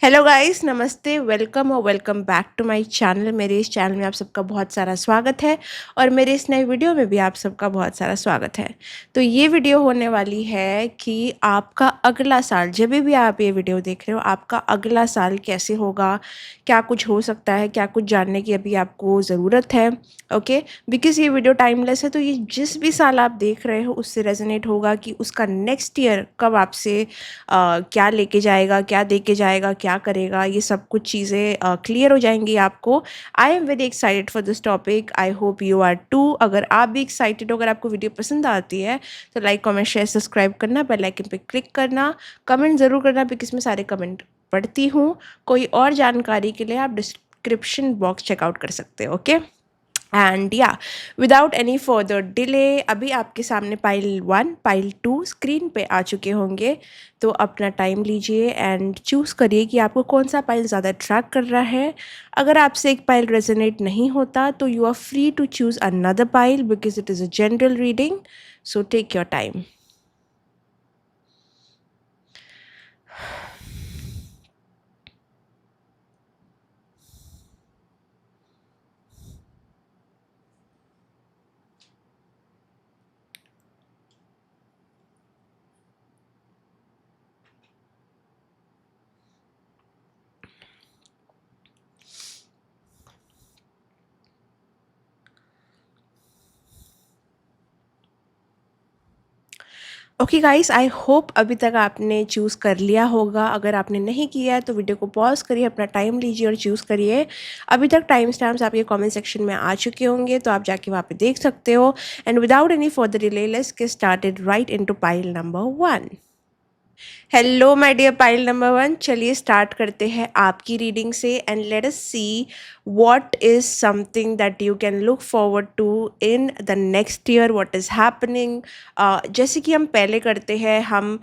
Hello guys, नमस्ते, welcome और welcome back to my channel. मेरे इस चैनल में आप सबका बहुत सारा स्वागत है और मेरे इस नए वीडियो में भी आप सबका बहुत सारा स्वागत है। तो ये वीडियो होने वाली है कि आपका अगला साल, जब भी आप ये वीडियो देख रहे हो, आपका अगला साल कैसे होगा, क्या कुछ हो सकता है, क्या कुछ जानने की अभी आपको ज़रूरत है। ओके, बिकॉज़ ये वीडियो टाइमलेस है, तो ये जिस भी साल आप देख रहे हो उससे रेजोनेट होगा कि उसका नेक्स्ट ईयर कब आपसे क्या लेके जाएगा, क्या दे के जाएगा, क्या करेगा, ये सब कुछ चीज़ें क्लियर हो जाएंगी आपको। I am very excited for this topic, I hope you are too. अगर आप भी एक्साइटेड हो, अगर आपको वीडियो पसंद आती है तो लाइक, कमेंट, शेयर, सब्सक्राइब करना, बेल आइकन पे क्लिक करना, कमेंट ज़रूर करना बिकॉज मैं सारे कमेंट पढ़ती हूँ। कोई और जानकारी के लिए आप डिस्क्रिप्शन बॉक्स चेकआउट कर सकते हो। ओके, एंड या विदाउट एनी फर्दर डिले अभी आपके सामने पाइल 1, पाइल 2 स्क्रीन पे आ चुके होंगे। तो अपना टाइम लीजिए एंड चूज़ करिए कि आपको कौन सा पाइल ज़्यादा अट्रैक्ट कर रहा है। अगर आपसे एक पाइल रेजोनेट नहीं होता तो you are free to choose another pile because it is a general reading, so take your time. Okay guys, I hope अभी तक आपने चूज़ कर लिया होगा। अगर आपने नहीं किया है तो वीडियो को पॉज करिए, अपना टाइम लीजिए और चूज़ करिए। अभी तक टाइम स्टैम्प्स आपके कमेंट सेक्शन में आ चुके होंगे, तो आप जाके वहाँ पे देख सकते हो। And without any further delay let's get started right into pile number 1। Hello my dear pile number 1, चलिए स्टार्ट करते हैं आपकी रीडिंग से and let us see what is something that you can look forward to in the next year, what is happening. जैसे कि हम पहले करते हैं, हम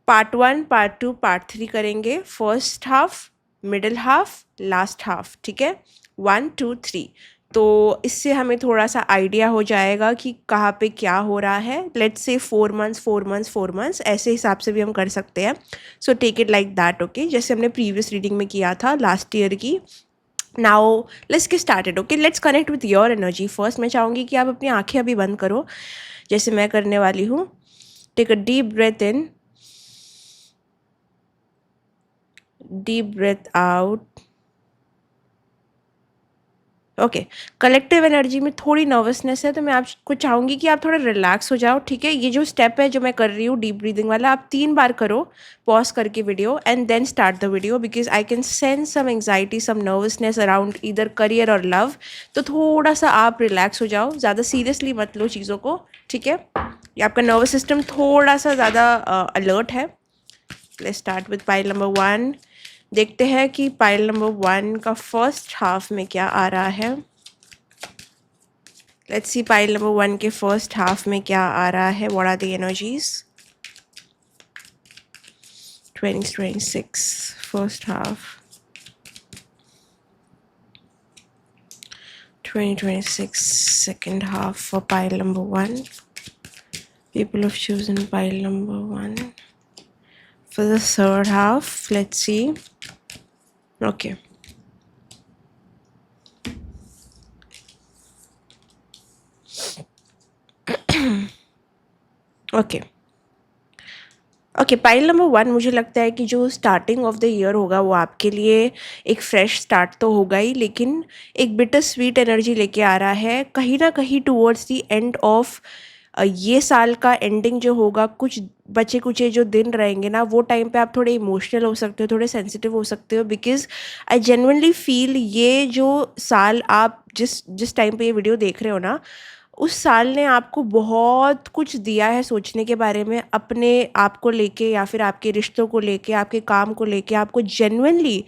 पार्ट 1, पार्ट 2, पार्ट 3 करेंगे। First half, middle half, last half, ठीक है, 1 2 3। तो इससे हमें थोड़ा सा आइडिया हो जाएगा कि कहाँ पे क्या हो रहा है। Let's say 4 months 4 months 4 months, ऐसे हिसाब से भी हम कर सकते हैं। So take it like that. Okay, जैसे हमने प्रीवियस रीडिंग में किया था लास्ट ईयर की। Now let's get started. Okay, let's connect with your energy first. मैं चाहूँगी कि आप अपनी आंखें अभी बंद करो, जैसे मैं करने वाली हूँ। Take a deep breath in, deep breath out। Okay, collective energy में थोड़ी नर्वसनेस है, तो मैं आपको चाहूँगी कि आप थोड़ा रिलैक्स हो जाओ। ठीक है, ये जो स्टेप है जो मैं कर रही हूँ डीप ब्रीदिंग वाला, आप 3 बार करो पॉज करके video and then start the video because I can sense some anxiety, some nervousness around इधर करियर और लव। तो थोड़ा सा आप रिलैक्स हो जाओ, ज़्यादा सीरियसली मत लो चीज़ों को। ठीक है, ये आपका नर्वस सिस्टम थोड़ा सा ज़्यादा अलर्ट है। Let's start with pile number 1। देखते हैं कि पाइल नंबर 1 का फर्स्ट हाफ में क्या आ रहा है। लेट्स सी पाइल नंबर 1 के फर्स्ट हाफ में क्या आ रहा है। What are the energies 2026 first half, 2026 second half for pile number 1. People have chosen pile number 1 for the third half. Let's see. Okay. Okay okay, pile number 1, मुझे लगता है कि जो स्टार्टिंग ऑफ द ईयर होगा वो आपके लिए एक फ्रेश स्टार्ट तो होगा ही, लेकिन एक बिटर स्वीट एनर्जी लेके आ रहा है कहीं ना कहीं टूवर्ड्स द एंड ऑफ ये साल का एंडिंग जो होगा। कुछ बचे कुचे जो दिन रहेंगे ना, वो टाइम पे आप थोड़े इमोशनल हो सकते हो, थोड़े सेंसिटिव हो सकते हो बिकॉज आई जेन्युइनली फील ये जो साल आप जिस जिस टाइम पे ये वीडियो देख रहे हो ना, उस साल ने आपको बहुत कुछ दिया है सोचने के बारे में, अपने आप को लेके या फिर आपके रिश्तों को लेके, आपके काम को लेके। आपको जेन्युइनली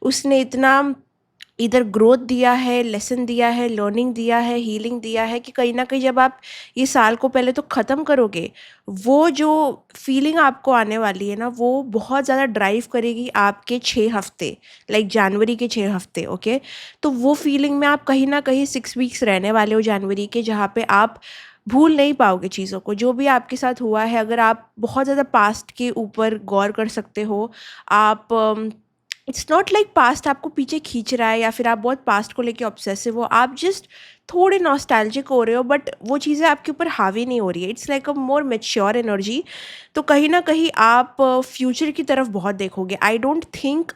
उसने इतना इधर ग्रोथ दिया है, लेसन दिया है, लर्निंग दिया है, हीलिंग दिया है कि कहीं ना कहीं जब आप ये साल को पहले तो ख़त्म करोगे, वो जो फीलिंग आपको आने वाली है ना, वो बहुत ज़्यादा ड्राइव करेगी आपके 6 हफ्ते, लाइक जनवरी के 6 हफ्ते। ओके, तो वो फीलिंग में आप कहीं ना कहीं 6 वीक्स रहने वाले हो जनवरी के, जहाँ पे आप भूल नहीं पाओगे चीज़ों को, जो भी आपके साथ हुआ है। अगर आप बहुत ज़्यादा पास्ट के ऊपर गौर कर सकते हो, आप इट्स नॉट लाइक पास्ट आपको पीछे खींच रहा है या फिर आप बहुत पास्ट को लेके ऑब्सेसिव हो, आप जस्ट थोड़े नॉस्टैल्जिक हो रहे हो, बट वो चीज़ें आपके ऊपर हावी नहीं हो रही है। It's like a more mature energy. तो कहीं ना कहीं आप फ्यूचर की तरफ बहुत देखोगे। आई डोंट थिंक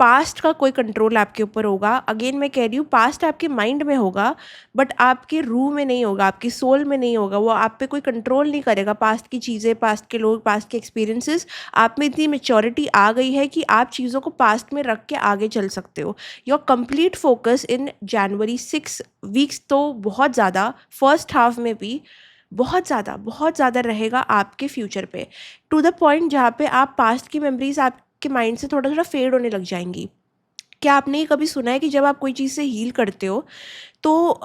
पास्ट का कोई कंट्रोल आपके ऊपर होगा। अगेन मैं कह रही हूँ, पास्ट आपके माइंड में होगा बट आपके रूह में नहीं होगा, आपकी सोल में नहीं होगा। वो आप पे कोई कंट्रोल नहीं करेगा। पास्ट की चीज़ें, पास्ट के लोग, पास्ट के एक्सपीरियंसेस, आप में इतनी मेच्योरिटी आ गई है कि आप चीज़ों को पास्ट में रख के आगे चल सकते हो। Your complete focus in January 6 weeks तो बहुत ज़्यादा, फर्स्ट हाफ में भी बहुत ज़्यादा रहेगा आपके फ्यूचर पे, टू द पॉइंट जहाँ पे आप पास्ट की मेमोरीज आपके माइंड से थोड़ा थोड़ा फेड होने लग जाएंगी। क्या आपने ये कभी सुना है कि जब आप कोई चीज़ से हील करते हो तो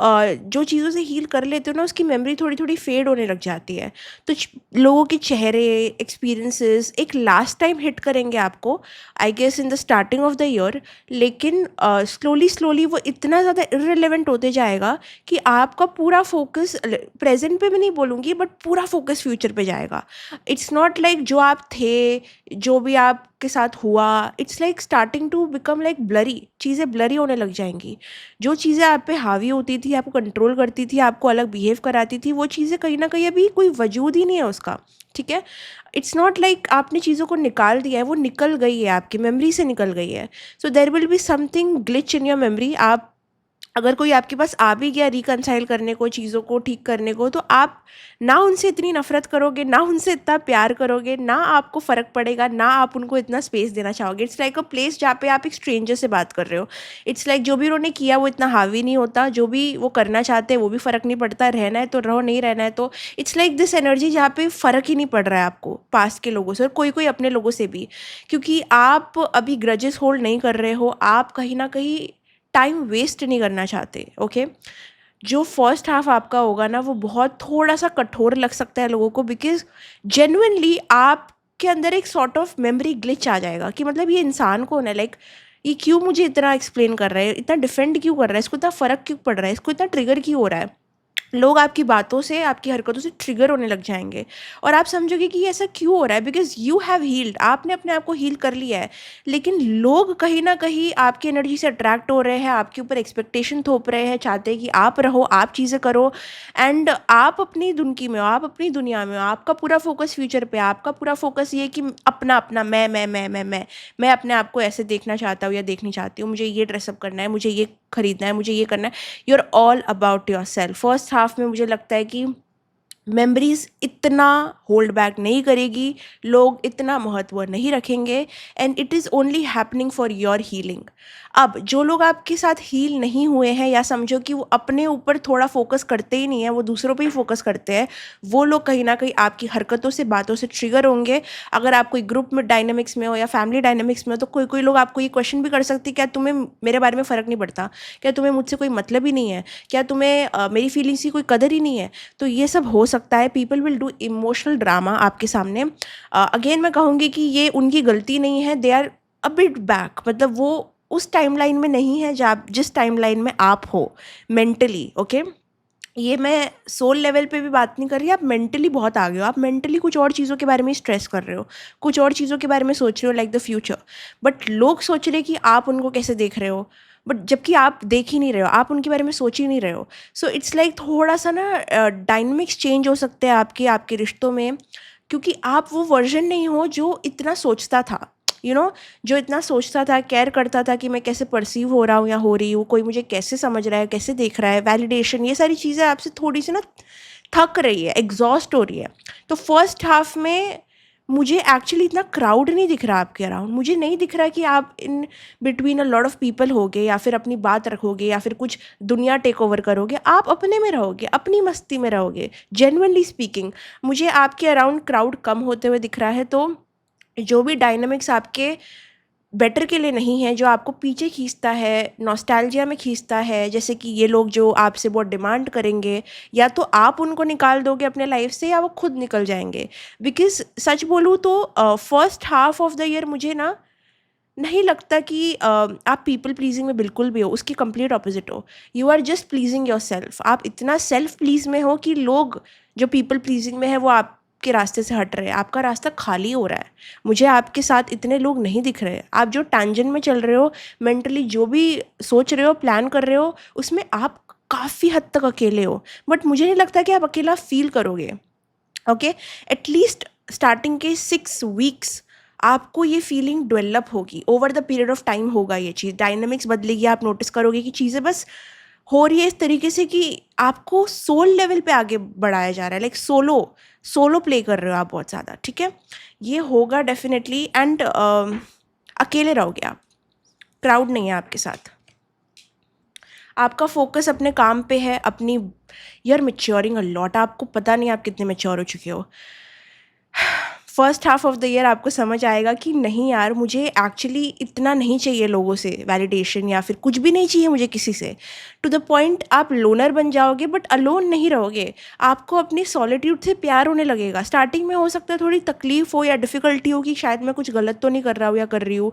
जो चीज़ों से हील कर लेते हो ना, उसकी मेमोरी थोड़ी थोड़ी फेड होने लग जाती है। तो लोगों के चेहरे, एक्सपीरियंसेस एक लास्ट टाइम हिट करेंगे आपको, I guess in the starting of the year, लेकिन स्लोली स्लोली वो इतना ज़्यादा इररिलेवेंट होते जाएगा कि आपका पूरा फोकस, प्रेजेंट पे भी नहीं बोलूँगी बट पूरा फोकस फ्यूचर पे जाएगा। इट्स नॉट लाइक जो आप थे, जो भी आपके साथ हुआ, it's like starting to become like blurry, चीज़ें ब्लरी होने लग जाएंगी। जो चीज़ें आप पे हावी होती थी, आपको कंट्रोल करती थी, आपको अलग बिहेव कराती थी, वो चीज़ें कहीं ना कहीं अभी कोई वजूद ही नहीं है उसका। ठीक है, इट्स नॉट लाइक आपने चीज़ों को निकाल दिया है, वो निकल गई है, आपकी मेमोरी से निकल गई है। So there will be something glitch in your memory. आप, अगर कोई आपके पास आ भी गया रिकनसाइल करने को, चीज़ों को ठीक करने को, तो आप ना उनसे इतनी नफरत करोगे, ना उनसे इतना प्यार करोगे, ना आपको फ़र्क पड़ेगा, ना आप उनको इतना स्पेस देना चाहोगे। इट्स लाइक अ प्लेस जहाँ पे आप एक स्ट्रेंजर से बात कर रहे हो। इट्स लाइक जो भी उन्होंने किया वो इतना हावी नहीं होता, जो भी वो करना चाहते हैं वो भी फ़र्क नहीं पड़ता, रहना है तो रहो, नहीं रहना है तो। इट्स लाइक दिस एनर्जी जहाँ पे फ़र्क ही नहीं पड़ रहा है आपको पास्ट के लोगों से, और कोई कोई अपने लोगों से भी, क्योंकि आप अभी ग्रजेस होल्ड नहीं कर रहे हो, आप कहीं ना कहीं टाइम वेस्ट नहीं करना चाहते। ओके, जो फर्स्ट हाफ आपका होगा ना, वो बहुत थोड़ा सा कठोर लग सकता है लोगों को, बिकॉज जेन्युइनली आपके अंदर एक सॉर्ट ऑफ मेमोरी ग्लिच आ जाएगा कि मतलब ये इंसान कौन है, लाइक ये क्यों मुझे इतना एक्सप्लेन कर रहा है, इतना डिफेंड क्यों कर रहा है, इसको इतना फ़र्क क्यों पड़ रहा है, इसको इतना ट्रिगर क्यों हो रहा है। लोग आपकी बातों से, आपकी हरकतों से ट्रिगर होने लग जाएंगे और आप समझोगे कि ये ऐसा क्यों हो रहा है, बिकॉज यू हैव हील्ड, आपने अपने आप को हील कर लिया है। लेकिन लोग कहीं ना कहीं आपकी एनर्जी से अट्रैक्ट हो रहे हैं, आपके ऊपर एक्सपेक्टेशन थोप रहे हैं, चाहते हैं कि आप रहो, आप चीज़ें करो, एंड आप अपनी दुनकी में हो, आप अपनी दुनिया में हो, आपका पूरा फोकस फ्यूचर पे है, आपका पूरा फोकस ये है कि अपना अपना मैं अपने आप को ऐसे देखना चाहता हूँ या देखनी चाहती हूँ, मुझे ये ड्रेसअप करना है, मुझे ये खरीदना है, मुझे ये करना है। You are all about yourself. First half में मुझे लगता है कि मेमोरीज इतना होल्ड बैक नहीं करेगी, लोग इतना महत्व नहीं रखेंगे, and it is only happening for your healing. अब जो लोग आपके साथ हील नहीं हुए हैं, या समझो कि वो अपने ऊपर थोड़ा फोकस करते ही नहीं है, वो दूसरों पे ही फोकस करते हैं, वो लोग कहीं ना कहीं आपकी हरकतों से, बातों से ट्रिगर होंगे। अगर आप कोई ग्रुप में डायनामिक्स में हो या फैमिली डायनामिक्स में हो, तो कोई कोई लोग आपको ये क्वेश्चन भी कर सकते हैं, क्या तुम्हें मेरे बारे में फ़र्क नहीं पड़ता, क्या तुम्हें मुझसे कोई मतलब ही नहीं है, क्या तुम्हें मेरी फीलिंग्स की कोई कदर ही नहीं है। तो ये सब हो सकता है, people will do emotional drama आपके सामने। अगेन मैं कहूँगी कि ये उनकी गलती नहीं है, they are a bit back, मतलब वो उस टाइमलाइन में नहीं है जब जिस टाइमलाइन में आप हो मेंटली। ओके, ये मैं सोल लेवल पे भी बात नहीं कर रही, आप मेंटली बहुत आगे हो, आप मेंटली कुछ और चीज़ों के बारे में स्ट्रेस कर रहे हो, कुछ और चीज़ों के बारे में सोच रहे हो, लाइक द फ्यूचर, बट लोग सोच रहे कि आप उनको कैसे देख रहे हो, बट जबकि आप देख ही नहीं रहे हो, आप उनके बारे में सोच ही नहीं रहे हो। सो इट्स लाइक थोड़ा सा ना डायनमिक्स चेंज हो सकते हैं आपके आपके रिश्तों में, क्योंकि आप वो वर्जन नहीं हो जो इतना सोचता था, जो इतना सोचता था, केयर करता था कि मैं कैसे परसीव हो रहा हूँ या हो रही हूँ, कोई मुझे कैसे समझ रहा है, कैसे देख रहा है, वैलिडेशन, ये सारी चीज़ें आपसे थोड़ी सी ना थक रही है, एग्जॉस्ट हो रही है। तो फर्स्ट हाफ में मुझे एक्चुअली इतना क्राउड नहीं दिख रहा आपके अराउंड, मुझे नहीं दिख रहा कि आप इन between a lot of people होगे या फिर अपनी बात रखोगे या फिर कुछ दुनिया टेक ओवर करोगे। आप अपने में रहोगे, अपनी मस्ती में रहोगे। जेन्युइनली स्पीकिंग, मुझे आपके अराउंड क्राउड कम होते हुए दिख रहा है। तो जो भी डायनामिक्स आपके बेटर के लिए नहीं है, जो आपको पीछे खींचता है, नॉस्टैल्जिया में खींचता है, जैसे कि ये लोग जो आपसे बहुत डिमांड करेंगे, या तो आप उनको निकाल दोगे अपने लाइफ से या वो खुद निकल जाएंगे। बिकॉज सच बोलूँ तो first half of the year मुझे ना नहीं लगता कि आप पीपल प्लीजिंग में बिल्कुल भी हो, उसकी कंप्लीट ऑपोजिट हो। You are just pleasing yourself. आप इतना सेल्फ प्लीज में हो कि लोग जो पीपल प्लीजिंग में है वो आपके आपके रास्ते से हट रहे हैं, आपका रास्ता खाली हो रहा है। मुझे आपके साथ इतने लोग नहीं दिख रहे। आप जो टैंजेंट में चल रहे हो, मेंटली जो भी सोच रहे हो, प्लान कर रहे हो, उसमें आप काफ़ी हद तक अकेले हो। बट मुझे नहीं लगता कि आप अकेला फील करोगे। ओके, एटलीस्ट स्टार्टिंग के 6 वीक्स आपको ये फीलिंग डेवलप होगी। Over the period of time होगा ये चीज़, डायनामिक्स बदलेगी, आप नोटिस करोगे कि चीज़ें बस हो रही है इस तरीके से कि आपको सोल लेवल पे आगे बढ़ाया जा रहा है। लाइक सोलो सोलो प्ले कर रहे हो आप बहुत ज़्यादा। ठीक है, ये होगा डेफिनेटली। एंड अकेले रहोगे आप, क्राउड नहीं है आपके साथ। आपका फोकस अपने काम पे है, अपनी यार मैच्योरिंग अ लॉट। आपको पता नहीं आप कितने मैच्योर हो चुके हो। First half of the year आपको समझ आएगा कि नहीं यार, मुझे एक्चुअली इतना नहीं चाहिए लोगों से वैलिडेशन, या फिर कुछ भी नहीं चाहिए मुझे किसी से। टू द पॉइंट आप लोनर बन जाओगे, बट अलोन नहीं रहोगे। आपको अपनी सॉलिट्यूड से प्यार होने लगेगा। स्टार्टिंग में हो सकता है थोड़ी तकलीफ हो या डिफ़िकल्टी हो कि शायद मैं कुछ गलत तो नहीं कर रहा हूँ या कर रही हूँ,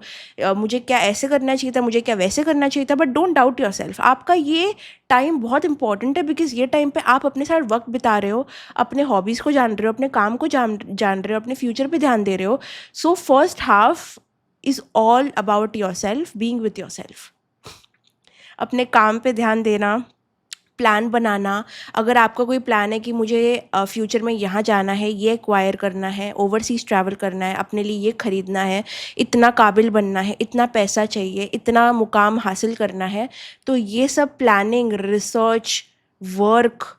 मुझे क्या ऐसे करना चाहिए था, मुझे क्या वैसे करना चाहिए था। But don't doubt your self. आपका ये टाइम बहुत इंपॉर्टेंट है, बिकॉज ये टाइम पे आप अपने साथ वक्त बिता रहे हो, अपने हॉबीज़ को जान रहे हो, अपने काम को जान जान रहे हो, अपने फ्यूचर पे ध्यान दे रहे हो। So first half is all about your self, being with your self. अपने काम पे ध्यान देना, प्लान बनाना। अगर आपका कोई प्लान है कि मुझे फ्यूचर में यहाँ जाना है, ये एक्वायर करना है, ओवरसीज़ ट्रैवल करना है, अपने लिए ये ख़रीदना है, इतना काबिल बनना है, इतना पैसा चाहिए, इतना मुकाम हासिल करना है, तो ये सब प्लानिंग, रिसर्च, वर्क,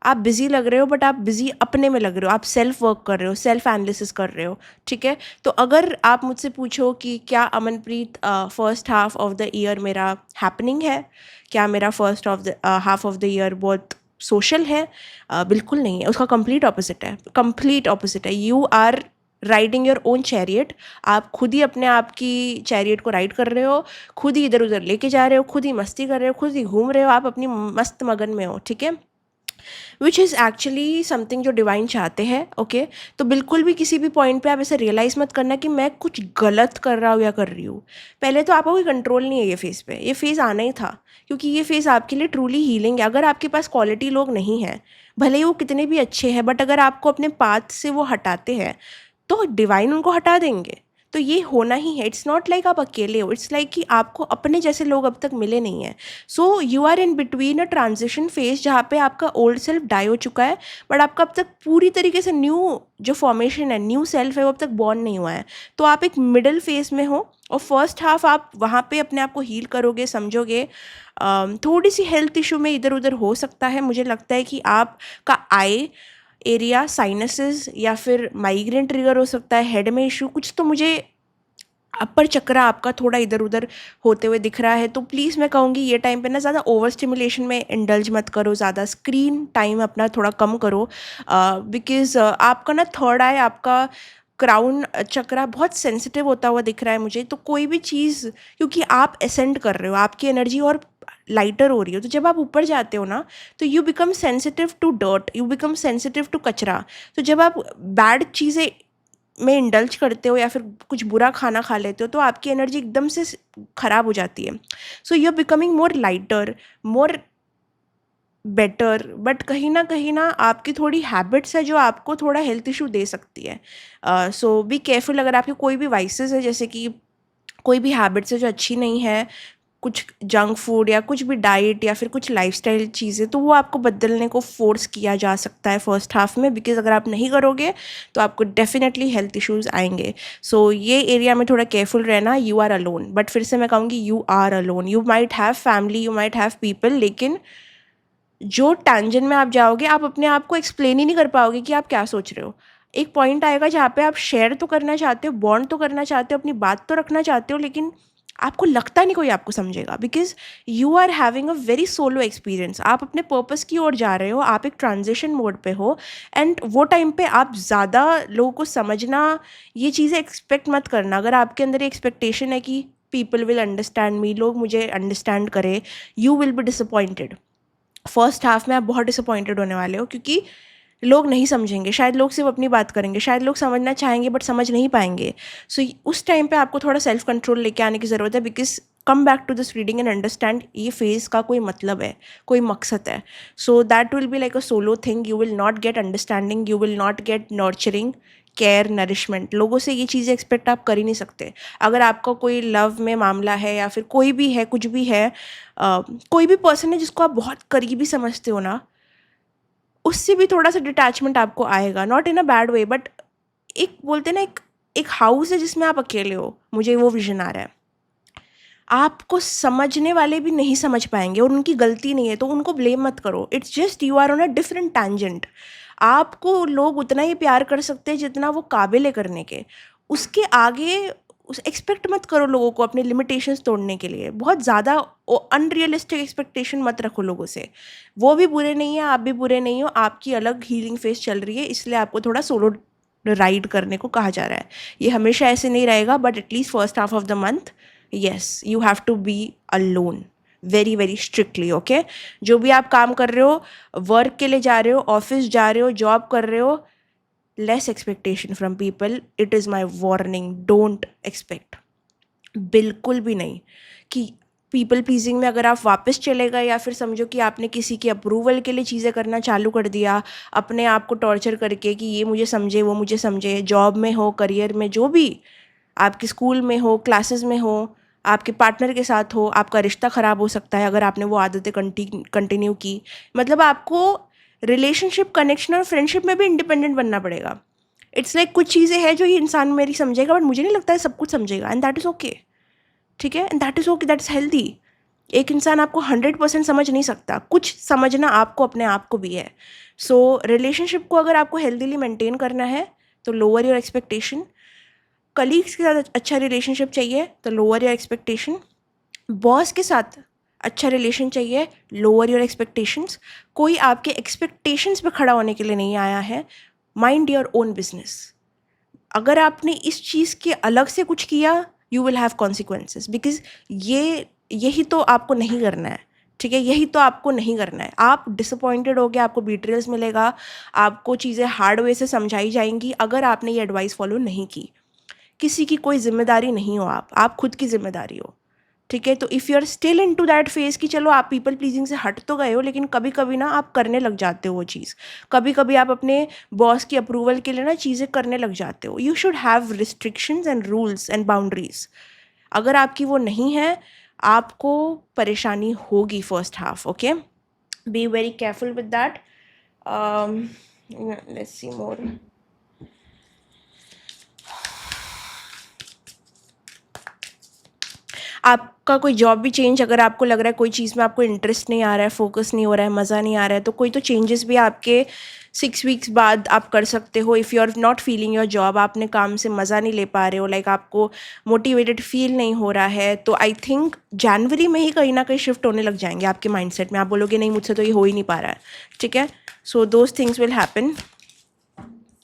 आप बिज़ी लग रहे हो, बट आप बिज़ी अपने में लग रहे हो। आप सेल्फ वर्क कर रहे हो, सेल्फ एनालिसिस कर रहे हो। ठीक है, तो अगर आप मुझसे पूछो कि क्या Amanpreet first half of the year मेरा हैपनिंग है, क्या मेरा first of the half of the year बहुत सोशल है, बिल्कुल नहीं है। उसका कंप्लीट ऑपोजिट है, कंप्लीट ऑपोजिट है। You are riding your own chariot. आप खुद ही अपने आप की चैरियट को राइड कर रहे हो, खुद ही इधर उधर लेके जा रहे हो, खुद ही मस्ती कर रहे हो, खुद ही घूम रहे हो, आप अपनी मस्त मगन में हो। ठीक है, विच इज़ एक्चुअली समथिंग जो डिवाइन चाहते हैं। ओके, तो बिल्कुल भी किसी भी पॉइंट पे आप ऐसे रियलाइज़ मत करना कि मैं कुछ गलत कर रहा हूँ या कर रही हूँ। पहले तो आपका कोई कंट्रोल नहीं है ये फेज़ पे, ये फेज़ आना ही था, क्योंकि ये फेज़ आपके लिए ट्रूली हीलिंग है। अगर आपके पास क्वालिटी लोग नहीं हैं, भले ही वो कितने भी अच्छे हैं, बट अगर आपको अपने पाथ से वो हटाते हैं, तो डिवाइन उनको हटा देंगे। तो ये होना ही है। इट्स नॉट लाइक आप अकेले हो, इट्स लाइक कि आपको अपने जैसे लोग अब तक मिले नहीं हैं। So you are in between a transition phase, जहाँ पे आपका ओल्ड सेल्फ डाई हो चुका है, बट आपका अब तक पूरी तरीके से न्यू जो फॉर्मेशन है, न्यू सेल्फ है, वो अब तक बॉर्न नहीं हुआ है। तो आप एक मिडल फेज में हो, और फर्स्ट हाफ आप वहाँ पे अपने आप को हील करोगे, समझोगे। थोड़ी सी हेल्थ इशू में इधर उधर हो सकता है। मुझे लगता है कि आपका आई एरिया, साइनसेस, या फिर माइग्रेन ट्रिगर हो सकता है, हेड में इशू कुछ, तो मुझे अपर चक्रा आपका थोड़ा इधर उधर होते हुए दिख रहा है। तो प्लीज़ मैं कहूँगी ये टाइम पे ना ज़्यादा ओवर स्टिमुलेशन में इंडल्ज मत करो, ज़्यादा स्क्रीन टाइम अपना थोड़ा कम करो, बिकॉज़ आपका ना थर्ड आई, आपका क्राउन चक्रा बहुत सेंसिटिव होता हुआ दिख रहा है मुझे। तो कोई भी चीज़, क्योंकि आप असेंड कर रहे हो, आपकी एनर्जी और लाइटर हो रही हो, तो जब आप ऊपर जाते हो ना, तो you become sensitive to dirt, you become sensitive to कचरा। तो जब आप बैड चीज़ें में इंडल्ज करते हो या फिर कुछ बुरा खाना खा लेते हो, तो आपकी एनर्जी एकदम से ख़राब हो जाती है। So you are becoming more lighter, more better, but कहीं ना आपकी थोड़ी हैबिट्स है जो आपको थोड़ा हेल्थ इशू दे सकती है। So be careful. अगर आपके कोई भी वाइसेस है, जैसे कि कोई भी हैबिट्स है जो अच्छी नहीं है, कुछ जंक फूड या कुछ भी डाइट या फिर कुछ लाइफस्टाइल चीज़ें, तो वो आपको बदलने को फोर्स किया जा सकता है फर्स्ट हाफ में, बिकॉज अगर आप नहीं करोगे तो आपको डेफिनेटली हेल्थ इश्यूज आएंगे। सो ये एरिया में थोड़ा केयरफुल रहना। यू आर अलोन, बट फिर से मैं कहूँगी you are alone. You might have family, you might have people, लेकिन जो टैंजेंट में आप जाओगे, आप अपने आप को एक्सप्लेन ही नहीं कर पाओगे कि आप क्या सोच रहे हो। एक पॉइंट आएगा जहाँ पे आप शेयर तो करना चाहते हो, बॉन्ड तो करना चाहते हो, अपनी बात तो रखना चाहते हो, लेकिन आपको लगता नहीं कोई आपको समझेगा, because you are having a very solo experience. आप अपने पर्पस की ओर जा रहे हो, आप एक ट्रांजिशन मोड पे हो, एंड वो टाइम पे आप ज़्यादा लोगों को समझना, ये चीज़ें एक्सपेक्ट मत करना। अगर आपके अंदर एक्सपेक्टेशन है कि पीपल विल अंडरस्टैंड मी, लोग मुझे अंडरस्टैंड करें, you will be disappointed. First half में आप बहुत डिसअपॉइंटेड होने वाले हो, क्योंकि लोग नहीं समझेंगे। शायद लोग सिर्फ अपनी बात करेंगे, शायद लोग समझना चाहेंगे बट समझ नहीं पाएंगे। सो उस टाइम पे आपको थोड़ा सेल्फ कंट्रोल लेके आने की ज़रूरत है, because come back to this reading and understand ये फेज़ का कोई मतलब है, कोई मकसद है. So that will be like a solo thing. You will not get understanding, you will not get nurturing, care, nourishment. लोगों से ये चीज़ें एक्सपेक्ट आप कर ही नहीं सकते. अगर आपका कोई लव में मामला है या फिर कोई भी है, कुछ भी है, कोई भी पर्सन है जिसको आप बहुत करीबी समझते हो ना, उससे भी थोड़ा सा डिटैचमेंट आपको आएगा. Not in a bad way, but एक बोलते हैं ना, एक एक हाउस है जिसमें आप अकेले हो. मुझे वो विजन आ रहा है. आपको समझने वाले भी नहीं समझ पाएंगे और उनकी गलती नहीं है, तो उनको ब्लेम मत करो. It's just you are on a different tangent. आपको लोग उतना ही प्यार कर सकते हैं जितना वो काबिल है करने के. उसके आगे उस एक्सपेक्ट मत करो लोगों को अपने लिमिटेशंस तोड़ने के लिए. बहुत ज़्यादा अनरियलिस्टिक एक्सपेक्टेशन मत रखो लोगों से. वो भी बुरे नहीं है, आप भी बुरे नहीं हो. आपकी अलग हीलिंग फेज चल रही है, इसलिए आपको थोड़ा सोलो राइड करने को कहा जा रहा है. ये हमेशा ऐसे नहीं रहेगा, but at least first half of the month, yes, you have to be alone very very strictly. Okay, जो भी आप काम कर रहे हो, वर्क के लिए जा रहे हो, ऑफिस जा रहे हो, जॉब कर रहे हो, less expectation from people. It is my warning. Don't expect, बिल्कुल भी नहीं. कि पीपल प्लीजिंग में अगर आप वापस चले गए, या फिर समझो कि आपने किसी की अप्रूवल के लिए चीज़ें करना चालू कर दिया, अपने आप को टॉर्चर करके कि ये मुझे समझे, वो मुझे समझे, जॉब में हो, करियर में, जो भी, आपके स्कूल में हो, क्लासेस में हो, आपके पार्टनर के साथ हो, आपका रिश्ता ख़राब हो सकता है अगर आपने वो आदतें कंटिन्यू की. मतलब आपको रिलेशनशिप, कनेक्शन और फ्रेंडशिप में भी इंडिपेंडेंट बनना पड़ेगा. इट्स लाइक कुछ चीज़ें हैं जो ये इंसान मेरी समझेगा, बट मुझे नहीं लगता है सब कुछ समझेगा, एंड दैट इज़ ओके. ठीक है, and that is okay, that is healthy. एक इंसान आपको 100% समझ नहीं सकता. कुछ समझना आपको अपने आप को भी है. सो रिलेशनशिप को अगर आपको हेल्दीली मेंटेन करना है तो लोअर योर एक्सपेक्टेशन. कलीग्स के साथ अच्छा रिलेशनशिप चाहिए तो लोअर योर एक्सपेक्टेशन. बॉस के साथ अच्छा रिलेशन चाहिए, लोअर योर एक्सपेक्टेशंस. कोई आपके एक्सपेक्टेशंस पे खड़ा होने के लिए नहीं आया है. Mind your own business. अगर आपने इस चीज़ के अलग से कुछ किया, you will have consequences, because यही तो आपको नहीं करना है. ठीक है, यही तो आपको नहीं करना है. आप डिसअपॉइंटेड हो गए, आपको बीट्रेयल्स मिलेगा, आपको चीज़ें हार्ड वे से समझाई जाएंगी अगर आपने ये एडवाइस फॉलो नहीं की. किसी की कोई जिम्मेदारी नहीं हो आप खुद की जिम्मेदारी हो. ठीक है, तो if you are still into that phase कि चलो आप पीपल प्लीजिंग से हट तो गए हो, लेकिन कभी कभी ना आप करने लग जाते हो वो चीज़. कभी कभी आप अपने बॉस की अप्रूवल के लिए ना चीज़ें करने लग जाते हो. You should have restrictions and rules and boundaries. अगर आपकी वो नहीं है, आपको परेशानी होगी first half. Okay, be very careful with that. Let's see more. आपका कोई जॉब भी चेंज, अगर आपको लग रहा है कोई चीज़ में आपको इंटरेस्ट नहीं आ रहा है, फोकस नहीं हो रहा है, मज़ा नहीं आ रहा है, तो कोई तो चेंजेस भी आपके 6 वीक्स बाद आप कर सकते हो. If you are not feeling your job, आपने काम से मज़ा नहीं ले पा रहे हो, लाइक आपको मोटिवेटेड फील नहीं हो रहा है, तो आई थिंक जनवरी में ही कहीं ना कहीं शिफ्ट होने लग जाएंगे आपके माइंडसेट में. आप बोलोगे नहीं, मुझसे तो ये हो ही नहीं पा रहा है. ठीक है, so those things will happen.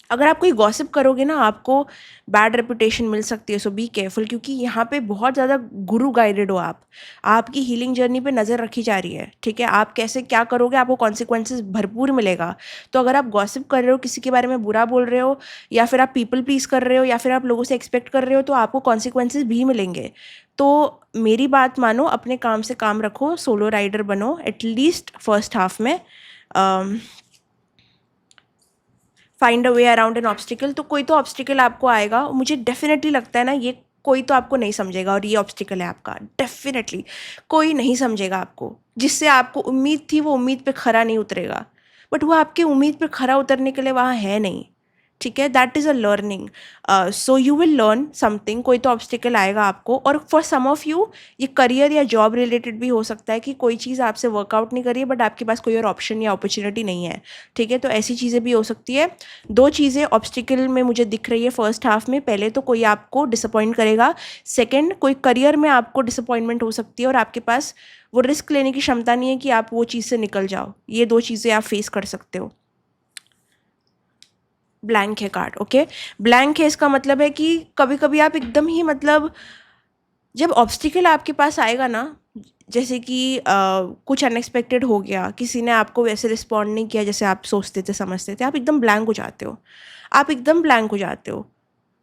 अगर आप कोई गॉसिप करोगे ना, आपको बैड रेपुटेशन मिल सकती है. सो बी केयरफुल, क्योंकि यहाँ पे बहुत ज़्यादा गुरु गाइडेड हो आप. आपकी हीलिंग जर्नी पे नज़र रखी जा रही है. ठीक है, आप कैसे क्या करोगे, आपको कॉन्सिक्वेंसेस भरपूर मिलेगा. तो अगर आप गॉसिप कर रहे हो, किसी के बारे में बुरा बोल रहे हो, या फिर आप पीपल प्लीज कर रहे हो, या फिर आप लोगों से एक्सपेक्ट कर रहे हो, तो आपको कॉन्सिक्वेंसेस भी मिलेंगे. तो मेरी बात मानो, अपने काम से काम रखो, सोलो राइडर बनो एटलीस्ट फर्स्ट हाफ में. Find a way around an obstacle. तो कोई तो ऑब्स्टिकल आपको आएगा, मुझे डेफिनेटली लगता है ना, ये कोई तो आपको नहीं समझेगा, और ये ऑब्स्टिकल है आपका. डेफिनेटली कोई नहीं समझेगा आपको. जिससे आपको उम्मीद थी वो उम्मीद पे खरा नहीं उतरेगा, बट वो आपके उम्मीद पे खरा उतरने के लिए वहाँ है नहीं. ठीक है, that is a learning. So you will learn something. कोई तो ऑब्स्टिकल आएगा आपको. और फॉर सम ऑफ यू ये करियर या जॉब रिलेटेड भी हो सकता है कि कोई चीज़ आपसे वर्कआउट नहीं कर रही है, बट आपके पास कोई और ऑप्शन या अपॉर्चुनिटी नहीं है. ठीक है, तो ऐसी चीज़ें भी हो सकती है. 2 चीज़ें ऑब्स्टिकल में मुझे दिख रही है फर्स्ट हाफ में. पहले तो कोई आपको डिसअपॉइंट करेगा. सेकेंड, कोई करियर में आपको डिसअपॉइंटमेंट हो सकती है और आपके पास वो रिस्क लेने की क्षमता नहीं है कि आप वो चीज़ से निकल जाओ. ये 2 चीज़ें आप फेस कर सकते हो. ब्लैंक है कार्ड. ओके, ब्लैंक है, इसका मतलब है कि कभी कभी आप एकदम ही, मतलब जब ऑब्स्टिकल आपके पास आएगा ना, जैसे कि कुछ अनएक्सपेक्टेड हो गया, किसी ने आपको वैसे रिस्पॉन्ड नहीं किया जैसे आप सोचते थे, समझते थे, आप एकदम ब्लैंक हो जाते हो. आप एकदम ब्लैंक हो जाते हो.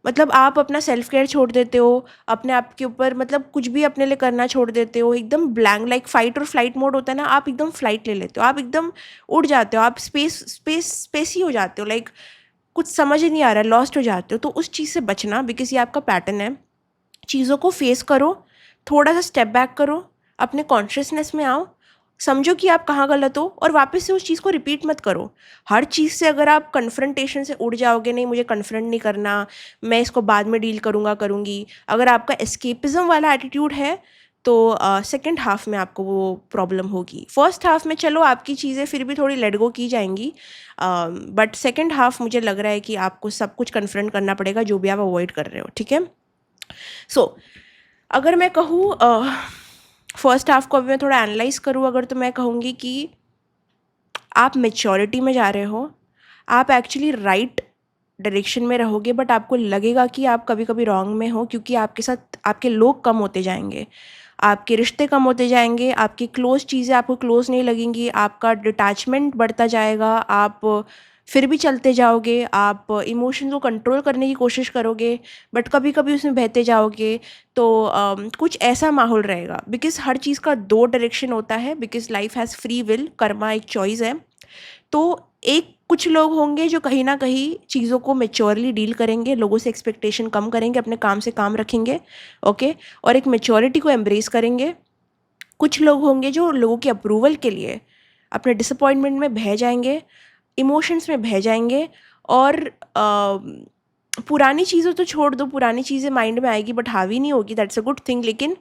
मतलब आप अपना सेल्फ केयर छोड़ देते हो, अपने आप के ऊपर मतलब कुछ भी अपने लिए करना छोड़ देते हो, एकदम ब्लैंक, लाइक फाइट और फ्लाइट मोड होता है ना, आप एकदम फ्लाइट ले लेते हो, आप एकदम उड़ जाते हो, आप स्पेस ही हो जाते हो, लाइक कुछ समझ ही नहीं आ रहा है, लॉस्ट हो जाते हो। तो उस चीज़ से बचना, बिकॉज़ ये आपका पैटर्न है। चीज़ों को फेस करो, थोड़ा सा स्टेप बैक करो, अपने कॉन्शियसनेस में आओ, समझो कि आप कहाँ गलत हो और वापस से उस चीज़ को रिपीट मत करो। हर चीज़ से अगर आप कन्फ्रंटेशन से उड़ जाओगे, नहीं मुझे कन्फ्रंट नहीं करना, मैं इसको बाद में डील करूँगा, करूँगी, अगर आपका एस्केपिज़्म वाला एटीट्यूड है, तो सेकंड हाफ में आपको वो प्रॉब्लम होगी। फर्स्ट हाफ में चलो आपकी चीज़ें फिर भी थोड़ी लेट गो की जाएँगी, बट सेकंड हाफ मुझे लग रहा है कि आपको सब कुछ कन्फ्रंट करना पड़ेगा, जो भी आप अवॉइड कर रहे हो, ठीक है? सो अगर मैं कहूँ फर्स्ट हाफ को अभी मैं थोड़ा एनालाइज़ करूँ अगर, तो मैं कहूँगी कि आप मैच्योरिटी में जा रहे हो, आप एक्चुअली राइट डायरेक्शन में रहोगे, बट आपको लगेगा कि आप कभी कभी रॉन्ग में हो, क्योंकि आपके साथ आपके लोग कम होते जाएंगे, आपके रिश्ते कम होते जाएंगे, आपकी क्लोज चीज़ें आपको क्लोज नहीं लगेंगी, आपका डिटैचमेंट बढ़ता जाएगा, आप फिर भी चलते जाओगे, आप इमोशंस को कंट्रोल करने की कोशिश करोगे, बट कभी कभी उसमें बहते जाओगे। तो कुछ ऐसा माहौल रहेगा, बिकॉज़ हर चीज़ का दो डायरेक्शन होता है, because life has free will, Karma एक चॉइस है। तो एक कुछ लोग होंगे जो कहीं न कहीं चीज़ों को मैच्योरली डील करेंगे, लोगों से एक्सपेक्टेशन कम करेंगे, अपने काम से काम रखेंगे, ओके? और एक मैच्योरिटी को एम्ब्रेस करेंगे। कुछ लोग होंगे जो लोगों के अप्रूवल के लिए अपने डिसअपॉइंटमेंट में बह जाएँगे, इमोशंस में बह जाएँगे, और पुरानी चीज़ें तो छोड़ दो, पुरानी चीज़ें माइंड में आएगी बट हावी नहीं होगी, दैट्स अ गुड थिंग, लेकिन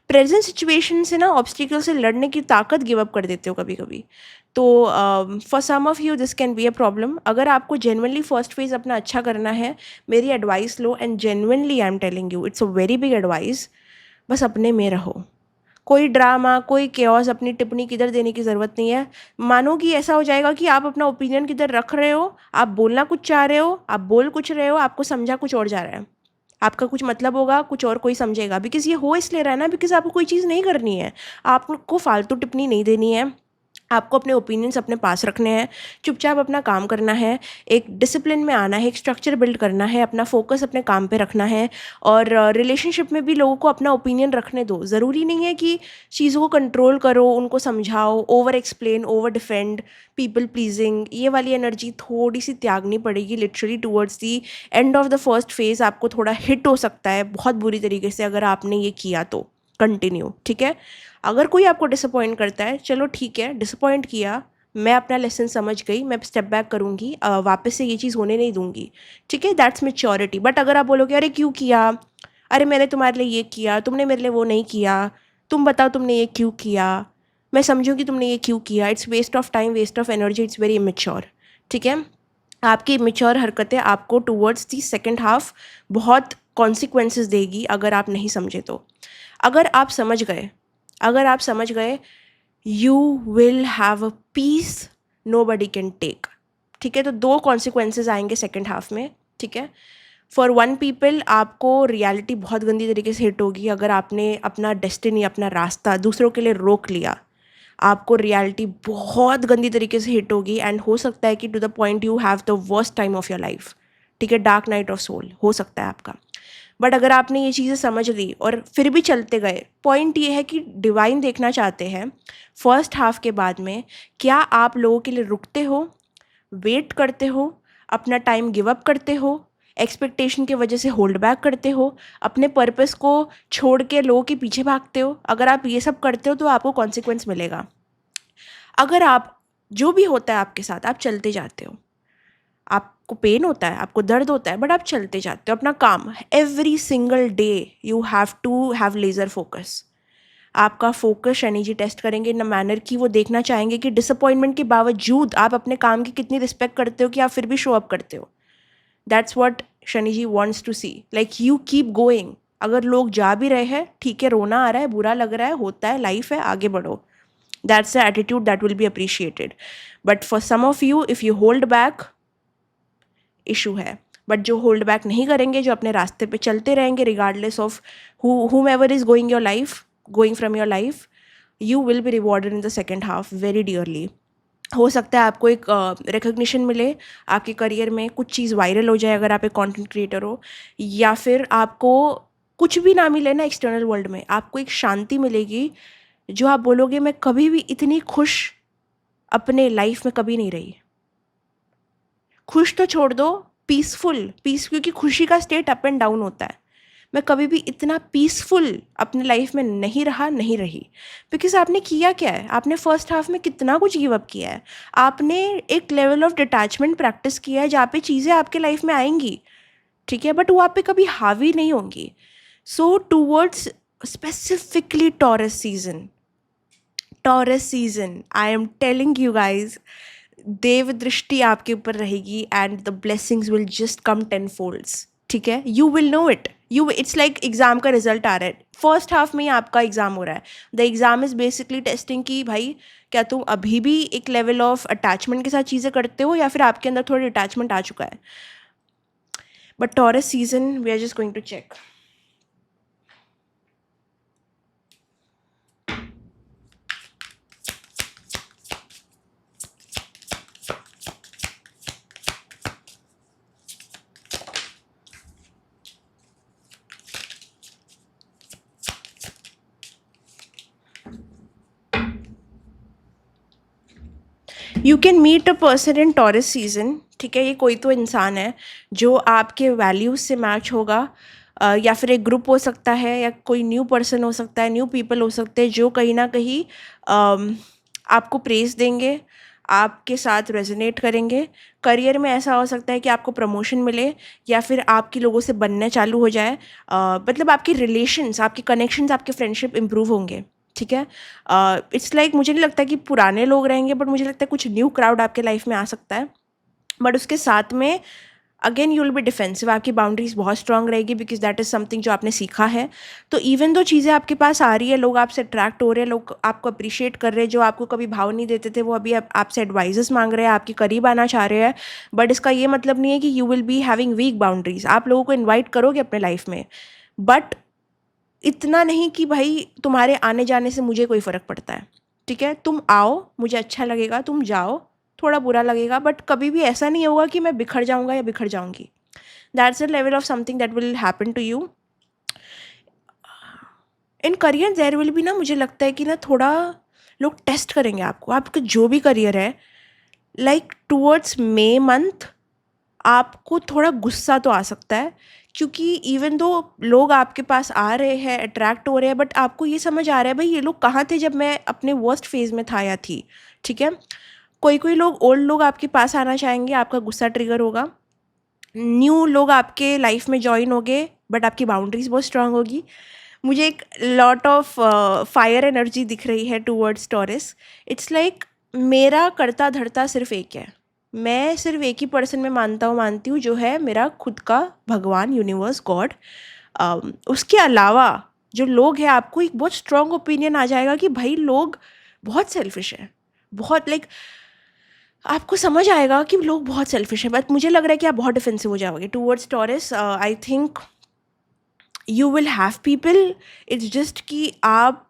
प्रेजेंट सिचुएशन से ना ऑब्स्टिकल से लड़ने की ताकत गिव अप कर देते हो कभी-कभी। तो for some of you this can be a problem. अगर आपको जेन्युइनली फर्स्ट फेज़ अपना अच्छा करना है, मेरी advice low, and genuinely I am telling you, it's a very big advice, बस अपने में रहो। कोई ड्रामा, कोई केओस, अपनी टिप्पणी किधर देने की ज़रूरत नहीं है। मानो कि ऐसा हो जाएगा कि आप अपना ओपिनियन किधर रख रहे हो, आप बोलना कुछ चाह रहे हो, आप बोल कुछ रहे हो, आपको समझा कुछ और जा रहा है। आपका कुछ मतलब होगा, कुछ और कोई समझेगा, बिकॉज़ ये हो इसलिए रहा है ना, बिकॉज़ आपको कोई चीज़ नहीं करनी है। आपको फालतू टिप्पणी नहीं देनी है। आपको अपने ओपिनियंस अपने पास रखने हैं, चुपचाप अपना काम करना है, एक डिसिप्लिन में आना है, एक स्ट्रक्चर बिल्ड करना है, अपना फोकस अपने काम पे रखना है, और रिलेशनशिप में भी लोगों को अपना ओपिनियन रखने दो। ज़रूरी नहीं है कि चीज़ों को कंट्रोल करो, उनको समझाओ, over explain, over defend, people pleasing, ये वाली एनर्जी थोड़ी सी त्यागनी पड़ेगी literally towards the end of the first phase. आपको थोड़ा हिट हो सकता है बहुत बुरी तरीके से अगर आपने ये किया तो कंटिन्यू, ठीक है? अगर कोई आपको डिसअपॉइंट करता है, चलो ठीक है, डिसअपॉइंट किया, मैं अपना लेसन समझ गई, मैं स्टेप बैक करूँगी, वापस से ये चीज़ होने नहीं दूँगी, ठीक है? That's maturity. बट अगर आप बोलोगे अरे क्यों किया? अरे मैंने तुम्हारे लिए ये किया, तुमने मेरे लिए वो नहीं किया, तुम बताओ तुमने ये क्यों किया? मैं समझूँगी तुमने ये क्यों किया, it's waste of time, waste of energy, it's very immature, ठीक है? आपकी इमैच्योर हरकतें आपको टुवर्ड्स दी सेकंड हाफ बहुत कॉन्सिक्वेंसेस देगी अगर आप नहीं समझे तो। अगर आप समझ गए, अगर आप समझ गए, you will have a peace nobody can take, ठीक है? तो दो कॉन्सिक्वेंसेज आएंगे सेकेंड हाफ में, ठीक है? फॉर वन पीपल आपको रियलिटी बहुत गंदी तरीके से हिट होगी अगर आपने अपना डेस्टिनी, अपना रास्ता दूसरों के लिए रोक लिया। आपको रियलिटी बहुत गंदी तरीके से हिट होगी, एंड हो सकता है कि to the point you have the worst time of your life, ठीक है? डार्क नाइट ऑफ सोल हो सकता है आपका। बट अगर आपने ये चीज़ें समझ ली और फिर भी चलते गए, पॉइंट ये है कि डिवाइन देखना चाहते हैं फर्स्ट हाफ के बाद में, क्या आप लोगों के लिए रुकते हो, वेट करते हो, अपना टाइम गिव अप करते हो, एक्सपेक्टेशन की वजह से होल्ड बैक करते हो, अपने पर्पस को छोड़ के लोगों के पीछे भागते हो? अगर आप ये सब करते हो तो आपको कॉन्सिक्वेंस मिलेगा। अगर आप जो भी होता है आपके साथ, आप चलते जाते हो, आपको पेन होता है, आपको दर्द होता है, बट आप चलते जाते हो अपना काम। Every single day you have to have laser focus. आपका फोकस शनि जी टेस्ट करेंगे इन अ मैनर कि वो देखना चाहेंगे कि डिसअपॉइंटमेंट के बावजूद आप अपने काम की कितनी रिस्पेक्ट करते हो, कि आप फिर भी शो अप करते हो। That's what Shani ji wants to see, like you keep going. अगर लोग जा भी रहे हैं, ठीक है, रोना आ रहा है, बुरा लग रहा है, होता है, लाइफ है, आगे बढ़ो। That's the attitude that will be appreciated. But for some of you, if you hold back, issue है। बट जो होल्ड बैक नहीं करेंगे, जो अपने रास्ते पे चलते रहेंगे regardless of whomever is going your life, going from your life, you will be rewarded in the second half very dearly. हो सकता है आपको एक रिकग्निशन मिले आपके करियर में, कुछ चीज़ वायरल हो जाए अगर आप एक कंटेंट क्रिएटर हो, या फिर आपको कुछ भी ना मिले ना एक्सटर्नल वर्ल्ड में, आपको एक शांति मिलेगी जो आप बोलोगे मैं कभी भी इतनी खुश अपने लाइफ में कभी नहीं रही। खुश तो छोड़ दो, पीसफुल, पीस, क्योंकि खुशी का स्टेट अप एंड डाउन होता है। मैं कभी भी इतना पीसफुल अपने लाइफ में नहीं रहा, नहीं रही। बिकॉज़ आपने किया क्या है? आपने फर्स्ट हाफ में कितना कुछ गिव अप किया है। आपने एक लेवल ऑफ डिटैचमेंट प्रैक्टिस किया है जहाँ पे चीज़ें आपके लाइफ में आएँगी, ठीक है? बट वो आप पे कभी हावी नहीं होंगी। So towards specifically Taurus season, I am telling you guys, देव दृष्टि आपके ऊपर रहेगी and the blessings will just come ten folds, ठीक है? You will know it, you, it's like exam का रिजल्ट आ रहा है, फर्स्ट हाफ में ही आपका एग्जाम हो रहा है। The exam is basically testing कि भाई क्या तुम अभी भी एक लेवल ऑफ अटैचमेंट के साथ चीज़ें करते हो या फिर आपके अंदर थोड़ा अटैचमेंट आ चुका है। But Taurus season we are just going to check. You can meet a person in Taurus season, ठीक है? ये कोई तो इंसान है जो आपके वैल्यूज़ से मैच होगा, या फिर एक ग्रुप हो सकता है या कोई न्यू पर्सन हो सकता है, न्यू पीपल हो सकते हैं जो कहीं ना कहीं आपको प्रेज़ देंगे, आपके साथ रेजोनेट करेंगे। करियर में ऐसा हो सकता है कि आपको प्रमोशन मिले या फिर आपकी लोगों से बनने चालू हो जाए, मतलब आपके रिलेशंस, आपके कनेक्शंस, आपके फ्रेंडशिप इम्प्रूव होंगे, ठीक है? इट्स लाइक मुझे नहीं लगता कि पुराने लोग रहेंगे, बट मुझे लगता है कुछ न्यू क्राउड आपके लाइफ में आ सकता है। बट उसके साथ में again you will B defensive, आपकी बाउंड्रीज बहुत स्ट्रांग रहेगी बिकॉज दैट इज़ समथिंग जो आपने सीखा है। तो इवन दो चीज़ें आपके पास आ रही है, लोग आपसे अट्रैक्ट हो रहे हैं, लोग आपको अप्रिशिएट कर रहे हैं, जो आपको कभी भाव नहीं देते थे वो अभी आपसे एडवाइजेस मांग रहे हैं, आपके करीब आना चाह रहे हैं। बट इसका ये मतलब नहीं है कि you will be having weak boundaries. आप लोगों को इन्वाइट करोगे अपने लाइफ में, बट इतना नहीं कि भाई तुम्हारे आने जाने से मुझे कोई फ़र्क पड़ता है, ठीक है? तुम आओ, मुझे अच्छा लगेगा, तुम जाओ, थोड़ा बुरा लगेगा, बट कभी भी ऐसा नहीं होगा कि मैं बिखर जाऊँगा या बिखर जाऊँगी। That's the level of something that will happen to you in career. There will be ना, मुझे लगता है कि ना थोड़ा लोग टेस्ट करेंगे आपको, आपका जो भी करियर है। लाइक टूवर्ड्स मे मंथ आपको थोड़ा गुस्सा तो आ सकता है, क्योंकि इवन दो लोग आपके पास आ रहे हैं, अट्रैक्ट हो रहे हैं, बट आपको ये समझ आ रहा है भाई ये लोग कहाँ थे जब मैं अपने वर्स्ट फेज़ में था या थी, ठीक है? कोई कोई लोग, ओल्ड लोग आपके पास आना चाहेंगे, आपका गुस्सा ट्रिगर होगा। न्यू लोग आपके लाइफ में जॉइन होंगे, बट आपकी बाउंड्रीज बहुत स्ट्रांग होगी। मुझे एक लॉट ऑफ फायर एनर्जी दिख रही है टूवर्ड्स टॉरस। इट्स लाइक मेरा करता धरता सिर्फ एक है, मैं सिर्फ एक ही पर्सन में मानती हूँ जो है मेरा खुद का भगवान, यूनिवर्स, गॉड। उसके अलावा जो लोग हैं, आपको एक बहुत स्ट्रॉन्ग ओपिनियन आ जाएगा कि भाई लोग बहुत सेल्फिश हैं, बहुत लाइक आपको समझ आएगा कि लोग बहुत सेल्फिश हैं। बट मुझे लग रहा है कि आप बहुत डिफेंसिव हो जाओगे towards taurus. I think you will have people, it's just कि आप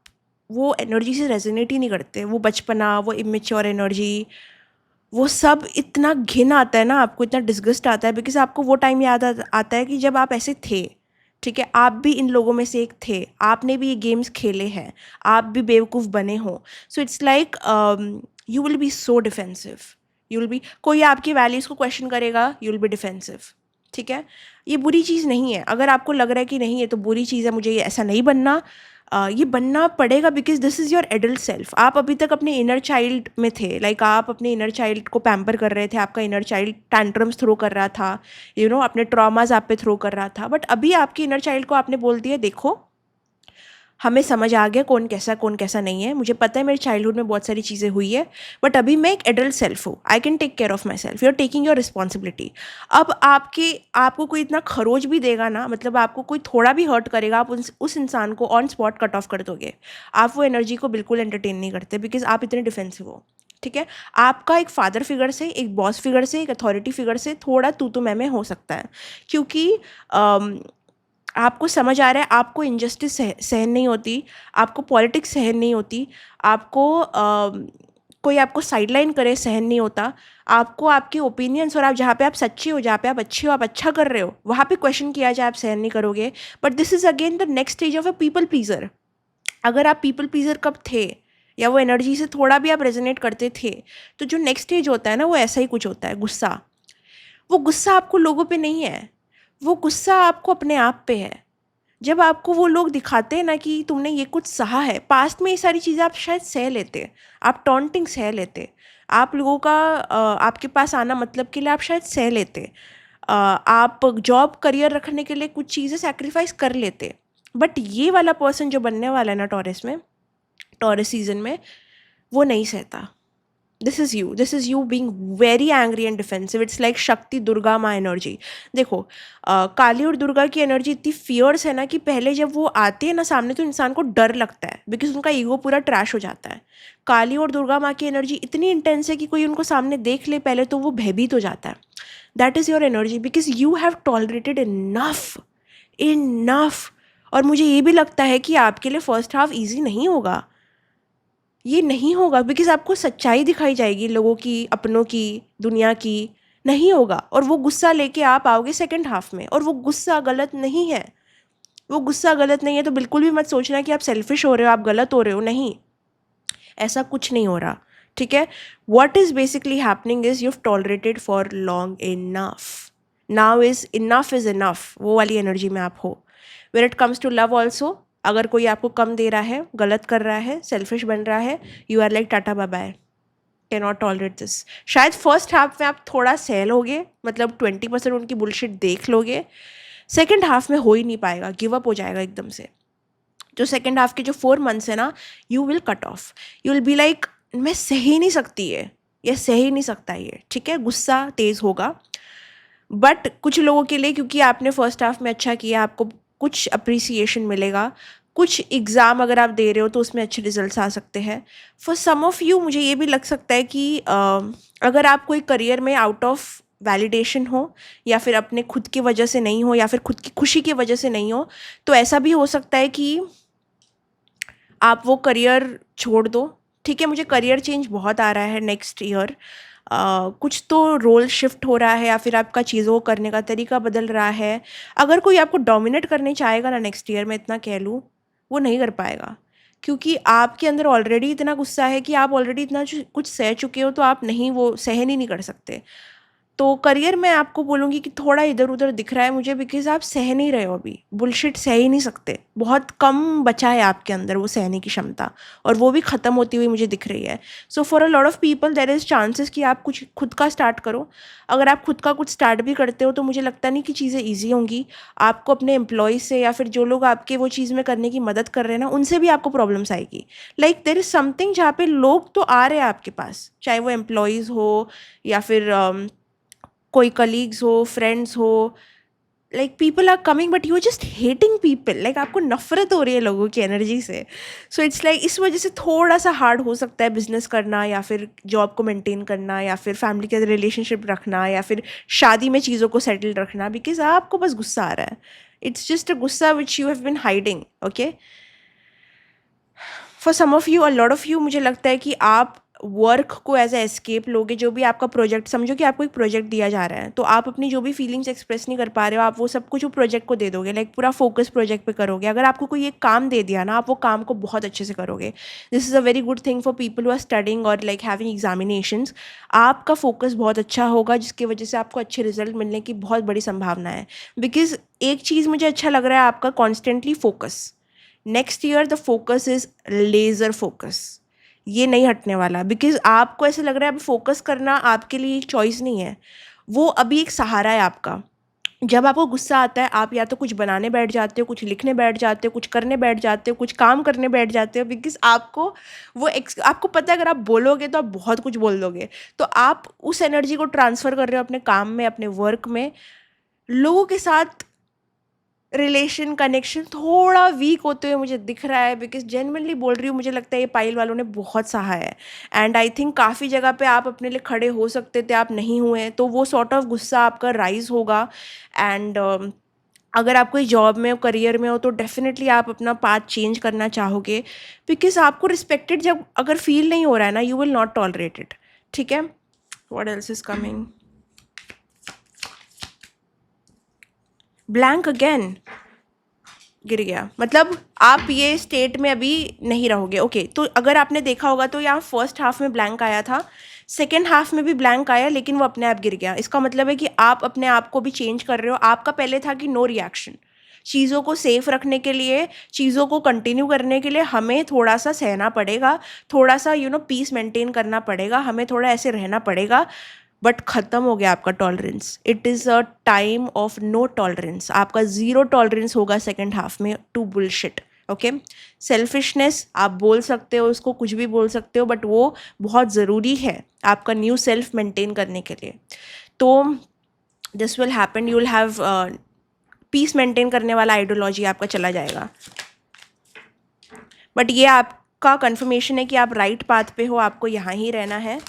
वो एनर्जी से रेजोनेट ही नहीं करते, वो बचपना, वो इमेच्योर एनर्जी, वो सब इतना घिन आता है ना आपको, इतना डिस्गस्ट आता है, बिकॉज आपको वो टाइम याद आता है कि जब आप ऐसे थे, ठीक है? आप भी इन लोगों में से एक थे, आपने भी ये गेम्स खेले हैं, आप भी बेवकूफ़ बने हो। सो it's like you will B so defensive, you will B, कोई आपकी वैल्यूज़ को क्वेश्चन करेगा, यू विल बी डिफेंसिव, ठीक है? ये बुरी चीज़ नहीं है, अगर आपको लग रहा है कि नहीं ये तो बुरी चीज़ है, मुझे ये ऐसा नहीं बनना, ये बनना पड़ेगा because this is your adult self. आप अभी तक अपने इनर चाइल्ड में थे, लाइक आप अपने इनर चाइल्ड को पैम्पर कर रहे थे, आपका इनर चाइल्ड टैंट्रम्स थ्रो कर रहा था, अपने ट्रॉमाज आप पे थ्रो कर रहा था। बट अभी आपके इनर चाइल्ड को आपने बोल दिया, देखो हमें समझ आ गया कौन कैसा नहीं है, मुझे पता है मेरे चाइल्डहुड में बहुत सारी चीज़ें हुई है, बट अभी मैं एक एडल्ट सेल्फ हूँ, I can take care of myself, you are taking your responsibility. अब आपको कोई इतना खरोच भी देगा ना, मतलब आपको कोई थोड़ा भी हर्ट करेगा, आप उस इंसान को ऑन स्पॉट कट ऑफ कर दोगे। आप वो एनर्जी को बिल्कुल एंटरटेन नहीं करते बिकॉज आप इतने डिफेंसिव हो, ठीक है? आपका एक फादर फिगर से, एक बॉस फिगर से, एक अथॉरिटी फिगर से थोड़ा तू मैं हो सकता है, क्योंकि आपको समझ आ रहा है आपको इनजस्टिस सहन नहीं होती, आपको पॉलिटिक्स सहन नहीं होती, आपको कोई आपको साइडलाइन करे सहन नहीं होता। आपको आपके ओपिनियंस और आप जहाँ पे आप सच्चे हो, जहाँ पे आप अच्छे हो, आप अच्छा कर रहे हो, वहाँ पे क्वेश्चन किया जाए, आप सहन नहीं करोगे। But this is again the next stage of a people pleaser. अगर आप पीपल प्लीजर कब थे, या वो एनर्जी से थोड़ा भी आप रेजोनेट करते थे, तो जो नेक्स्ट स्टेज होता है ना, वो ऐसा ही कुछ होता है, गुस्सा। वो गुस्सा आपको लोगों पे नहीं है, वो गुस्सा आपको अपने आप पे है। जब आपको वो लोग दिखाते हैं ना कि तुमने ये कुछ सहा है, पास्ट में ये सारी चीज़ें आप शायद सह लेते, आप टॉन्टिंग सह लेते, आप लोगों का आपके पास आना मतलब के लिए आप शायद सह लेते, आप जॉब करियर रखने के लिए कुछ चीज़ें सेक्रीफाइस कर लेते। बट ये वाला पर्सन जो बनने वाला है ना टॉरस में, टॉरस सीजन में, वो नहीं सहता। This is you being very angry and defensive. It's like शक्ति दुर्गा माँ एनर्जी। देखो काली और दुर्गा की एनर्जी इतनी फियर्स है ना कि पहले जब वो आती है ना सामने, तो इंसान को डर लगता है, बिकॉज उनका ईगो पूरा ट्रैश हो जाता है। काली और दुर्गा माँ की एनर्जी इतनी इंटेंस है कि कोई उनको सामने देख ले पहले तो वो भयभीत हो जाता है। That is your energy, because you have tolerated enough, enough. और मुझे ये भी लगता है कि आपके लिए फर्स्ट हाफ ईजी नहीं होगा, ये नहीं होगा, बिकॉज आपको सच्चाई दिखाई जाएगी लोगों की, अपनों की, दुनिया की। नहीं होगा, और वो गुस्सा लेके आप आओगे सेकंड हाफ में, और वो गुस्सा गलत नहीं है, वो गुस्सा गलत नहीं है। तो बिल्कुल भी मत सोचना कि आप सेल्फिश हो रहे हो, आप गलत हो रहे हो, नहीं, ऐसा कुछ नहीं हो रहा। ठीक है, what is basically happening is you tolerated for long enough, now is enough, वो वाली एनर्जी में आप हो। Where it comes to love also, अगर कोई आपको कम दे रहा है, गलत कर रहा है, सेल्फिश बन रहा है, you are like tata bye bye, can not tolerate this. शायद फर्स्ट हाफ में आप थोड़ा सहल होगे, मतलब 20% उनकी बुलशिट देख लोगे, सेकेंड हाफ में हो ही नहीं पाएगा, गिव अप हो जाएगा एकदम से। जो सेकेंड हाफ के जो 4 मंथ्स है ना, you will cut off, you will be like मैं सह ही नहीं सकती है, ये सह ही नहीं सकता ये। ठीक है, गुस्सा तेज़ होगा, बट कुछ लोगों के लिए, क्योंकि आपने फर्स्ट हाफ में अच्छा किया, आपको कुछ अप्रिसिएशन मिलेगा, कुछ एग्ज़ाम अगर आप दे रहे हो तो उसमें अच्छे रिजल्ट्स आ सकते हैं। फॉर सम ऑफ़ यू मुझे ये भी लग सकता है कि अगर आप कोई करियर में आउट ऑफ वैलिडेशन हो, या फिर अपने खुद की वजह से नहीं हो, या फिर खुद की खुशी की वजह से नहीं हो, तो ऐसा भी हो सकता है कि आप वो करियर छोड़ दो। ठीक है, मुझे करियर चेंज बहुत आ रहा है नेक्स्ट ईयर। कुछ तो रोल शिफ्ट हो रहा है, या फिर आपका चीज़ों को करने का तरीका बदल रहा है। अगर कोई आपको डोमिनेट करने चाहेगा ना नेक्स्ट ईयर, मैं इतना कह लूँ, वो नहीं कर पाएगा, क्योंकि आपके अंदर ऑलरेडी इतना गुस्सा है कि आप ऑलरेडी इतना कुछ सह चुके हो, तो आप नहीं, वो सहन ही नहीं कर सकते। तो करियर में आपको बोलूँगी कि थोड़ा इधर उधर दिख रहा है मुझे, बिकॉज आप सह नहीं रहे हो अभी, बुलशिट सह ही नहीं सकते, बहुत कम बचा है आपके अंदर वो सहने की क्षमता, और वो भी ख़त्म होती हुई मुझे दिख रही है। So for a lot of people there is chances कि आप कुछ खुद का स्टार्ट करो। अगर आप खुद का कुछ स्टार्ट भी करते हो तो मुझे लगता नहीं कि चीज़ें ईजी होंगी। आपको अपने एम्प्लॉयज़ से, या फिर जो लोग आपके वो चीज़ में करने की मदद कर रहे हैं ना, उनसे भी आपको प्रॉब्लम्स आएगी। लाइक देयर इज़ समथिंग जहाँ पे लोग तो आ रहे हैं आपके पास, चाहे वो एम्प्लॉयज़ हो, या फिर कोई कलीग्स हो, फ्रेंड्स हो, like people are coming, but you are just hating people, like आपको नफरत हो रही है लोगों की एनर्जी से। सो इट्स लाइक इस वजह से थोड़ा सा हार्ड हो सकता है बिजनेस करना, या फिर जॉब को मेंटेन करना, या फिर फैमिली के रिलेशनशिप रखना, या फिर शादी में चीज़ों को सेटल रखना, बिकॉज आपको बस गुस्सा आ रहा है। इट्स जस्ट अ गुस्सा which you have been hiding. Okay, for some of you, a lot of you, मुझे लगता है कि आप वर्क को एज ए एस्केप लोगे। जो भी आपका प्रोजेक्ट, समझो कि आपको एक प्रोजेक्ट दिया जा रहा है, तो आप अपनी जो भी फीलिंग्स एक्सप्रेस नहीं कर पा रहे हो, आप वो सब कुछ वो प्रोजेक्ट को दे दोगे, लाइक पूरा फोकस प्रोजेक्ट पे करोगे। अगर आपको कोई एक काम दे दिया ना, आप वो काम को बहुत अच्छे से करोगे। This is a very good thing for people who are studying और लाइक हैविंग एग्जामिनेशंस। आपका फोकस बहुत अच्छा होगा, जिसकी वजह से आपको अच्छे रिजल्ट मिलने की बहुत बड़ी संभावना है। बिकॉज एक चीज़ मुझे अच्छा लग रहा है, आपका constantly focus. Next year the focus is laser focus, ये नहीं हटने वाला, बिकॉज आपको ऐसे लग रहा है अब फोकस करना आपके लिए एक चॉइस नहीं है, वो अभी एक सहारा है आपका। जब आपको गुस्सा आता है, आप या तो कुछ बनाने बैठ जाते हो, कुछ लिखने बैठ जाते हो, कुछ करने बैठ जाते हो, कुछ काम करने बैठ जाते हो, बिकॉज आपको वो आपको पता है अगर आप बोलोगे तो आप बहुत कुछ बोल दोगे। तो आप उस एनर्जी को ट्रांसफ़र कर रहे हो अपने काम में, अपने वर्क में। लोगों के साथ रिलेशन कनेक्शन थोड़ा वीक होते हुए मुझे दिख रहा है, बिकॉज जेन्युइनली बोल रही हूँ, मुझे लगता है ये पाइल वालों ने बहुत सहा है। एंड आई थिंक काफ़ी जगह पे आप अपने लिए खड़े हो सकते थे, आप नहीं हुए, तो वो सॉर्ट ऑफ गुस्सा आपका राइज होगा। एंड अगर आप कोई जॉब में हो, करियर में हो, तो डेफिनेटली आप अपना पाथ चेंज करना चाहोगे, बिकॉज आपको रिस्पेक्टेड जब अगर फील नहीं हो रहा है ना, you will not tolerate it. ठीक है, what else is coming, blank again, गिर गया, मतलब आप ये स्टेट में अभी नहीं रहोगे। ओके, तो अगर आपने देखा होगा तो यहाँ फर्स्ट हाफ में ब्लैंक आया था, सेकेंड हाफ में भी ब्लैंक आया, लेकिन वो अपने आप गिर गया। इसका मतलब है कि आप अपने आप को भी चेंज कर रहे हो। आपका पहले था कि नो रिएक्शन, चीज़ों को सेफ रखने के लिए, चीज़ों को कंटिन्यू करने के लिए हमें थोड़ा सा सहना पड़ेगा, थोड़ा सा पीस मेंटेन करना पड़ेगा, हमें थोड़ा ऐसे रहना पड़ेगा। बट ख़त्म हो गया आपका tolerance. It is a time of no tolerance. आपका ज़ीरो टॉलरेंस होगा सेकेंड हाफ में टू बुलशिट। ओके, सेल्फिशनेस आप बोल सकते हो, उसको कुछ भी बोल सकते हो, बट वो बहुत ज़रूरी है आपका न्यू सेल्फ मेंटेन करने के लिए। तो this will happen, you will have peace maintain करने वाला आइडियोलॉजी आपका चला जाएगा। बट ये आपका कंफर्मेशन है कि आप राइट पाथ पे हो, आपको यहाँ ही रहना है।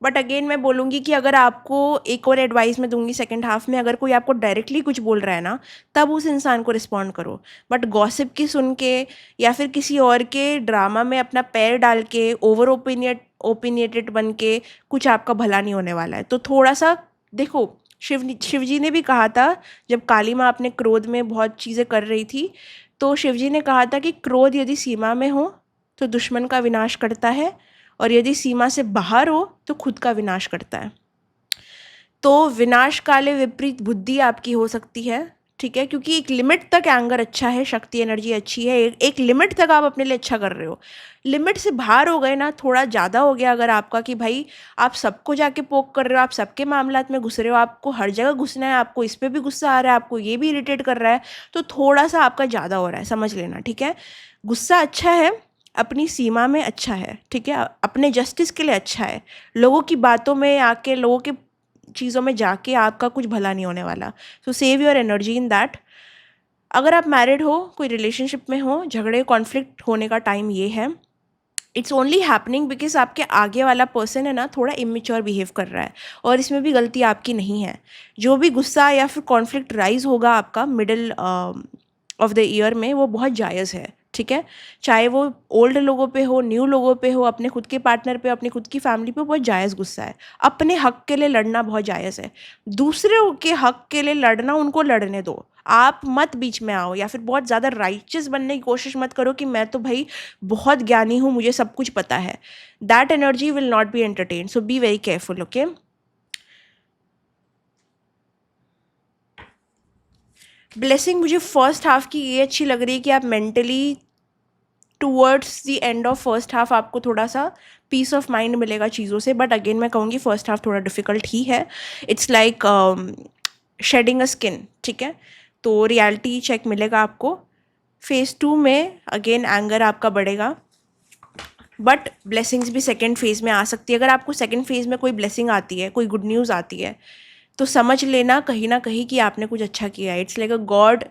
बट अगेन मैं बोलूँगी कि अगर आपको एक और एडवाइस मैं दूंगी सेकंड हाफ में, अगर कोई आपको डायरेक्टली कुछ बोल रहा है ना, तब उस इंसान को रिस्पॉन्ड करो। बट गॉसिप की सुन के या फिर किसी और के ड्रामा में अपना पैर डाल के ओवर ओपिनियटेड बन के कुछ आपका भला नहीं होने वाला है। तो थोड़ा सा देखो, शिव जी ने भी कहा था, जब काली माँ अपने क्रोध में बहुत चीज़ें कर रही थी, तो शिव जी ने कहा था कि क्रोध यदि सीमा में हो तो दुश्मन का विनाश करता है, और यदि सीमा से बाहर हो तो खुद का विनाश करता है। तो विनाश काले विपरीत बुद्धि आपकी हो सकती है। ठीक है, क्योंकि एक लिमिट तक एंगर अच्छा है, शक्ति एनर्जी अच्छी है, एक लिमिट तक आप अपने लिए अच्छा कर रहे हो। लिमिट से बाहर हो गए ना, थोड़ा ज़्यादा हो गया अगर आपका, कि भाई आप सबको जाके पोक कर रहे हो, आप सबके मामलात में घुस रहे हो, आपको हर जगह घुसना है, आपको इस पर भी गुस्सा आ रहा है, आपको ये भी इरिटेट कर रहा है, तो थोड़ा सा आपका ज़्यादा हो रहा है, समझ लेना। ठीक है, गुस्सा अच्छा है, अपनी सीमा में अच्छा है। ठीक है, अपने जस्टिस के लिए अच्छा है। लोगों की बातों में आके, लोगों के चीज़ों में जाके आपका कुछ भला नहीं होने वाला। सो save your energy in that. अगर आप मैरिड हो, कोई रिलेशनशिप में हो, झगड़े कॉन्फ्लिक्ट होने का टाइम ये है। इट्स ओनली हैपनिंग बिकॉज आपके आगे वाला पर्सन है ना, थोड़ा इमेच्योर बिहेव कर रहा है, और इसमें भी गलती आपकी नहीं है। जो भी गुस्सा या फिर कॉन्फ्लिक्ट राइज होगा आपका मिडिल ऑफ द ईयर में, वो बहुत जायज़ है। ठीक है, चाहे वो ओल्ड लोगों पे हो, न्यू लोगों पे हो, अपने खुद के पार्टनर पे, अपनी खुद की फैमिली पे, बहुत जायज़ गुस्सा है। अपने हक के लिए लड़ना बहुत जायज़ है। दूसरे के हक के लिए लड़ना, उनको लड़ने दो, आप मत बीच में आओ, या फिर बहुत ज़्यादा राइचियस बनने की कोशिश मत करो कि मैं तो भाई बहुत ज्ञानी हूँ, मुझे सब कुछ पता है। That energy will not be entertain, so B very careful. Okay, blessing मुझे फर्स्ट हाफ की ये अच्छी लग रही है कि आप mentally towards the end of first half आपको थोड़ा सा पीस ऑफ माइंड मिलेगा चीज़ों से। बट अगेन मैं कहूँगी फर्स्ट हाफ थोड़ा डिफिकल्ट ही है। It's like shedding a skin. ठीक है, तो रियलिटी चेक मिलेगा आपको। फेज़ 2 में अगेन एंगर आपका बढ़ेगा, बट ब्लेसिंग्स भी सेकेंड फेज़ में आ सकती है। अगर आपको सेकेंड फेज़ में कोई ब्लेसिंग आती है, कोई गुड न्यूज़ आती है, तो समझ लेना कहीं ना कहीं कि आपने कुछ अच्छा किया है। It's like a god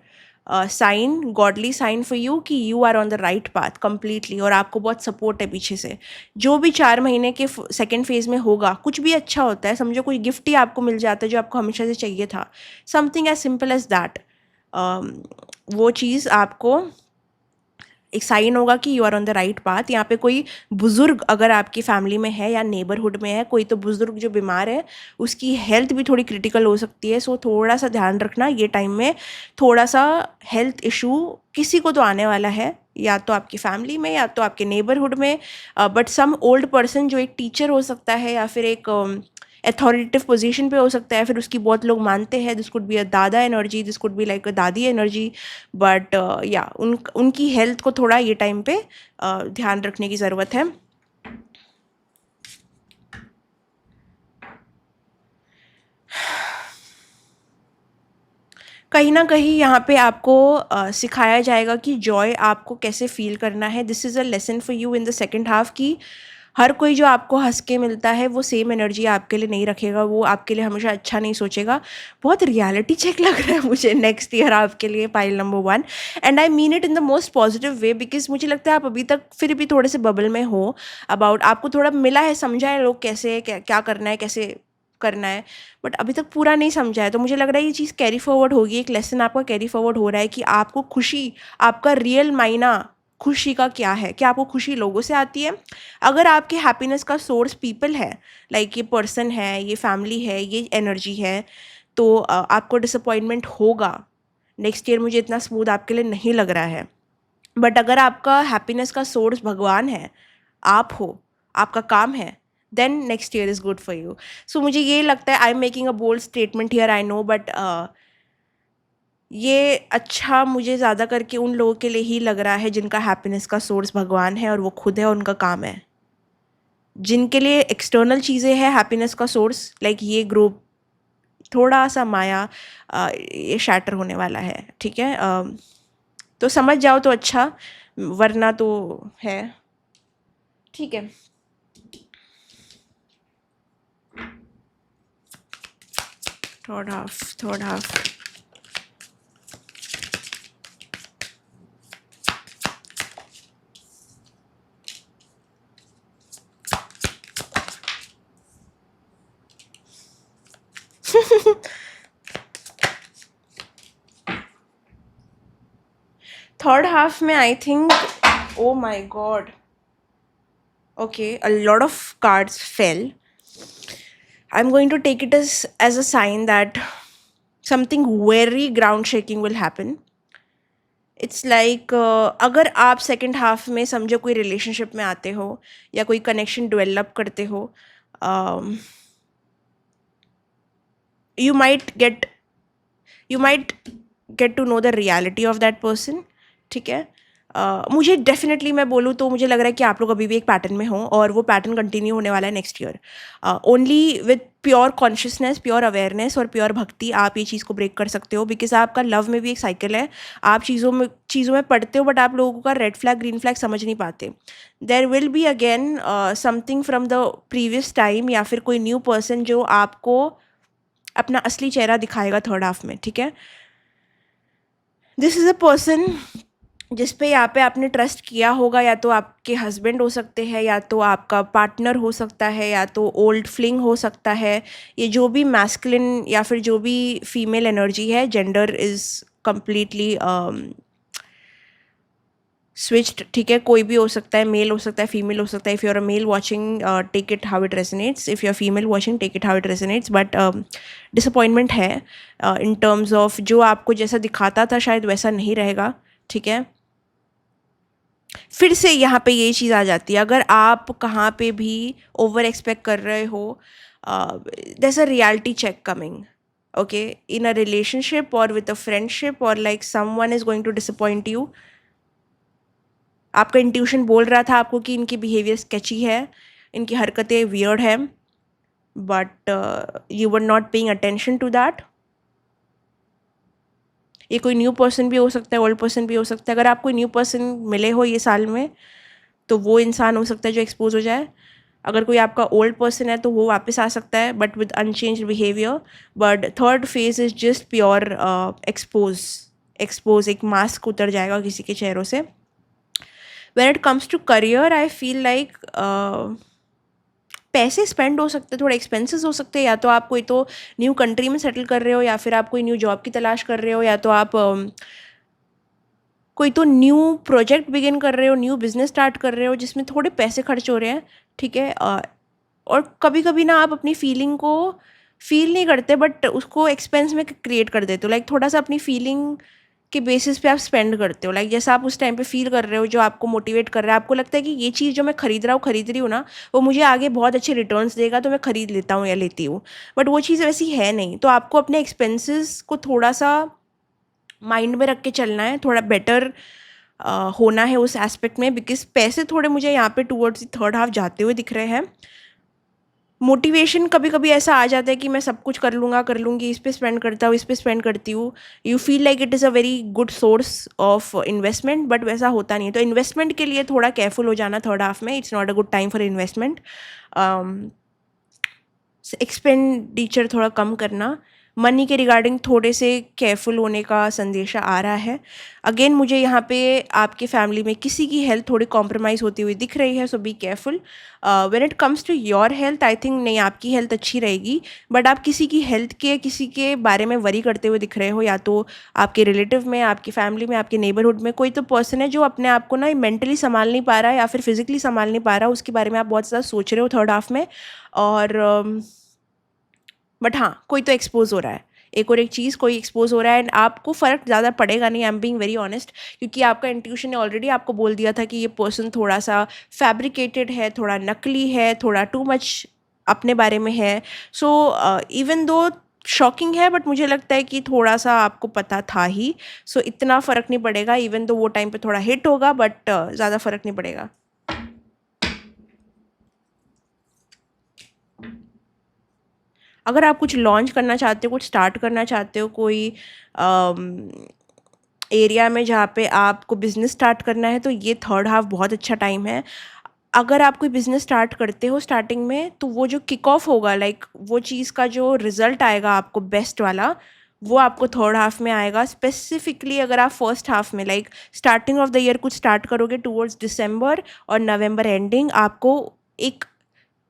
sign, godly sign for you कि you are on the right path completely, और आपको बहुत सपोर्ट है पीछे से। जो भी 4 महीने के सेकेंड फेज़ में होगा, कुछ भी अच्छा होता है, समझो कोई गिफ्ट ही आपको मिल जाता है जो आपको हमेशा से चाहिए था, something as simple as that. वो चीज़ आपको एक साइन होगा कि you are on the right path. यहाँ पे कोई बुज़ुर्ग अगर आपकी फैमिली में है या नेबरहुड में है कोई, तो बुज़ुर्ग जो बीमार है उसकी हेल्थ भी थोड़ी क्रिटिकल हो सकती है। सो थोड़ा सा ध्यान रखना, ये टाइम में थोड़ा सा हेल्थ इशू किसी को तो आने वाला है, या तो आपकी फैमिली में या तो आपके नेबरहुड में। बट सम ओल्ड पर्सन जो एक टीचर हो सकता है या फिर एक अथॉरिटेटिव पोजीशन पे हो सकता है, फिर उसकी बहुत लोग मानते हैं। दिस कुड बी अ दादा energy, this could be like अ दादी एनर्जी। बट या उनकी हेल्थ को थोड़ा ये टाइम पे ध्यान रखने की ज़रूरत है। कहीं ना कहीं यहाँ पे आपको सिखाया जाएगा कि जॉय आपको कैसे फील करना है। This is a lesson for you in the second half की हर कोई जो आपको हँस के मिलता है वो सेम एनर्जी आपके लिए नहीं रखेगा, वो आपके लिए हमेशा अच्छा नहीं सोचेगा। बहुत रियलिटी चेक लग रहा है मुझे नेक्स्ट ईयर आपके लिए, pile number 1। And I mean it in the most positive way, because मुझे लगता है आप अभी तक फिर भी थोड़े से बबल में हो अबाउट, आपको थोड़ा मिला है, समझा है लोग कैसे क्या करना है, कैसे करना है, बट अभी तक पूरा नहीं समझा है। तो मुझे लग रहा है ये चीज़ कैरी फॉरवर्ड होगी, एक लेसन आपका कैरी फॉरवर्ड हो रहा है कि आपको खुशी, आपका रियल मायना खुशी का क्या है, क्या आपको खुशी लोगों से आती है? अगर आपके हैप्पीनेस का सोर्स पीपल है, लाइक ये पर्सन है, ये फैमिली है, ये एनर्जी है, तो आपको डिसअपॉइंटमेंट होगा। नेक्स्ट ईयर मुझे इतना स्मूथ आपके लिए नहीं लग रहा है। बट अगर आपका हैप्पीनेस का सोर्स भगवान है, आप हो, आपका काम है, then next year is good for you. So मुझे ये लगता है, I am making a bold statement here, I know, but ये अच्छा मुझे ज़्यादा करके उन लोगों के लिए ही लग रहा है जिनका हैप्पीनेस का सोर्स भगवान है और वो खुद है और उनका काम है। जिनके लिए एक्सटर्नल चीज़ें हैं हैप्पीनेस का सोर्स, लाइक ये ग्रुप, थोड़ा सा माया, ये शैटर होने वाला है, ठीक है? तो समझ जाओ तो अच्छा, वरना तो है, ठीक है। Third half. थर्ड हाफ में I think, oh my God, okay, a lot of cards fail. I'm going to take it as a sign that something very ground shaking will happen. It's like अगर आप second half में समझो कोई relationship में आते हो या कोई कनेक्शन डेवलप करते हो, you might get you might get to know the reality of that person, ठीक है? मुझे डेफिनेटली, मैं बोलूँ तो मुझे लग रहा है कि आप लोग अभी भी एक पैटर्न में हो और वो पैटर्न कंटिन्यू होने वाला है next year. Only with pure consciousness, pure awareness और प्योर भक्ति आप ये चीज़ को ब्रेक कर सकते हो, बिकॉज आपका लव में भी एक साइकिल है। आप चीज़ों में पढ़ते हो, बट आप लोगों का रेड फ्लैग ग्रीन फ्लैग समझ नहीं पाते। There will be again something from the previous time, या फिर कोई न्यू पर्सन जो आपको अपना असली चेहरा दिखाएगा थर्ड हाफ में, ठीक है? दिस इज़ अ पर्सन जिस पे यहाँ पे आपने ट्रस्ट किया होगा, या तो आपके हस्बैंड हो सकते हैं, या तो आपका पार्टनर हो सकता है, या तो ओल्ड फ्लिंग हो सकता है। ये जो भी मैस्कुलिन या फिर जो भी फीमेल एनर्जी है, जेंडर इज़ कम्प्लीटली स्विच्ड, ठीक है? कोई भी हो सकता है, मेल हो सकता है, फीमेल हो सकता है। If you are a male watching, take it how it resonates, if you are female watching, take it how it resonates. But disappointment है इन टर्म्स ऑफ जो आपको जैसा दिखाता था शायद वैसा नहीं रहेगा, ठीक है? फिर से यहाँ पे ये चीज़ आ जाती है, अगर आप कहाँ पे भी ओवर एक्सपेक्ट कर रहे हो, there's a reality check coming, okay, in a relationship or with a friendship, or like someone is going to disappoint you. आपका इंट्यूशन बोल रहा था आपको कि इनकी बिहेवियर स्केची है, इनकी हरकतें वियर्ड है, but you were not paying attention to that. ये कोई न्यू पर्सन भी हो सकता है, ओल्ड पर्सन भी हो सकता है। अगर आप कोई न्यू पर्सन मिले हो ये साल में, तो वो इंसान हो सकता है जो एक्सपोज हो जाए। अगर कोई आपका ओल्ड पर्सन है तो वो वापस आ सकता है, but with unchanged behaviour. But third phase is just pure expose, एक मास्क उतर जाएगा किसी के चेहरों से। When it comes to career, I feel like पैसे स्पेंड हो सकते हैं, थोड़े एक्सपेंसेस हो सकते हैं। या तो आप कोई तो न्यू कंट्री में सेटल कर रहे हो, या फिर आप कोई न्यू जॉब की तलाश कर रहे हो, या तो आप कोई तो न्यू प्रोजेक्ट बिगिन कर रहे हो, न्यू बिजनेस स्टार्ट कर रहे हो जिसमें थोड़े पैसे खर्च हो रहे हैं, ठीक है? और कभी कभी ना आप अपनी फीलिंग को फील नहीं करते, बट उसको एक्सपेंस में क्रिएट कर देते हो। लाइक थोड़ा सा अपनी फीलिंग के बेसिस पे आप स्पेंड करते हो। लाइक जैसा आप उस टाइम पे फील कर रहे हो, जो आपको मोटिवेट कर रहा है, आपको लगता है कि ये चीज़ जो मैं खरीद रही हूँ ना, वो मुझे आगे बहुत अच्छे रिटर्न्स देगा, तो मैं खरीद लेता हूँ या लेती हूँ। बट वो चीज़ वैसी है नहीं, तो आपको अपने एक्सपेंसेस को थोड़ा सा माइंड में रख के चलना है, थोड़ा बेटर होना है उस एस्पेक्ट में, बिकॉज पैसे थोड़े मुझे यहाँ पे टूवर्ड्स थर्ड हाफ जाते हुए दिख रहे हैं। मोटिवेशन कभी कभी ऐसा आ जाता है कि मैं सब कुछ कर लूँगा कर लूँगी, इस पे स्पेंड करता हूँ, इस पे स्पेंड करती हूँ। You feel like it is a very good source of investment, but वैसा होता नहीं है। तो इन्वेस्टमेंट के लिए थोड़ा केयरफुल हो जाना थर्ड हाफ में। It's not a good time for investment. Expenditure थोड़ा कम करना, मनी के रिगार्डिंग थोड़े से केयरफुल होने का संदेशा आ रहा है। अगेन मुझे यहाँ पे आपके फैमिली में किसी की हेल्थ थोड़ी कॉम्प्रोमाइज़ होती हुई दिख रही है, so be careful. When it comes to your health, I think नहीं, आपकी हेल्थ अच्छी रहेगी, बट आप किसी की हेल्थ के, किसी के बारे में वरी करते हुए दिख रहे हो। या तो आपके रिलेटिव में, आपकी फैमिली में, आपके नेबरहुड में कोई तो पर्सन है जो अपने आप को ना मेंटली संभाल नहीं पा रहा है या फिर फिजिकली संभाल नहीं पा रहा, उसके बारे में आप बहुत ज़्यादा सोच रहे हो थर्ड हाफ में। और बट हाँ, कोई तो एक्सपोज़ हो रहा है, एक और एक चीज़ कोई एक्सपोज़ हो रहा है, एंड आपको फ़र्क ज़्यादा पड़ेगा नहीं। I am being very honest, क्योंकि आपका इंट्यूशन ने ऑलरेडी आपको बोल दिया था कि ये पर्सन थोड़ा-सा फैब्रिकेटेड है, थोड़ा नकली है, थोड़ा टू मच अपने बारे में है। सो इवन दो शॉकिंग है, बट मुझे लगता है कि थोड़ा-सा आपको पता था ही, सो इतना फ़र्क नहीं पड़ेगा। इवन दो वो टाइम पे थोड़ा हिट होगा, बट ज़्यादा फ़र्क नहीं पड़ेगा। अगर आप कुछ लॉन्च करना चाहते हो, कुछ स्टार्ट करना चाहते हो, कोई एरिया में जहाँ पे आपको बिज़नेस स्टार्ट करना है, तो ये थर्ड हाफ बहुत अच्छा टाइम है। अगर आप कोई बिज़नेस स्टार्ट करते हो स्टार्टिंग में, तो वो जो किक ऑफ होगा, लाइक वो चीज़ का जो रिज़ल्ट आएगा आपको बेस्ट वाला, वो आपको थर्ड हाफ में आएगा। स्पेसिफिकली अगर आप फर्स्ट हाफ में, like starting of the year कुछ स्टार्ट करोगे टुवर्ड्स दिसंबर और नवंबर एंडिंग, आपको एक,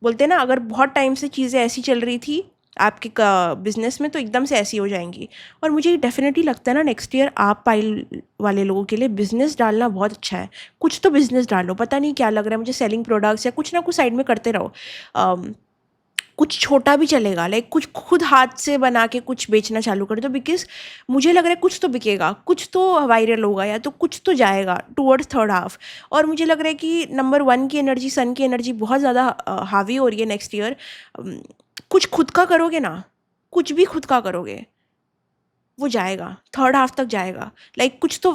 बोलते हैं ना, अगर बहुत टाइम से चीज़ें ऐसी चल रही थी आपके बिजनेस में, तो एकदम से ऐसी हो जाएंगी। और मुझे डेफिनेटली लगता है ना, नेक्स्ट ईयर आप पाइल वाले लोगों के लिए बिजनेस डालना बहुत अच्छा है। कुछ तो बिजनेस डालो, पता नहीं क्या लग रहा है मुझे, सेलिंग प्रोडक्ट्स या कुछ ना कुछ साइड में करते रहो। कुछ छोटा भी चलेगा, लाइक कुछ खुद हाथ से बना के कुछ बेचना चालू कर दो, बिकॉज मुझे लग रहा है कुछ तो बिकेगा, कुछ तो वायरल होगा, या तो कुछ तो जाएगा टूवर्ड्स थर्ड हाफ। और मुझे लग रहा है कि नंबर वन की एनर्जी, सन की एनर्जी बहुत ज़्यादा हावी हो रही है नेक्स्ट ईयर। कुछ खुद का करोगे ना, कुछ भी खुद का करोगे, वो जाएगा, थर्ड हाफ तक जाएगा। लाइक कुछ तो,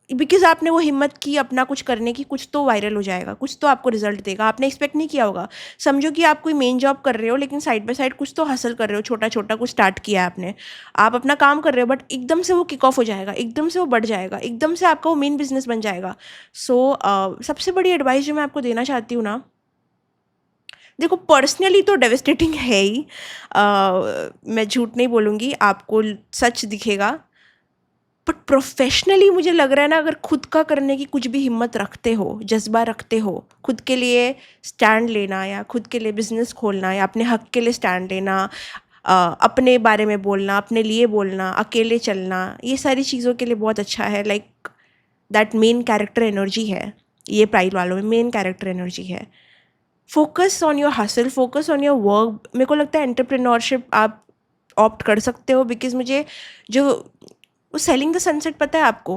बिकॉज़ आपने वो हिम्मत की अपना कुछ करने की, कुछ तो वायरल हो जाएगा, कुछ तो आपको रिजल्ट देगा, आपने एक्सपेक्ट नहीं किया होगा। समझो कि आप कोई मेन जॉब कर रहे हो, लेकिन साइड बाय साइड कुछ तो हासिल कर रहे हो, छोटा-छोटा कुछ स्टार्ट किया है आपने। आप अपना काम कर रहे हो, बट एकदम से वो किक ऑफ हो जाएगा, एकदम से वो बढ़ जाएगा, एकदम से आपका वो मेन बिज़नेस बन जाएगा। सो सबसे बड़ी एडवाइस जो मैं आपको देना चाहती हूँ ना, देखो पर्सनली तो डेवास्टेटिंग है ही। मैं झूठ नहीं बोलूँगी, आपको सच दिखेगा। बट प्रोफेशनली मुझे लग रहा है ना, अगर खुद का करने की कुछ भी हिम्मत रखते हो, जज्बा रखते हो, खुद के लिए स्टैंड लेना, या खुद के लिए बिजनेस खोलना, या अपने हक के लिए स्टैंड लेना, अपने बारे में बोलना, अपने लिए बोलना, अकेले चलना, ये सारी चीज़ों के लिए बहुत अच्छा है। Like that main character energy है, ये प्राइड वालों में मेन कैरेक्टर एनर्जी है। Focus on your hustle, focus on your work. मेरे को लगता है एंटरप्रेन्योरशिप आप ऑप्ट कर सकते हो, बिकॉज मुझे जो वो सेलिंग द सनसेट पता है आपको,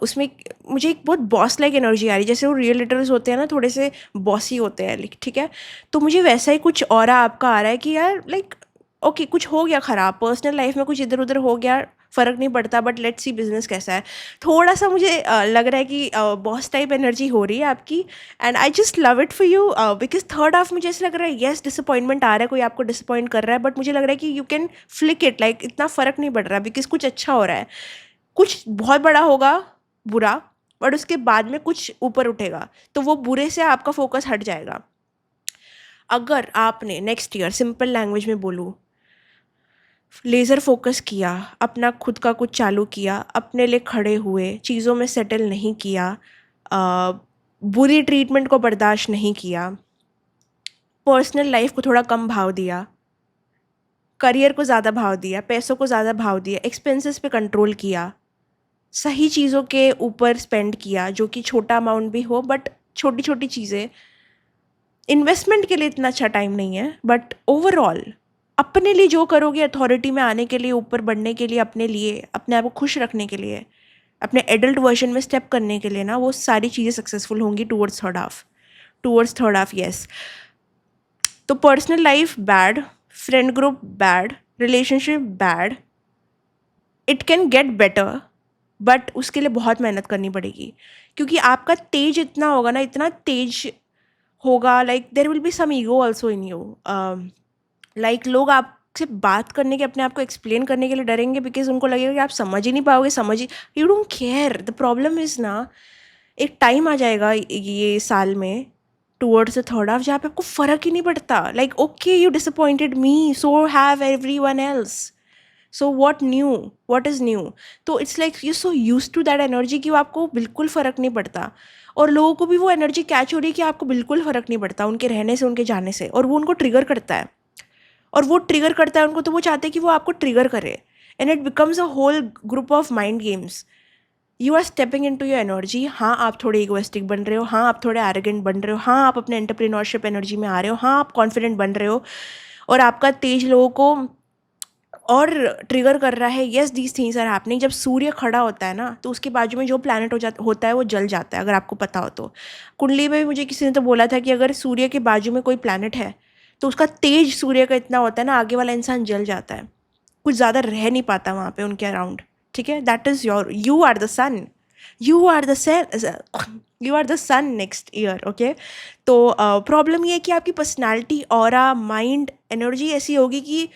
उसमें मुझे एक बहुत बॉस लाइक एनर्जी आ रही है, जैसे वो रियलिटर्स होते हैं ना, थोड़े से बॉसी होते हैं, ठीक है। तो मुझे वैसा ही कुछ ऑरा आपका आ रहा है कि यार, लाइक ओके, कुछ हो गया ख़राब पर्सनल लाइफ में, कुछ इधर उधर हो गया, फ़र्क नहीं पड़ता, बट लेट्स सी बिजनेस कैसा है। थोड़ा सा मुझे लग रहा है कि बॉस टाइप एनर्जी हो रही है आपकी, and I just love it for you. Because third half मुझे ऐसा लग रहा है, येस डिसअपॉइंटमेंट आ रहा है, कोई आपको डिसअपॉइंट कर रहा है, बट मुझे लग रहा है कि you can flick it, like इतना फ़र्क नहीं पड़ रहा, बिकॉज कुछ अच्छा हो रहा है। कुछ बहुत बड़ा होगा, बुरा, बट उसके बाद में कुछ ऊपर उठेगा, तो वो बुरे से आपका फोकस हट जाएगा। अगर आपने नेक्स्ट ईयर, सिंपल लैंग्वेज में बोलूँ, लेज़र फोकस किया, अपना खुद का कुछ चालू किया, अपने लिए खड़े हुए, चीज़ों में सेटल नहीं किया, अ, बुरी ट्रीटमेंट को बर्दाश्त नहीं किया, पर्सनल लाइफ को थोड़ा कम भाव दिया, करियर को ज़्यादा भाव दिया, पैसों को ज़्यादा भाव दिया, एक्सपेंसेस पे कंट्रोल किया, सही चीज़ों के ऊपर स्पेंड किया, जो कि छोटा अमाउंट भी हो, बट छोटी छोटी चीज़ें। इन्वेस्टमेंट के लिए इतना अच्छा टाइम नहीं है, बट ओवरऑल अपने लिए जो करोगे, अथॉरिटी में आने के लिए, ऊपर बढ़ने के लिए, अपने लिए, अपने आप को खुश रखने के लिए, अपने एडल्ट वर्जन में स्टेप करने के लिए ना, वो सारी चीज़ें सक्सेसफुल होंगी towards third half. Towards third half, yes. तो personal life bad, friend group bad, relationship bad, it can get better, but उसके लिए बहुत मेहनत करनी पड़ेगी, क्योंकि आपका तेज इतना होगा ना, इतना तेज होगा, like there will be some ego also in you. Like लोग आपसे बात करने के, अपने आप को एक्सप्लेन करने के लिए डरेंगे, बिकॉज उनको लगेगा कि आप समझ ही नहीं पाओगे, समझ ही, you don't care. The problem is ना, एक टाइम आ जाएगा ये साल में टूवर्ड्स द थर्ड हाफ, जहाँ पे आपको फ़र्क ही नहीं पड़ता। Like okay, you disappointed me, so have everyone else, so what new, what is new. तो it's like you so use to that energy कि वो आपको बिल्कुल फ़र्क नहीं पड़ता। और लोगों को भी वो एनर्जी कैच हो रही है कि आपको बिल्कुल फ़र्क नहीं पड़ता उनके रहने से, उनके जाने से, और वो उनको ट्रिगर करता है। और वो ट्रिगर करता है उनको, तो वो चाहते हैं कि वो आपको ट्रिगर करे, and it becomes a whole group of mind games. You are stepping into your energy. हाँ, आप थोड़े इगोइस्टिक बन रहे हो, हाँ आप थोड़े एरोगेंट बन रहे हो, हाँ आप अपने एंटरप्रेन्योरशिप एनर्जी में आ रहे हो, हाँ आप कॉन्फिडेंट बन रहे हो, और आपका तेज लोगों को और ट्रिगर कर रहा है। Yes, these things are happening. जब सूर्य खड़ा होता है ना, तो उसके बाजू में जो प्लैनेट होता है वो जल जाता है, अगर आपको पता हो तो। कुंडली में भी मुझे किसी ने तो बोला था कि अगर सूर्य के बाजू में कोई प्लैनेट है, तो उसका तेज सूर्य का इतना होता है ना, आगे वाला इंसान जल जाता है, कुछ ज़्यादा रह नहीं पाता वहाँ पे उनके अराउंड। ठीक है, that is your, you are the sun, you are the sun, you are the sun next year. Okay, तो प्रॉब्लम ये है कि आपकी पर्सनैलिटी, ऑरा, माइंड, एनर्जी ऐसी होगी कि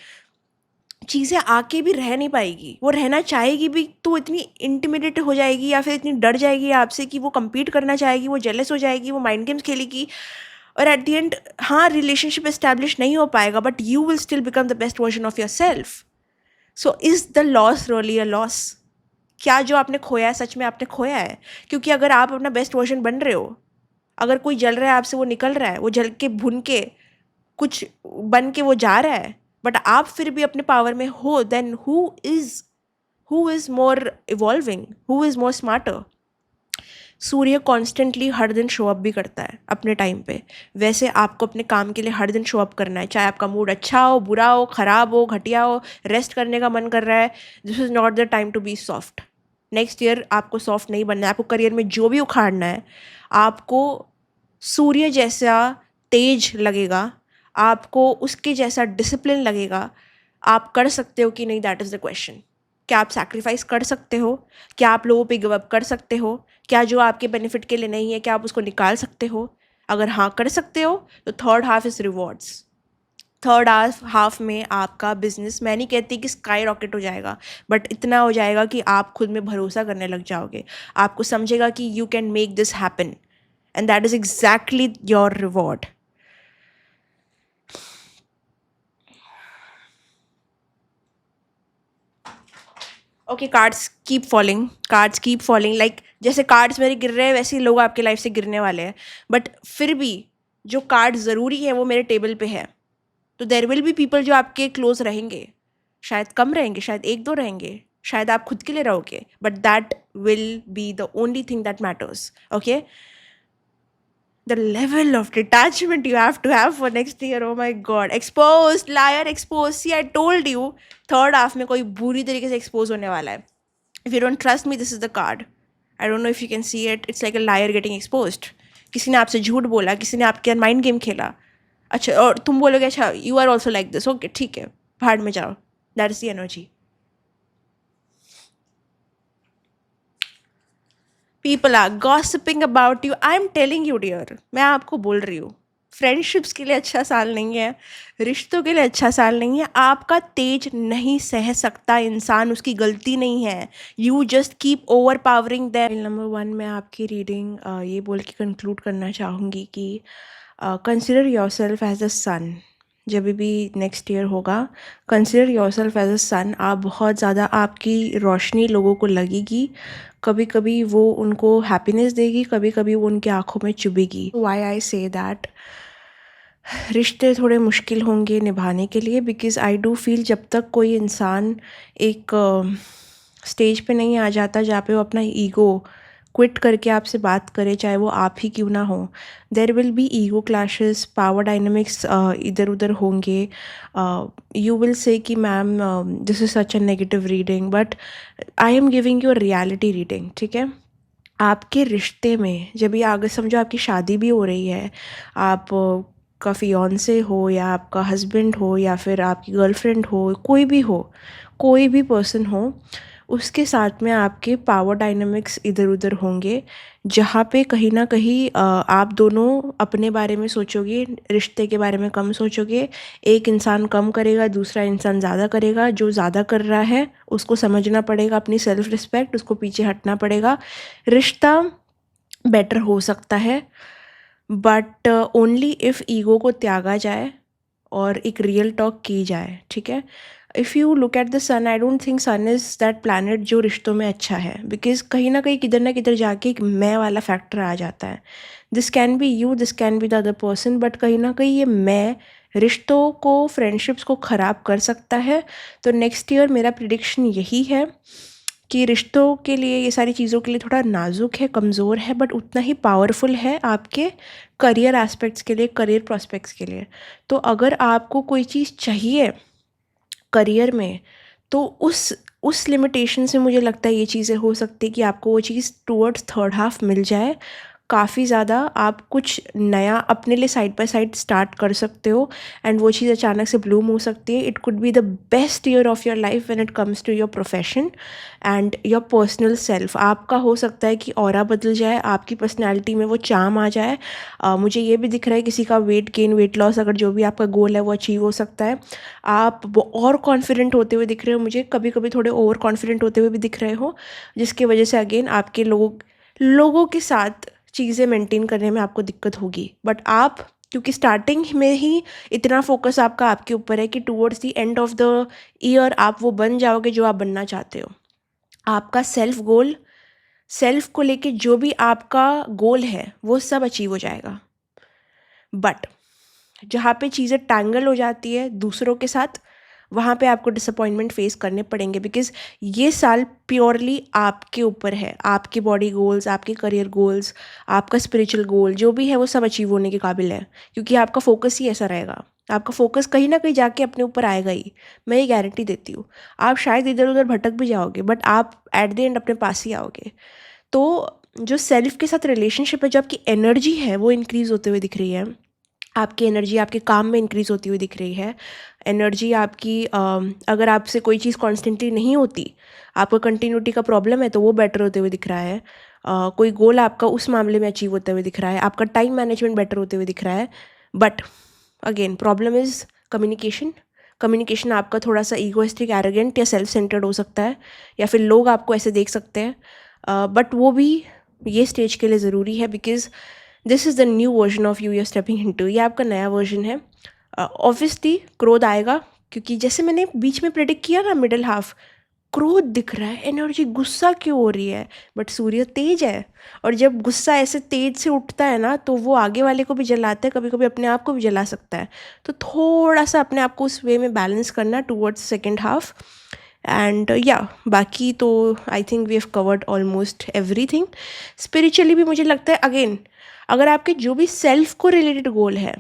चीज़ें आके भी रह नहीं पाएगी। वो रहना चाहेगी भी तो इतनी इंटिमिडेट हो जाएगी, या फिर इतनी डर जाएगी आपसे कि वो compete करना चाहेगी, वो जेलस हो जाएगी, वो माइंड गेम्स खेलेगी, और एट द एंड हाँ, रिलेशनशिप एस्टैब्लिश नहीं हो पाएगा, but you will still become the best version of your self. So is the loss really a loss? क्या जो आपने खोया है सच में आपने खोया है? क्योंकि अगर आप अपना बेस्ट वर्जन बन रहे हो, अगर कोई जल रहा है आपसे, वो निकल रहा है, वो जल के भुन के कुछ बन के वो जा रहा है, बट आप फिर भी अपने पावर में हो, then who is more evolving, who is more smarter? सूर्य कॉन्स्टेंटली हर दिन शो अप भी करता है अपने टाइम पे। वैसे आपको अपने काम के लिए हर दिन शो अप करना है, चाहे आपका मूड अच्छा हो, बुरा हो, ख़राब हो, घटिया हो, रेस्ट करने का मन कर रहा है, this is not the time to be soft. Next year आपको सॉफ्ट नहीं बनना है। आपको करियर में जो भी उखाड़ना है, आपको सूर्य जैसा तेज लगेगा, आपको उसके जैसा डिसिप्लिन लगेगा। आप कर सकते हो कि नहीं, दैट इज़ द क्वेश्चन। क्या आप सैक्रिफाइस कर सकते हो? क्या आप लोगों पे गिव अप कर सकते हो? क्या जो आपके बेनिफिट के लिए नहीं है, क्या आप उसको निकाल सकते हो? अगर हाँ कर सकते हो, तो third half is rewards. Third half में आपका बिजनेस, मैं नहीं कहती कि स्काई रॉकेट हो जाएगा, बट इतना हो जाएगा कि आप खुद में भरोसा करने लग जाओगे। आपको समझेगा कि you can make this happen, and that is exactly your reward. Okay, cards keep falling, cards keep falling, like जैसे कार्ड्स मेरे गिर रहे हैं, वैसे ही लोग आपके लाइफ से गिरने वाले हैं। बट फिर भी जो कार्ड ज़रूरी है वो मेरे टेबल पे है। तो देर विल बी पीपल जो आपके क्लोज रहेंगे, शायद कम रहेंगे, शायद एक दो रहेंगे, शायद आप खुद के लिए रहोगे, but that will be the only thing that matters. Okay, the level of detachment you have to have for next year, oh my god, exposed, liar, exposed। See, I told you, third half में कोई बुरी तरीके से expose होने वाला है। If you don't trust me, this is the card. I don't know if you can see it, it's like a liar getting exposed। किसी ने आपसे झूठ बोला, किसी ने आपके माइंड गेम खेला, अच्छा, और तुम बोलोगे अच्छा you are also like this, okay ठीक है, भाड़ में जाओ। That is the energy. People are gossiping about you, I am telling you dear, मैं आपको बोल रही हूँ, फ्रेंडशिप्स के लिए अच्छा साल नहीं है, रिश्तों के लिए अच्छा साल नहीं है। आपका तेज नहीं सह सकता इंसान, उसकी गलती नहीं है। You just keep over powering that. Number 1 मैं आपकी रीडिंग ये बोल के कंक्लूड करना चाहूँगी कि consider yourself as a sun. जब भी नेक्स्ट ईयर होगा, consider yourself as a sun. आप बहुत ज़्यादा, आपकी रोशनी लोगों को लगेगी, कभी कभी वो उनको हैप्पीनेस देगी, कभी कभी वो उनकी आंखों में चुभेगी। वाई आई से दैट रिश्ते थोड़े मुश्किल होंगे निभाने के लिए, बिकॉज़ आई डू फील जब तक कोई इंसान एक स्टेज पे नहीं आ जाता जहाँ पे वो अपना ईगो क्विट करके आपसे बात करे, चाहे वो आप ही क्यों ना हो, there will be ego clashes, power dynamics इधर उधर होंगे। यू विल से कि ma'am this is such a negative reading, but I am giving you a reality reading. ठीक है, आपके रिश्ते में जब ये आगे समझो आपकी शादी भी हो रही है, आप का फियांसे हो, या आपका हस्बैंड हो, या फिर आपकी गर्लफ्रेंड हो, कोई भी हो, कोई भी पर्सन हो, उसके साथ में आपके पावर डायनामिक्स इधर उधर होंगे, जहाँ पे कहीं ना कहीं आप दोनों अपने बारे में सोचोगे, रिश्ते के बारे में कम सोचोगे। एक इंसान कम करेगा, दूसरा इंसान ज़्यादा करेगा। जो ज़्यादा कर रहा है उसको समझना पड़ेगा, अपनी सेल्फ रिस्पेक्ट, उसको पीछे हटना पड़ेगा। रिश्ता बेटर हो सकता है, बट ओनली इफ़ ईगो को त्यागा जाए और एक रियल टॉक की जाए, ठीक है। If you look at the sun, I don't think sun is that planet जो रिश्तों में अच्छा है, बिकॉज कहीं ना किधर जाके एक मैं वाला फैक्टर आ जाता है। This can B you, this can be the other person, but कहीं ना कहीं ये मैं रिश्तों को, फ्रेंडशिप्स को ख़राब कर सकता है। तो नेक्स्ट ईयर मेरा प्रिडिक्शन यही है कि रिश्तों के लिए, ये सारी चीज़ों के लिए थोड़ा नाजुक है, कमज़ोर है, बट उतना ही पावरफुल है आपके करियर एस्पेक्ट्स के लिए, करियर प्रोस्पेक्ट्स के लिए। तो अगर आपको कोई चीज़ चाहिए करियर में, तो उस लिमिटेशन से मुझे लगता है ये चीज़ें हो सकती है कि आपको वो चीज़ टूवर्ड्स थर्ड हाफ मिल जाए। काफ़ी ज़्यादा आप कुछ नया अपने लिए साइड बाय साइड स्टार्ट कर सकते हो, एंड वो चीज़ अचानक से ब्लूम हो सकती है। It could be the best year of your life when it comes to your profession and your personal self. आपका हो सकता है कि ऑरा बदल जाए, आपकी पर्सनैलिटी में वो चार्म आ जाए। मुझे ये भी दिख रहा है किसी का वेट गेन, वेट लॉस, अगर जो भी आपका गोल है वो अचीव हो सकता है। आप वो और कॉन्फिडेंट होते हुए दिख रहे हो, मुझे कभी कभी थोड़े ओवर कॉन्फिडेंट होते हुए भी दिख रहे हो, जिसकी वजह से अगेन आपके लोगों के साथ चीज़ें मेंटेन करने में आपको दिक्कत होगी। बट आप, क्योंकि स्टार्टिंग में ही इतना फोकस आपका आपके ऊपर है कि towards the end of the year आप वो बन जाओगे जो आप बनना चाहते हो। आपका सेल्फ गोल, सेल्फ को लेके जो भी आपका गोल है वो सब अचीव हो जाएगा। बट जहाँ पे चीज़ें टैंगल हो जाती है दूसरों के साथ, वहाँ पे आपको डिसअपॉइंटमेंट फेस करने पड़ेंगे, बिकॉज ये साल प्योरली आपके ऊपर है। आपके बॉडी गोल्स, आपके करियर गोल्स, आपका स्पिरिचुअल गोल जो भी है वो सब अचीव होने के काबिल है, क्योंकि आपका फोकस ही ऐसा रहेगा। आपका फोकस कहीं ना कहीं जाके अपने ऊपर आएगा ही, मैं ये गारंटी देती हूँ। आप शायद इधर उधर भटक भी जाओगे, बट आप एट द एंड अपने पास ही आओगे। तो जो सेल्फ के साथ रिलेशनशिप है, जो आपकी एनर्जी है वो इंक्रीज़ होते हुए दिख रही है। आपकी एनर्जी आपके काम में इंक्रीज़ होती हुई दिख रही है। एनर्जी आपकी, अगर आपसे कोई चीज़ कॉन्स्टेंटली नहीं होती, आपको कंटिन्यूटी का प्रॉब्लम है, तो वो बेटर होते हुए दिख रहा है। कोई गोल आपका उस मामले में अचीव होते हुए दिख रहा है। आपका टाइम मैनेजमेंट बेटर होते हुए दिख रहा है। But again problem is communication. Communication आपका थोड़ा सा ईगोइस्टिक, एरोगेंट या सेल्फ सेंटर्ड हो सकता है, या फिर लोग आपको ऐसे देख सकते हैं। बट वो भी ये स्टेज के लिए ज़रूरी है, because this is the new version of you your stepping into. ये आपका नया वर्जन है। ऑब्वियसली क्रोध आएगा, क्योंकि जैसे मैंने बीच में प्रेडिक्ट किया ना, मिडिल हाफ क्रोध दिख रहा है, एनर्जी, गुस्सा क्यों हो रही है, बट सूर्य तेज है। और जब गुस्सा ऐसे तेज से उठता है ना, तो वो आगे वाले को भी जलाता है, कभी कभी अपने आप को भी जला सकता है। तो थोड़ा सा अपने आप को उस वे में बैलेंस करना टूवर्ड्स सेकेंड हाफ। एंड या बाकी तो I think we have covered almost everything. Spiritually भी मुझे लगता है, अगेन अगर आपके जो भी सेल्फ को रिलेटेड गोल है,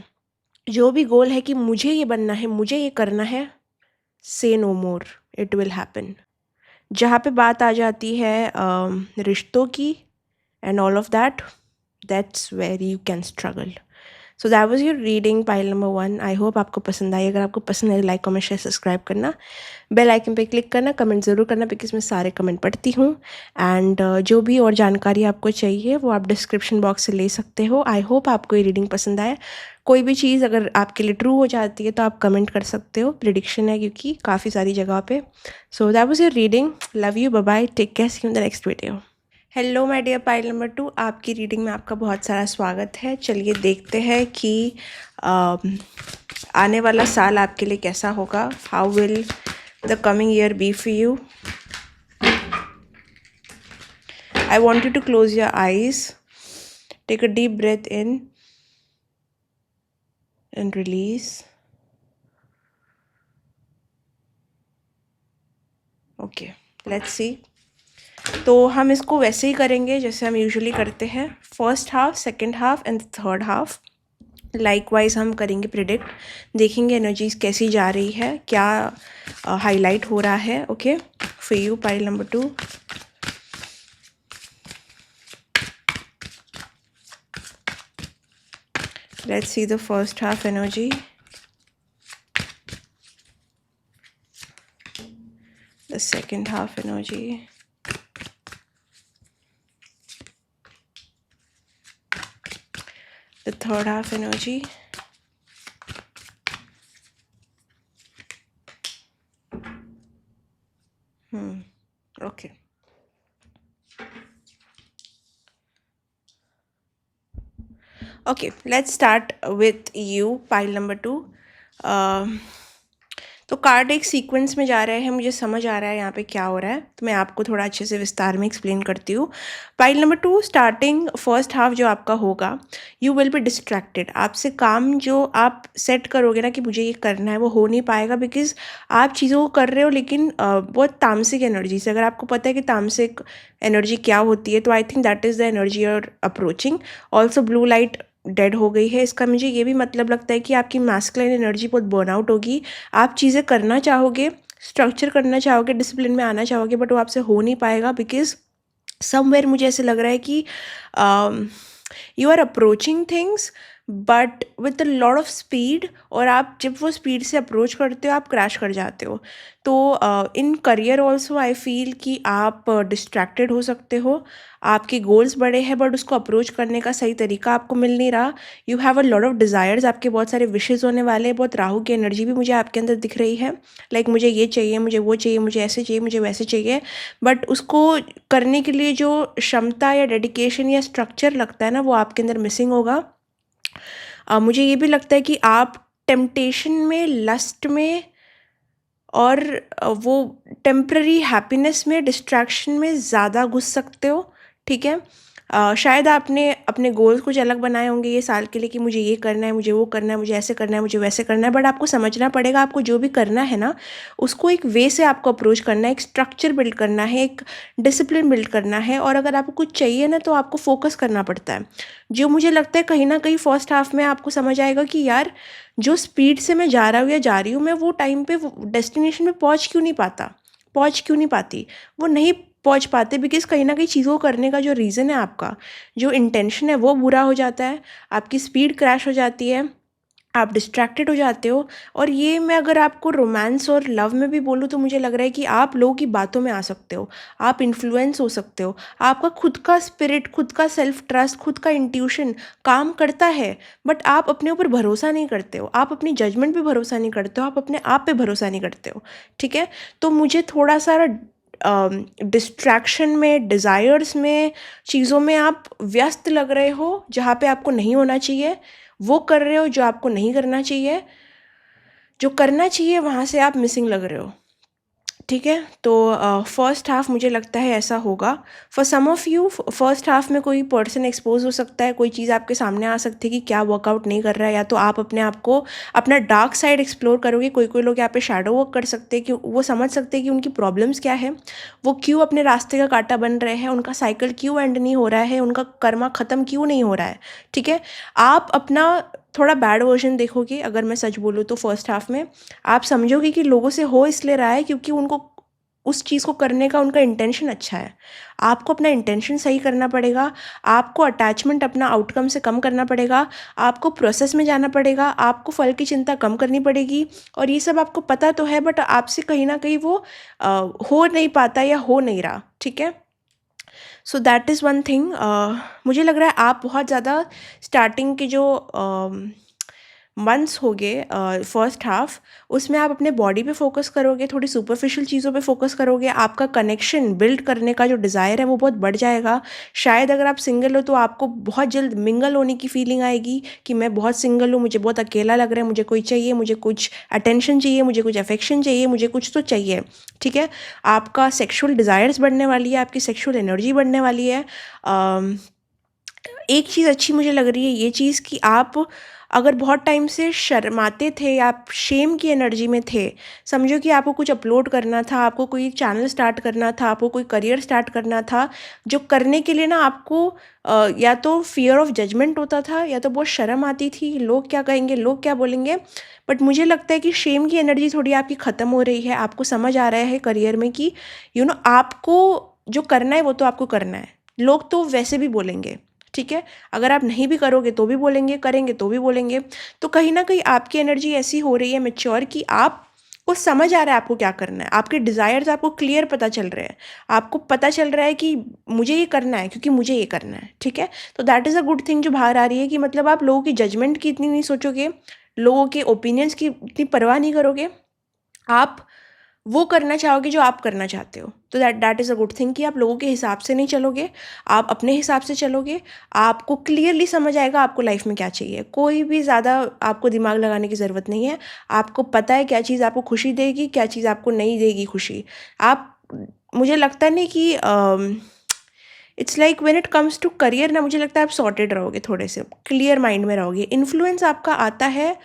जो भी गोल है कि मुझे ये बनना है, मुझे ये करना है, say no more, it will happen. जहाँ पे बात आ जाती है रिश्तों की and all of that, that's where you can struggle. So that was your reading pile number 1। I hope आपको पसंद आई। अगर आपको पसंद आए, लाइक कमेंट शेयर सब्सक्राइब करना, बेल आइकन पे क्लिक करना, कमेंट ज़रूर करना, बिकॉज मैं सारे कमेंट पढ़ती हूँ। एंड जो भी और जानकारी आपको चाहिए वो आप डिस्क्रिप्शन बॉक्स से ले सकते हो। आई होप आपको ये रीडिंग पसंद आए। कोई भी चीज़ अगर आपके लिए ट्रू हो जाती है तो आप कमेंट कर सकते हो। प्रिडिक्शन है क्योंकि काफ़ी सारी जगह पे। So that was your reading. Love you, bye bye, take care, see you in the next video. Hello my dear pile number 2, आपकी रीडिंग में आपका बहुत सारा स्वागत है। चलिए देखते हैं कि आने वाला साल आपके लिए कैसा होगा। How will the coming year be for you. I want you to close your eyes, take a deep breath in and release. Okay, let's see. तो हम इसको वैसे ही करेंगे जैसे हम यूजुअली करते हैं, first half, second half and third half. Likewise हम करेंगे प्रिडिक्ट, देखेंगे एनर्जीज कैसी जा रही है, क्या हाईलाइट हो रहा है। Okay, for you pile number 2। Let's see the first half energy, the second half energy, the third half energy, okay. Okay, let's start with you, pile number 2. तो कार्ड एक सीक्वेंस में जा रहे हैं, मुझे समझ आ रहा है यहाँ पे क्या हो रहा है, तो मैं आपको थोड़ा अच्छे से विस्तार में एक्सप्लेन करती हूँ. Pile number 2, starting first half जो आपका होगा, यू विल बी डिस्ट्रैक्टेड. आपसे काम जो आप सेट करोगे ना कि मुझे ये करना है, वो हो नहीं पाएगा, बिकॉज आप चीज़ों को कर रहे हो लेकिन बहुत तामसिक एनर्जी से. अगर आपको पता है कि तामसिक एनर्जी क्या होती है, तो I think that is the energy you are approaching. Also blue light dead हो गई है, इसका मुझे ये भी मतलब लगता है कि आपकी मैस्कुलिन एनर्जी बहुत बर्नआउट होगी. आप चीज़ें करना चाहोगे, स्ट्रक्चर करना चाहोगे, डिसिप्लिन में आना चाहोगे, बट वो आपसे हो नहीं पाएगा, बिकॉज समवेयर मुझे ऐसे लग रहा है कि you are approaching things but with a lot of speed, और आप जब वो स्पीड से अप्रोच करते हो आप क्रैश कर जाते हो. तो in career also I feel कि आप डिस्ट्रैक्टेड हो सकते हो. आपके गोल्स बड़े हैं बट उसको अप्रोच करने का सही तरीका आपको मिल नहीं रहा. You have a lot of desires, आपके बहुत सारे विशेज़ होने वाले हैं. बहुत राहु की एनर्जी भी मुझे आपके अंदर दिख रही है, लाइक मुझे ये चाहिए, मुझे वो चाहिए, मुझे ऐसे चाहिए, मुझे वैसे चाहिए, बट उसको करने के लिए जो क्षमता या डेडिकेशन या स्ट्रक्चर लगता है ना, वो आपके अंदर मिसिंग होगा. मुझे ये भी लगता है कि आप टेम्पटेशन में, लस्ट में और वो टेम्पररी हैप्पीनेस में, डिस्ट्रैक्शन में ज़्यादा घुस सकते हो. ठीक है, शायद आपने अपने गोल्स कुछ अलग बनाए होंगे ये साल के लिए कि मुझे ये करना है, मुझे वो करना है, मुझे ऐसे करना है, मुझे वैसे करना है, बट आपको समझना पड़ेगा आपको जो भी करना है ना, उसको एक वे से आपको अप्रोच करना है, एक स्ट्रक्चर बिल्ड करना है, एक डिसिप्लिन बिल्ड करना है. और अगर आपको कुछ चाहिए ना, तो आपको फोकस करना पड़ता है. जो मुझे लगता है कहीं ना कहीं फर्स्ट हाफ में आपको समझ आएगा कि यार जो स्पीड से मैं जा रहा हूँ या जा रही हूँ, मैं वो टाइम पे डेस्टिनेशन में पहुँच क्यों नहीं पाती, वो नहीं पहुँच पाते, बिकॉज़ कहीं ना कहीं चीज़ों को करने का जो रीज़न है, आपका जो इंटेंशन है, वो बुरा हो जाता है, आपकी स्पीड क्रैश हो जाती है, आप डिस्ट्रैक्टेड हो जाते हो. और ये मैं अगर आपको रोमांस और लव में भी बोलूँ, तो मुझे लग रहा है कि आप लोगों की बातों में आ सकते हो, आप इन्फ्लुएंस हो सकते हो, आपका खुद का स्पिरिट, खुद का सेल्फ ट्रस्ट, खुद का इंट्यूशन काम करता है, बट आप अपने ऊपर भरोसा नहीं करते हो, आप अपनी जजमेंट पे भरोसा नहीं करते हो, आप अपने आप पे भरोसा नहीं करते हो. ठीक है, तो मुझे थोड़ा सा डिस्ट्रैक्शन में, डिज़ायर्स में, चीज़ों में आप व्यस्त लग रहे हो जहाँ पे आपको नहीं होना चाहिए, वो कर रहे हो जो आपको नहीं करना चाहिए, जो करना चाहिए वहाँ से आप मिसिंग लग रहे हो. ठीक है, तो फर्स्ट हाफ मुझे लगता है ऐसा होगा. For some of you first half में कोई पर्सन एक्सपोज हो सकता है, कोई चीज़ आपके सामने आ सकती है कि क्या वर्कआउट नहीं कर रहा है, या तो आप अपने आप को अपना डार्क साइड एक्सप्लोर करोगे. कोई लोग यहाँ पे शैडो वर्क कर सकते हैं कि वो समझ सकते हैं कि उनकी प्रॉब्लम्स क्या है, वो क्यों अपने रास्ते का कांटा बन रहे हैं, उनका साइकिल क्यों एंड नहीं हो रहा है, उनका कर्मा ख़त्म क्यों नहीं हो रहा है. ठीक है, आप अपना थोड़ा बैड वर्जन देखोगे. अगर मैं सच बोलूँ तो फर्स्ट हाफ में आप समझोगे कि लोगों से हो इसलिए रहा है क्योंकि उनको उस चीज़ को करने का उनका इंटेंशन अच्छा है. आपको अपना इंटेंशन सही करना पड़ेगा, आपको अटैचमेंट अपना आउटकम से कम करना पड़ेगा, आपको प्रोसेस में जाना पड़ेगा, आपको फल की चिंता कम करनी पड़ेगी. और ये सब आपको पता तो है, बट आपसे कहीं ना कहीं वो हो नहीं पाता या हो नहीं रहा. ठीक है, so that is one thing. मुझे लग रहा है आप बहुत ज़्यादा स्टार्टिंग के जो मंथ्स हो गए फर्स्ट हाफ, उसमें आप अपने बॉडी पे फोकस करोगे, थोड़ी सुपरफिशियल चीज़ों पे फोकस करोगे, आपका कनेक्शन बिल्ड करने का जो डिज़ायर है वो बहुत बढ़ जाएगा. शायद अगर आप सिंगल हो तो आपको बहुत जल्द मिंगल होने की फीलिंग आएगी कि मैं बहुत सिंगल हूँ, मुझे बहुत अकेला लग रहा है, मुझे कोई चाहिए, मुझे कुछ अटेंशन चाहिए, मुझे कुछ अफेक्शन चाहिए, मुझे कुछ तो चाहिए. ठीक है, आपका सेक्शुअल डिज़ायर्स बढ़ने वाली है, आपकी सेक्शुअल एनर्जी बढ़ने वाली है. एक चीज़ अच्छी मुझे लग रही है ये चीज़ कि आप अगर बहुत टाइम से शर्माते थे, आप शेम की एनर्जी में थे, समझो कि आपको कुछ अपलोड करना था, आपको कोई चैनल स्टार्ट करना था, आपको कोई करियर स्टार्ट करना था, जो करने के लिए ना आपको या तो फियर ऑफ जजमेंट होता था, या तो बहुत शर्म आती थी, लोग क्या कहेंगे, लोग क्या बोलेंगे. बट मुझे लगता है कि शेम की एनर्जी थोड़ी आपकी ख़त्म हो रही है. आपको समझ आ रहा है करियर में कि आपको जो करना है वो तो आपको करना है, लोग तो वैसे भी बोलेंगे. ठीक है, अगर आप नहीं भी करोगे तो भी बोलेंगे, करेंगे तो भी बोलेंगे. तो कहीं ना कहीं आपकी एनर्जी ऐसी हो रही है मैच्योर कि आप आपको समझ आ रहा है आपको क्या करना है, आपके डिज़ायर्स आपको क्लियर पता चल रहे हैं, आपको पता चल रहा है कि मुझे ये करना है क्योंकि मुझे ये करना है, ठीक है। तो that is a good thing जो बाहर आ रही है कि मतलब आप लोगों की जजमेंट की इतनी नहीं सोचोगे, लोगों के ओपिनियंस की इतनी परवाह नहीं करोगे, आप वो करना चाहोगे जो आप करना चाहते हो। तो that is a good thing कि आप लोगों के हिसाब से नहीं चलोगे, आप अपने हिसाब से चलोगे। आपको क्लियरली समझ आएगा आपको लाइफ में क्या चाहिए। कोई भी ज़्यादा आपको दिमाग लगाने की ज़रूरत नहीं है। आपको पता है क्या चीज़ आपको खुशी देगी, क्या चीज़ आपको नहीं देगी खुशी। आप मुझे लगता नहीं कि it's like when it comes to career ना, मुझे लगता है आप सॉर्टेड रहोगे, थोड़े से क्लियर माइंड में रहोगे। इन्फ्लुएंस आपका आता है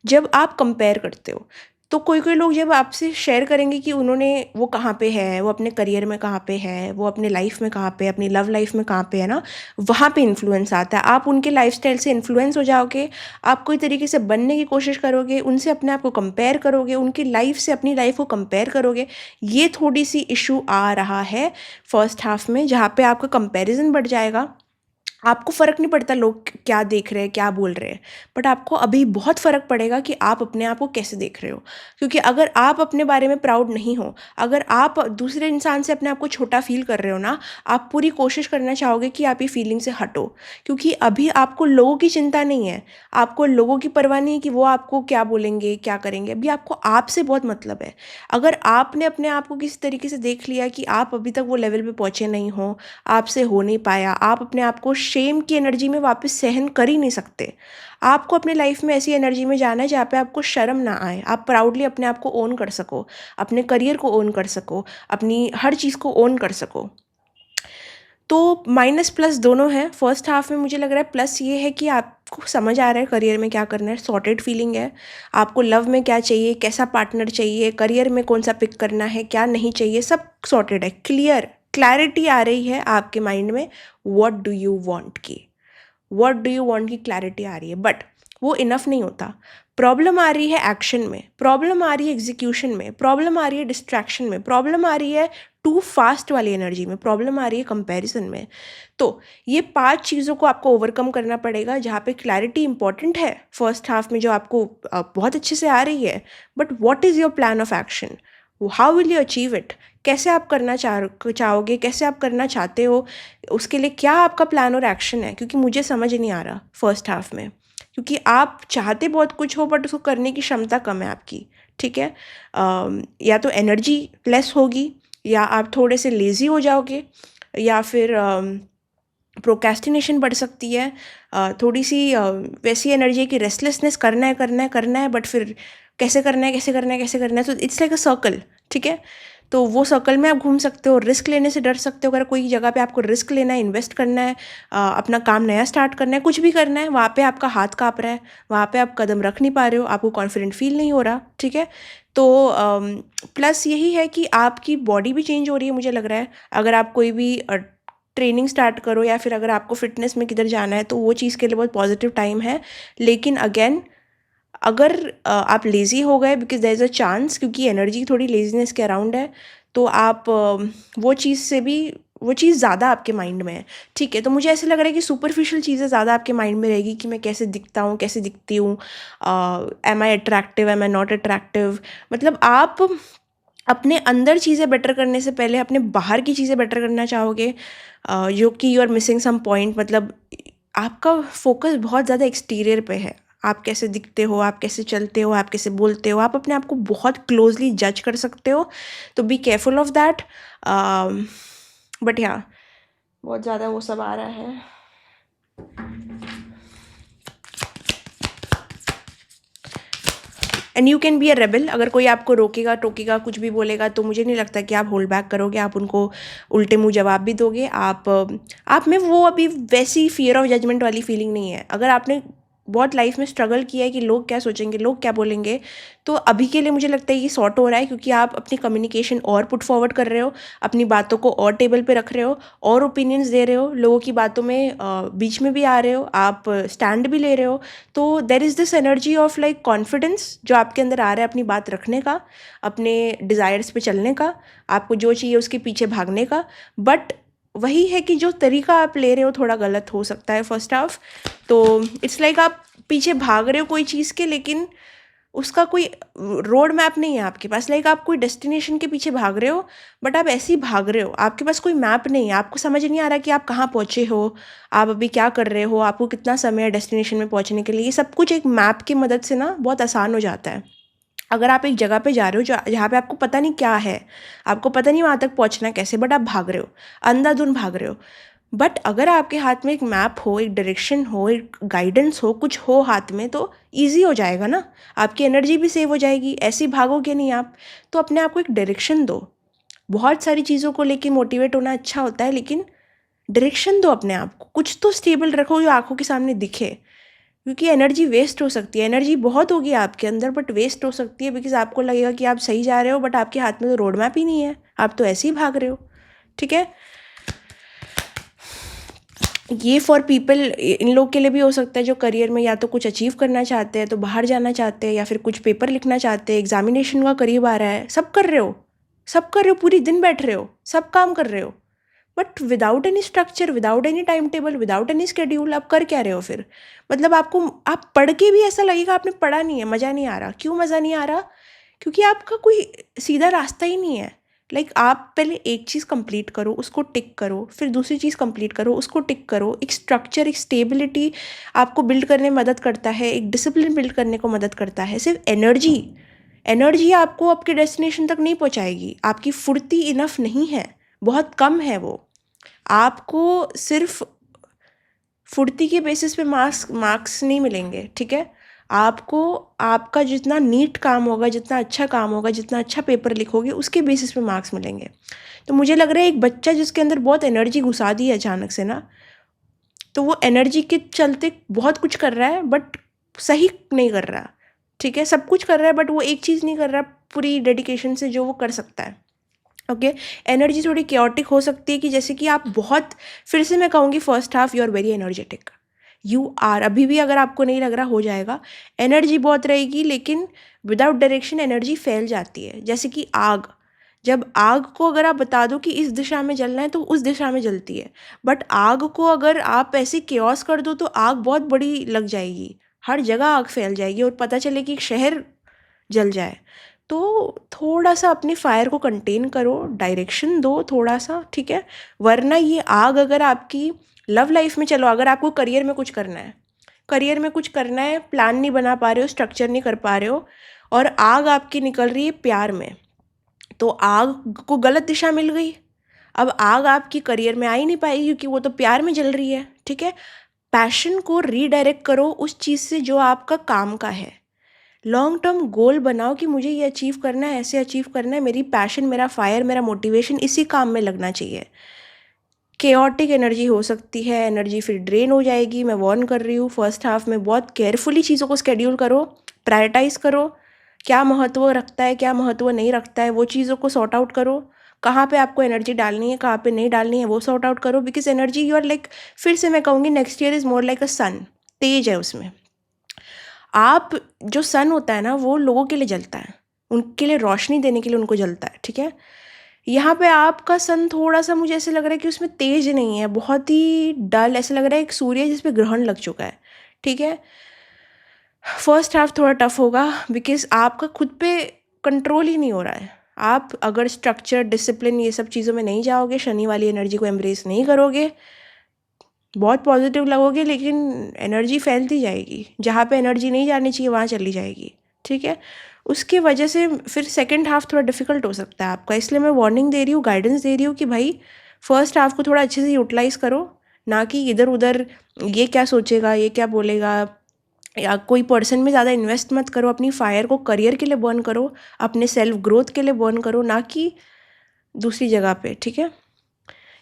जब आप कंपेयर करते हो। तो कोई-कोई लोग जब आपसे शेयर करेंगे कि उन्होंने वो कहाँ पे है, वो अपने करियर में कहाँ पे है, वो अपने लाइफ़ में कहाँ पे है, अपनी लव लाइफ़ में कहाँ पे है ना, वहाँ पे इन्फ्लुएंस आता है। आप उनके लाइफ़स्टाइल से इन्फ्लुएंस हो जाओगे, आप कोई तरीके से बनने की कोशिश करोगे, उनसे अपने आप को कंपेयर करोगे, उनकी लाइफ़ से अपनी लाइफ़ को कंपेयर करोगे। ये थोड़ी-सी इश्यू आ रहा है फर्स्ट हाफ में, जहाँ पे आपका कंपैरिज़न बढ़ जाएगा। आपको फ़र्क नहीं पड़ता लोग क्या देख रहे हैं, क्या बोल रहे हैं, बट आपको अभी बहुत फ़र्क पड़ेगा कि आप अपने आप को कैसे देख रहे हो। क्योंकि अगर आप अपने बारे में प्राउड नहीं हो, अगर आप दूसरे इंसान से अपने आप को छोटा फ़ील कर रहे हो ना, आप पूरी कोशिश करना चाहोगे कि आप ये फ़ीलिंग से हटो। क्योंकि अभी आपको लोगों की चिंता नहीं है, आपको लोगों की परवाह नहीं है कि वो आपको क्या बोलेंगे, क्या करेंगे, अभी आपको आपसे बहुत मतलब है। अगर आपने अपने आप को किसी तरीके से देख लिया कि आप अभी तक वो लेवल पे पहुँचे नहीं हो, आपसे हो नहीं पाया, आप अपने आप को शेम की एनर्जी में वापस सहन कर ही नहीं सकते। आपको अपने लाइफ में ऐसी एनर्जी में जाना है जहाँ पे आपको शर्म ना आए, आप प्राउडली अपने आप को ओन कर सको, अपने करियर को ओन कर सको, अपनी हर चीज़ को ओन कर सको। तो माइनस प्लस दोनों हैं। फर्स्ट हाफ में मुझे लग रहा है प्लस ये है कि आपको समझ आ रहा है करियर में क्या करना है, सॉर्टेड फीलिंग है। आपको लव में क्या चाहिए, कैसा पार्टनर चाहिए, करियर में कौन सा पिक करना है, क्या नहीं चाहिए, सब सॉर्टेड है, क्लैरिटी आ रही है आपके माइंड में। व्हाट डू यू वांट की व्हाट डू यू वांट की क्लैरिटी आ रही है, बट वो इनफ नहीं होता। प्रॉब्लम आ रही है एक्शन में, प्रॉब्लम आ रही है एग्जीक्यूशन में, प्रॉब्लम आ रही है डिस्ट्रैक्शन में, प्रॉब्लम आ रही है टू फास्ट वाली एनर्जी में, प्रॉब्लम आ रही है कंपैरिजन में। तो ये 5 चीज़ों को आपको ओवरकम करना पड़ेगा, जहाँ पे क्लैरिटी इंपॉर्टेंट है फर्स्ट हाफ में जो आपको बहुत अच्छे से आ रही है। But what is your plan of action, how will you achieve it, कैसे आप करना चाहोगे, कैसे आप करना चाहते हो, उसके लिए क्या आपका प्लान और एक्शन है। क्योंकि मुझे समझ नहीं आ रहा फर्स्ट हाफ में, क्योंकि आप चाहते बहुत कुछ हो बट उसको करने की क्षमता कम है आपकी, ठीक है। या तो एनर्जी लेस होगी, या आप थोड़े से लेज़ी हो जाओगे, या फिर प्रोक्रेस्टिनेशन बढ़ सकती है। थोड़ी-सी वैसी एनर्जी है कि रेस्टलेसनेस, करना है, करना है, करना है, बट फिर कैसे करना है, कैसे करना है, कैसे करना है, तो इट्स लाइक अ सर्कल, ठीक है। तो वो सर्कल में आप घूम सकते हो, रिस्क लेने से डर सकते हो। अगर कोई जगह पे आपको रिस्क लेना है, इन्वेस्ट करना है, अपना काम नया स्टार्ट करना है, कुछ भी करना है, वहाँ पे आपका हाथ काँप रहा है, वहाँ पे आप कदम रख नहीं पा रहे हो, आपको कॉन्फिडेंट फ़ील नहीं हो रहा, ठीक है। तो प्लस यही है कि आपकी बॉडी भी चेंज हो रही है मुझे लग रहा है। अगर आप कोई भी ट्रेनिंग स्टार्ट करो, या फिर अगर आपको फ़िटनेस में किधर जाना है, तो वो चीज़ के लिए बहुत पॉजिटिव टाइम है। लेकिन अगेन, अगर आप लेज़ी हो गए, because there is a chance, क्योंकि एनर्जी थोड़ी लेज़ीनेस के अराउंड है, तो आप वो चीज़ से भी, वो चीज़ ज़्यादा आपके माइंड में है, ठीक है। तो मुझे ऐसा लग रहा है कि सुपरफिशियल चीज़ें ज़्यादा आपके माइंड में रहेगी कि मैं कैसे दिखता हूँ, कैसे दिखती हूँ, am I attractive, am I not attractive. मतलब आप अपने अंदर चीज़ें बेटर करने से पहले अपने बाहर की चीज़ें बेटर करना चाहोगे, जो कि you are missing some point. मतलब आपका फोकस बहुत ज़्यादा एक्सटीरियर पे है, आप कैसे दिखते हो, आप कैसे चलते हो, आप कैसे बोलते हो, आप अपने आप को बहुत क्लोजली जज कर सकते हो। तो be careful of that. But या बहुत ज़्यादा वो सब आ रहा है। And you can be a rebel. अगर कोई आपको रोकेगा, टोकेगा, कुछ भी बोलेगा, तो मुझे नहीं लगता कि आप होल्ड बैक करोगे, आप उनको उल्टे मुंह जवाब भी दोगे। आप में वो अभी वैसी फियर ऑफ जजमेंट वाली फीलिंग नहीं है। अगर आपने बहुत लाइफ में स्ट्रगल किया है कि लोग क्या सोचेंगे, लोग क्या बोलेंगे, तो अभी के लिए मुझे लगता है ये सॉर्ट हो रहा है, क्योंकि आप अपनी कम्युनिकेशन और पुट फॉरवर्ड कर रहे हो, अपनी बातों को और टेबल पे रख रहे हो, और ओपिनियंस दे रहे हो, लोगों की बातों में बीच में भी आ रहे हो, आप स्टैंड भी ले रहे हो। तो there is this energy of like confidence जो आपके अंदर आ रहा है, अपनी बात रखने का, अपने डिज़ायर्स पे चलने का, आपको जो चाहिए उसके पीछे भागने का। बट वही है कि जो तरीका आप ले रहे हो थोड़ा गलत हो सकता है फर्स्ट हाफ। तो इट्स लाइक आप पीछे भाग रहे हो कोई चीज़ के, लेकिन उसका कोई रोड मैप नहीं है आपके पास। लाइक आप कोई डेस्टिनेशन के पीछे भाग रहे हो, बट आप ऐसे ही भाग रहे हो, आपके पास कोई मैप नहीं है, आपको समझ नहीं आ रहा कि आप कहाँ पहुँचे हो, आप अभी क्या कर रहे हो, आपको कितना समय है डेस्टिनेशन में पहुँचने के लिए। ये सब कुछ एक मैप की मदद से ना बहुत आसान हो जाता है। अगर आप एक जगह पे जा रहे हो जहाँ पे आपको पता नहीं क्या है, आपको पता नहीं वहाँ तक पहुँचना कैसे, बट आप भाग रहे हो, अंधाधुंध भाग रहे हो। बट अगर आपके हाथ में एक मैप हो, एक डायरेक्शन हो, एक गाइडेंस हो, कुछ हो हाथ में, तो ईज़ी हो जाएगा ना, आपकी एनर्जी भी सेव हो जाएगी, ऐसे ही भागोगे नहीं आप। तो अपने आप को एक डायरेक्शन दो। बहुत सारी चीज़ों को लेके मोटिवेट होना अच्छा होता है, लेकिन डायरेक्शन दो अपने आप को, कुछ तो स्टेबल रखो जो आंखों के सामने दिखे। क्योंकि एनर्जी वेस्ट हो सकती है, एनर्जी बहुत होगी आपके अंदर बट वेस्ट हो सकती है, बिकॉज आपको लगेगा कि आप सही जा रहे हो, बट आपके हाथ में तो रोड मैप ही नहीं है, आप तो ऐसे ही भाग रहे हो। ठीक है, ये फॉर पीपल, इन लोग के लिए भी हो सकता है जो करियर में या तो कुछ अचीव करना चाहते हैं, तो बाहर जाना चाहते हैं, या फिर कुछ पेपर लिखना चाहते हैं, एग्जामिनेशन का करीब आ रहा है, सब कर रहे हो, सब कर रहे हो, पूरी दिन बैठ रहे हो, सब काम कर रहे हो, but without any structure, without any time table, without any schedule, आप कर क्या रहे हो फिर? मतलब आपको, आप पढ़ के भी ऐसा लगेगा आपने पढ़ा नहीं है, मज़ा नहीं आ रहा। क्यों मज़ा नहीं आ रहा? क्योंकि आपका कोई सीधा रास्ता ही नहीं है। लाइक आप पहले एक चीज़ कंप्लीट करो, उसको टिक करो, फिर दूसरी चीज़ कंप्लीट करो, उसको टिक करो। एक स्ट्रक्चर, एक स्टेबिलिटी आपको बिल्ड करने में मदद करता है, एक डिसिप्लिन बिल्ड करने को मदद करता है। सिर्फ एनर्जी, एनर्जी आपको आपके डेस्टिनेशन तक नहीं पहुंचाएगी। आपकी फुर्ती इनफ नहीं है, बहुत कम है वो। आपको सिर्फ फुर्ती के बेसिस पे मार्क्स नहीं मिलेंगे। ठीक है, आपको आपका जितना नीट काम होगा, जितना अच्छा काम होगा, जितना अच्छा पेपर लिखोगे, उसके बेसिस पे मार्क्स मिलेंगे। तो मुझे लग रहा है एक बच्चा जिसके अंदर बहुत एनर्जी घुसा दी है अचानक से ना, तो वो एनर्जी के चलते बहुत कुछ कर रहा है बट सही नहीं कर रहा। ठीक है, सब कुछ कर रहा है बट वो एक चीज़ नहीं कर रहा पूरी डेडिकेशन से जो वो कर सकता है। ओके, एनर्जी थोड़ी केओटिक हो सकती है कि जैसे कि आप बहुत, फिर से मैं कहूँगी first half you are very energetic, you are, अभी भी अगर आपको नहीं लग रहा, हो जाएगा। एनर्जी बहुत रहेगी, लेकिन विदाउट डायरेक्शन एनर्जी फैल जाती है, जैसे कि आग। जब आग को अगर आप बता दो कि इस दिशा में जलना है तो उस दिशा में जलती है, बट आग को अगर आप ऐसे केओस कर दो तो आग बहुत बड़ी लग जाएगी, हर जगह आग फैल जाएगी और पता चले कि एक शहर जल जाए। तो थोड़ा सा अपने फायर को कंटेन करो, डायरेक्शन दो थोड़ा सा। ठीक है, वरना ये आग अगर आपकी लव लाइफ में, चलो अगर आपको करियर में कुछ करना है, करियर में कुछ करना है, प्लान नहीं बना पा रहे हो, स्ट्रक्चर नहीं कर पा रहे हो, और आग आपकी निकल रही है प्यार में, तो आग को गलत दिशा मिल गई। अब आग आपकी करियर में आ ही नहीं पाएगी क्योंकि वो तो प्यार में जल रही है। ठीक है, पैशन को रीडायरेक्ट करो उस चीज़ से जो आपका काम का है। लॉन्ग टर्म गोल बनाओ कि मुझे ये अचीव करना है, ऐसे अचीव करना है, मेरी पैशन, मेरा फायर, मेरा मोटिवेशन इसी काम में लगना चाहिए। केओटिक एनर्जी हो सकती है, एनर्जी फिर ड्रेन हो जाएगी, मैं वार्न कर रही हूँ। फर्स्ट हाफ में बहुत केयरफुली चीज़ों को शेड्यूल करो, प्रायोरिटाइज करो, क्या महत्व रखता है, क्या महत्व नहीं रखता है, वो चीज़ों को सॉर्ट आउट करो। कहाँ पे आपको एनर्जी डालनी है, कहाँ पे नहीं डालनी है, वो सॉर्ट आउट करो। Because energy you are like, फिर से मैं कहूँगी next year is more like a sun, तेज है उसमें। आप, जो सन होता है ना वो लोगों के लिए जलता है, उनके लिए रोशनी देने के लिए उनको जलता है। ठीक है, यहाँ पे आपका सन थोड़ा सा मुझे ऐसे लग रहा है कि उसमें तेज नहीं है, बहुत ही डल, ऐसे लग रहा है एक सूर्य जिस पे ग्रहण लग चुका है। ठीक है, फर्स्ट हाफ थोड़ा टफ होगा बिकॉज आपका खुद पे कंट्रोल ही नहीं हो रहा है। आप अगर स्ट्रक्चर, डिसिप्लिन, ये सब चीज़ों में नहीं जाओगे, शनि वाली एनर्जी को एम्ब्रेस नहीं करोगे, बहुत पॉजिटिव लगोगे, लेकिन एनर्जी फैलती जाएगी, जहाँ पे एनर्जी नहीं जानी चाहिए वहाँ चली जाएगी। ठीक है, उसकी वजह से फिर सेकंड हाफ थोड़ा डिफिकल्ट हो सकता है आपका। इसलिए मैं वार्निंग दे रही हूँ, गाइडेंस दे रही हूँ कि भाई फर्स्ट हाफ को थोड़ा अच्छे से यूटिलाइज़ करो, ना कि इधर उधर ये क्या सोचेगा, ये क्या बोलेगा, या कोई पर्सन में ज़्यादा इन्वेस्ट मत करो। अपनी फायर को करियर के लिए बर्न करो, अपने सेल्फ ग्रोथ के लिए बर्न करो, ना कि दूसरी जगह पे। ठीक है,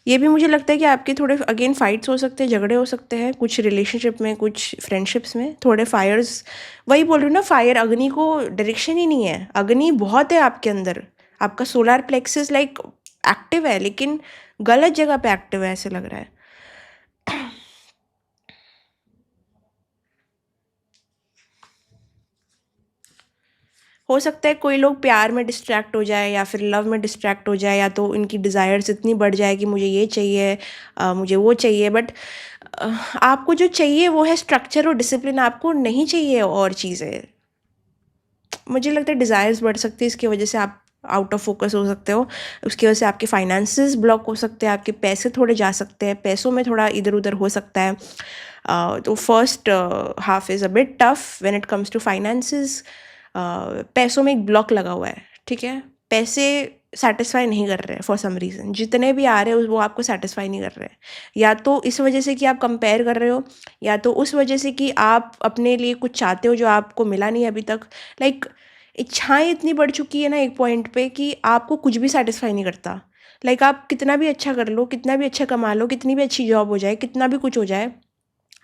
ये भी मुझे लगता है कि आपके थोड़े अगेन फाइट्स हो सकते हैं, झगड़े हो सकते हैं, कुछ रिलेशनशिप में, कुछ फ्रेंडशिप्स में थोड़े फायर्स। वही बोल रही हूँ ना, फायर, अग्नि को डायरेक्शन ही नहीं है, अग्नि बहुत है आपके अंदर, आपका सोलार प्लेक्सस लाइक एक्टिव है, लेकिन गलत जगह पे एक्टिव है ऐसे लग रहा है। हो सकता है कोई लोग प्यार में डिस्ट्रैक्ट हो जाए या फिर लव में डिस्ट्रैक्ट हो जाए, या तो इनकी डिज़ायर्स इतनी बढ़ जाए कि मुझे ये चाहिए, मुझे वो चाहिए, बट आपको जो चाहिए वो है स्ट्रक्चर और डिसिप्लिन, आपको नहीं चाहिए और चीज़ें। मुझे लगता है डिज़ायर्स बढ़ सकती है, इसकी वजह से आप आउट ऑफ फोकस हो सकते हो, उसकी वजह से आपके फाइनेंसेस ब्लॉक हो सकते हैं, आपके पैसे थोड़े जा सकते हैं, पैसों में थोड़ा इधर उधर हो सकता है। तो first half is a bit tough when it comes to finances. पैसों में एक ब्लॉक लगा हुआ है, ठीक है, पैसे सेटिस्फाई नहीं कर रहे हैं फॉर सम रीज़न, जितने भी आ रहे हैं वो आपको सेटिस्फाई नहीं कर रहे हैं, या तो इस वजह से कि आप कंपेयर कर रहे हो, या तो उस वजह से कि आप अपने लिए कुछ चाहते हो जो आपको मिला नहीं अभी तक। लाइक इच्छाएं इतनी बढ़ चुकी है ना एक पॉइंट पे कि आपको कुछ भी सेटिस्फाई नहीं करता। लाइक आप कितना भी अच्छा कर लो, कितना भी अच्छा कमा लो, कितनी भी अच्छी जॉब हो जाए, कितना भी कुछ हो जाए,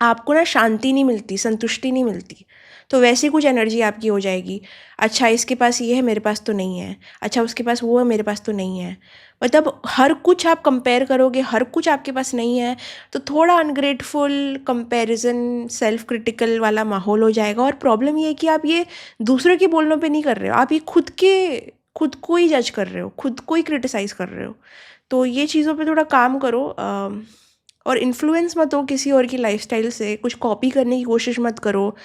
आपको ना शांति नहीं मिलती, संतुष्टि नहीं मिलती। तो वैसी कुछ एनर्जी आपकी हो जाएगी, अच्छा इसके पास ये है मेरे पास तो नहीं है, अच्छा उसके पास वो है मेरे पास तो नहीं है। मतलब हर कुछ आप कंपेयर करोगे, हर कुछ आपके पास नहीं है, तो थोड़ा अनग्रेटफुल, कंपैरिजन, सेल्फ क्रिटिकल वाला माहौल हो जाएगा। और प्रॉब्लम ये है कि आप ये दूसरों के बोलने पे नहीं कर रहे हो, आप ये खुद को ही जज कर रहे हो, खुद को ही क्रिटिसाइज़ कर रहे हो। तो ये चीज़ों पे थोड़ा काम करो। और इन्फ्लुएंस मत हो किसी और की लाइफस्टाइल से, कुछ कॉपी करने की कोशिश मत करो।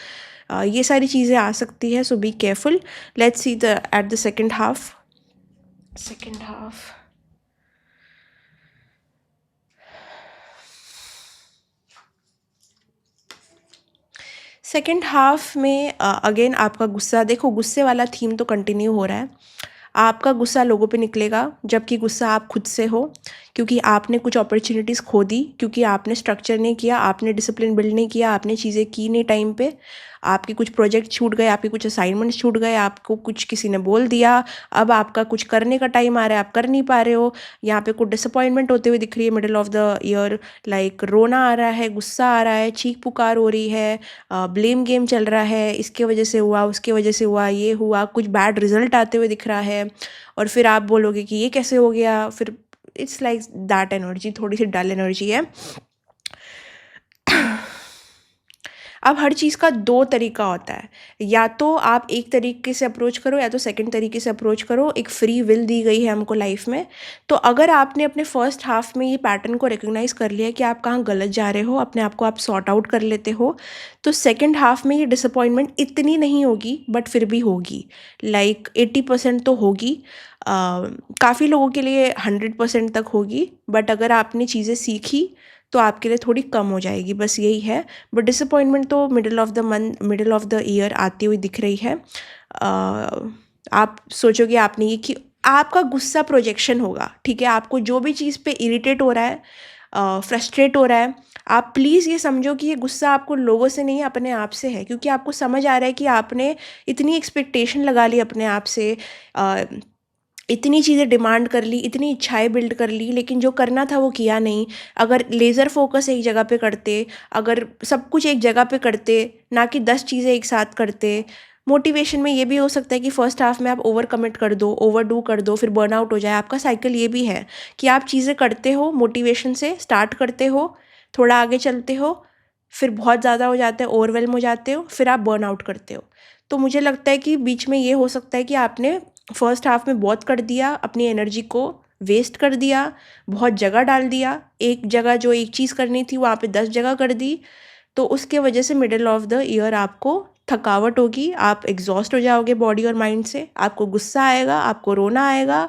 ये सारी चीज़ें आ सकती है, so be careful. Let's see the at the second half. Second half में अगेन आपका गुस्सा, देखो गुस्से वाला थीम तो कंटिन्यू हो रहा है। आपका गुस्सा लोगों पे निकलेगा, जबकि गुस्सा आप खुद से हो, क्योंकि आपने कुछ अपॉर्चुनिटीज़ खो दी, क्योंकि आपने स्ट्रक्चर नहीं किया, आपने डिसिप्लिन बिल्ड नहीं किया, आपने चीज़ें की नहीं टाइम पे, आपके कुछ प्रोजेक्ट छूट गए, आपके कुछ असाइनमेंट्स छूट गए, आपको कुछ किसी ने बोल दिया, अब आपका कुछ करने का टाइम आ रहा है, आप कर नहीं पा रहे हो। यहाँ पे कुछ डिसअपॉइंटमेंट होते हुए दिख रही है middle of the year, like रोना आ रहा है, गुस्सा आ रहा है, चीख पुकार हो रही है, ब्लेम गेम चल रहा है, इसके वजह से हुआ, उसके वजह से हुआ, ये हुआ, कुछ बैड रिजल्ट आते हुए दिख रहा है। और फिर आप बोलोगे कि ये कैसे हो गया, फिर इट्स लाइक दैट एनर्जी, थोड़ी सी डल एनर्जी है। अब हर चीज़ का दो तरीका होता है, या तो आप एक तरीके से अप्रोच करो, या तो सेकंड तरीके से अप्रोच करो। एक फ्री विल दी गई है हमको लाइफ में। तो अगर आपने अपने फर्स्ट हाफ में ये पैटर्न को रिकग्नाइज़ कर लिया कि आप कहाँ गलत जा रहे हो, अपने आप को आप सॉर्ट आउट कर लेते हो, तो सेकेंड हाफ में ये डिसअपॉइंटमेंट इतनी नहीं होगी, बट फिर भी होगी। लाइक 80% तो होगी, काफ़ी लोगों के लिए 100% तक होगी, बट अगर आपने चीज़ें सीखी तो आपके लिए थोड़ी कम हो जाएगी, बस यही है। बट डिसअपॉइंटमेंट तो middle of the month, middle of the year आती हुई दिख रही है। आप सोचोगे आपने ये कि आपका गुस्सा प्रोजेक्शन होगा, ठीक है, आपको जो भी चीज़ पे इरिटेट हो रहा है, फ्रस्ट्रेट हो रहा है, आप प्लीज़ ये समझो कि ये गुस्सा आपको लोगों से नहीं, अपने आप से है, क्योंकि आपको समझ आ रहा है कि आपने इतनी एक्सपेक्टेशन लगा ली अपने आप से, इतनी चीज़ें डिमांड कर ली, इतनी इच्छाएं बिल्ड कर ली, लेकिन जो करना था वो किया नहीं। अगर लेज़र फोकस एक जगह पे करते, अगर सब कुछ एक जगह पे करते, ना कि 10 चीज़ें एक साथ करते। मोटिवेशन में ये भी हो सकता है कि फर्स्ट हाफ में आप ओवर कमिट कर दो, ओवरडू कर दो, फिर बर्नआउट हो जाए। आपका साइकिल ये भी है कि आप चीज़ें करते हो, मोटिवेशन से स्टार्ट करते हो, थोड़ा आगे चलते हो, फिर बहुत ज़्यादा हो जाता है, ओवरवेल्म हो जाते हो, फिर आप बर्नआउट करते हो। तो मुझे लगता है कि बीच में ये हो सकता है कि आपने फर्स्ट हाफ में बहुत कर दिया, अपनी एनर्जी को वेस्ट कर दिया, बहुत जगह डाल दिया, एक जगह जो एक चीज़ करनी थी वहाँ पे 10 जगह कर दी। तो उसके वजह से मिडिल ऑफ द ईयर आपको थकावट होगी, आप एग्जॉस्ट हो जाओगे बॉडी और माइंड से, आपको गुस्सा आएगा, आपको रोना आएगा,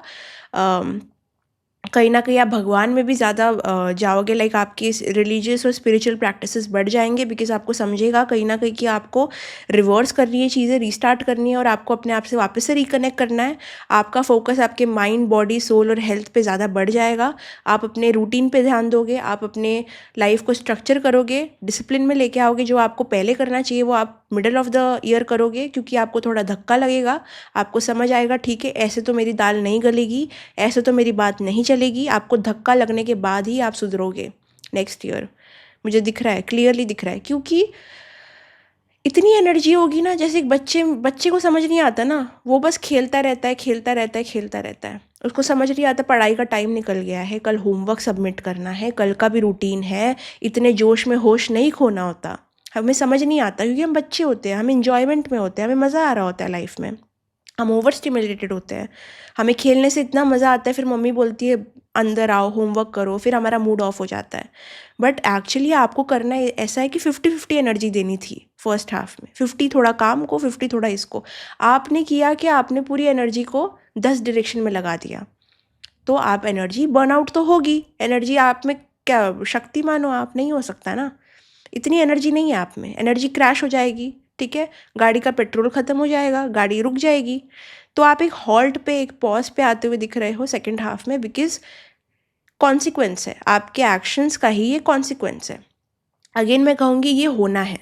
कहीं न कहीं आप भगवान में भी ज़्यादा जाओगे। लाइक आपकी रिलीजियस और स्पिरिचुअल प्रैक्टिसेस बढ़ जाएंगे, बिकॉज़ आपको समझेगा कहीं न कहीं कि आपको रिवर्स करनी है चीज़ें, रीस्टार्ट करनी है, और आपको अपने आप से वापस से रिकनेक्ट करना है। आपका फोकस आपके माइंड, बॉडी, सोल और हेल्थ पे ज़्यादा बढ़ जाएगा। आप अपने रूटीन पे ध्यान दोगे, आप अपने लाइफ को स्ट्रक्चर करोगे, डिसिप्लिन में लेके आओगे। जो आपको पहले करना चाहिए वो आप मिडल ऑफ द ईयर करोगे, क्योंकि आपको थोड़ा धक्का लगेगा, आपको समझ आएगा ठीक है ऐसे तो मेरी दाल नहीं गलेगी, ऐसे तो मेरी बात नहीं चलेगी। आपको धक्का लगने के बाद ही आप सुधरोगे नेक्स्ट ईयर। मुझे दिख रहा है, क्लियरली दिख रहा है, क्योंकि इतनी एनर्जी होगी ना, जैसे एक बच्चे को समझ नहीं आता ना, वो बस खेलता रहता है, खेलता रहता है, खेलता रहता है। उसको समझ नहीं आता पढ़ाई का टाइम निकल गया है, कल होमवर्क सबमिट करना है, कल का भी रूटीन है। इतने जोश में होश नहीं खोना होता, हमें समझ नहीं आता, क्योंकि हम बच्चे होते हैं, हम इंजॉयमेंट में होते हैं, हमें मज़ा आ रहा होता है लाइफ में। हम ओवर स्टिमुलेटेड होते हैं, हमें खेलने से इतना मज़ा आता है, फिर मम्मी बोलती है अंदर आओ होमवर्क करो, फिर हमारा मूड ऑफ हो जाता है। बट एक्चुअली आपको करना ऐसा है कि 50-50 एनर्जी देनी थी फर्स्ट हाफ में, 50 थोड़ा काम को, 50 थोड़ा इसको। आपने किया कि आपने पूरी एनर्जी को 10 डायरेक्शन में लगा दिया, तो आप एनर्जी बर्नआउट तो होगी। एनर्जी आप में क्या शक्तिमान हो आप? नहीं हो सकता ना, इतनी एनर्जी नहीं है आप में, एनर्जी क्रैश हो जाएगी। ठीक है, गाड़ी का पेट्रोल ख़त्म हो जाएगा, गाड़ी रुक जाएगी। तो आप एक हॉल्ट पे, एक पॉज पे आते हुए दिख रहे हो सेकेंड हाफ में, बिकॉज कॉन्सिक्वेंस है, आपके एक्शंस का ही ये कॉन्सिक्वेंस है। अगेन मैं कहूँगी ये होना है,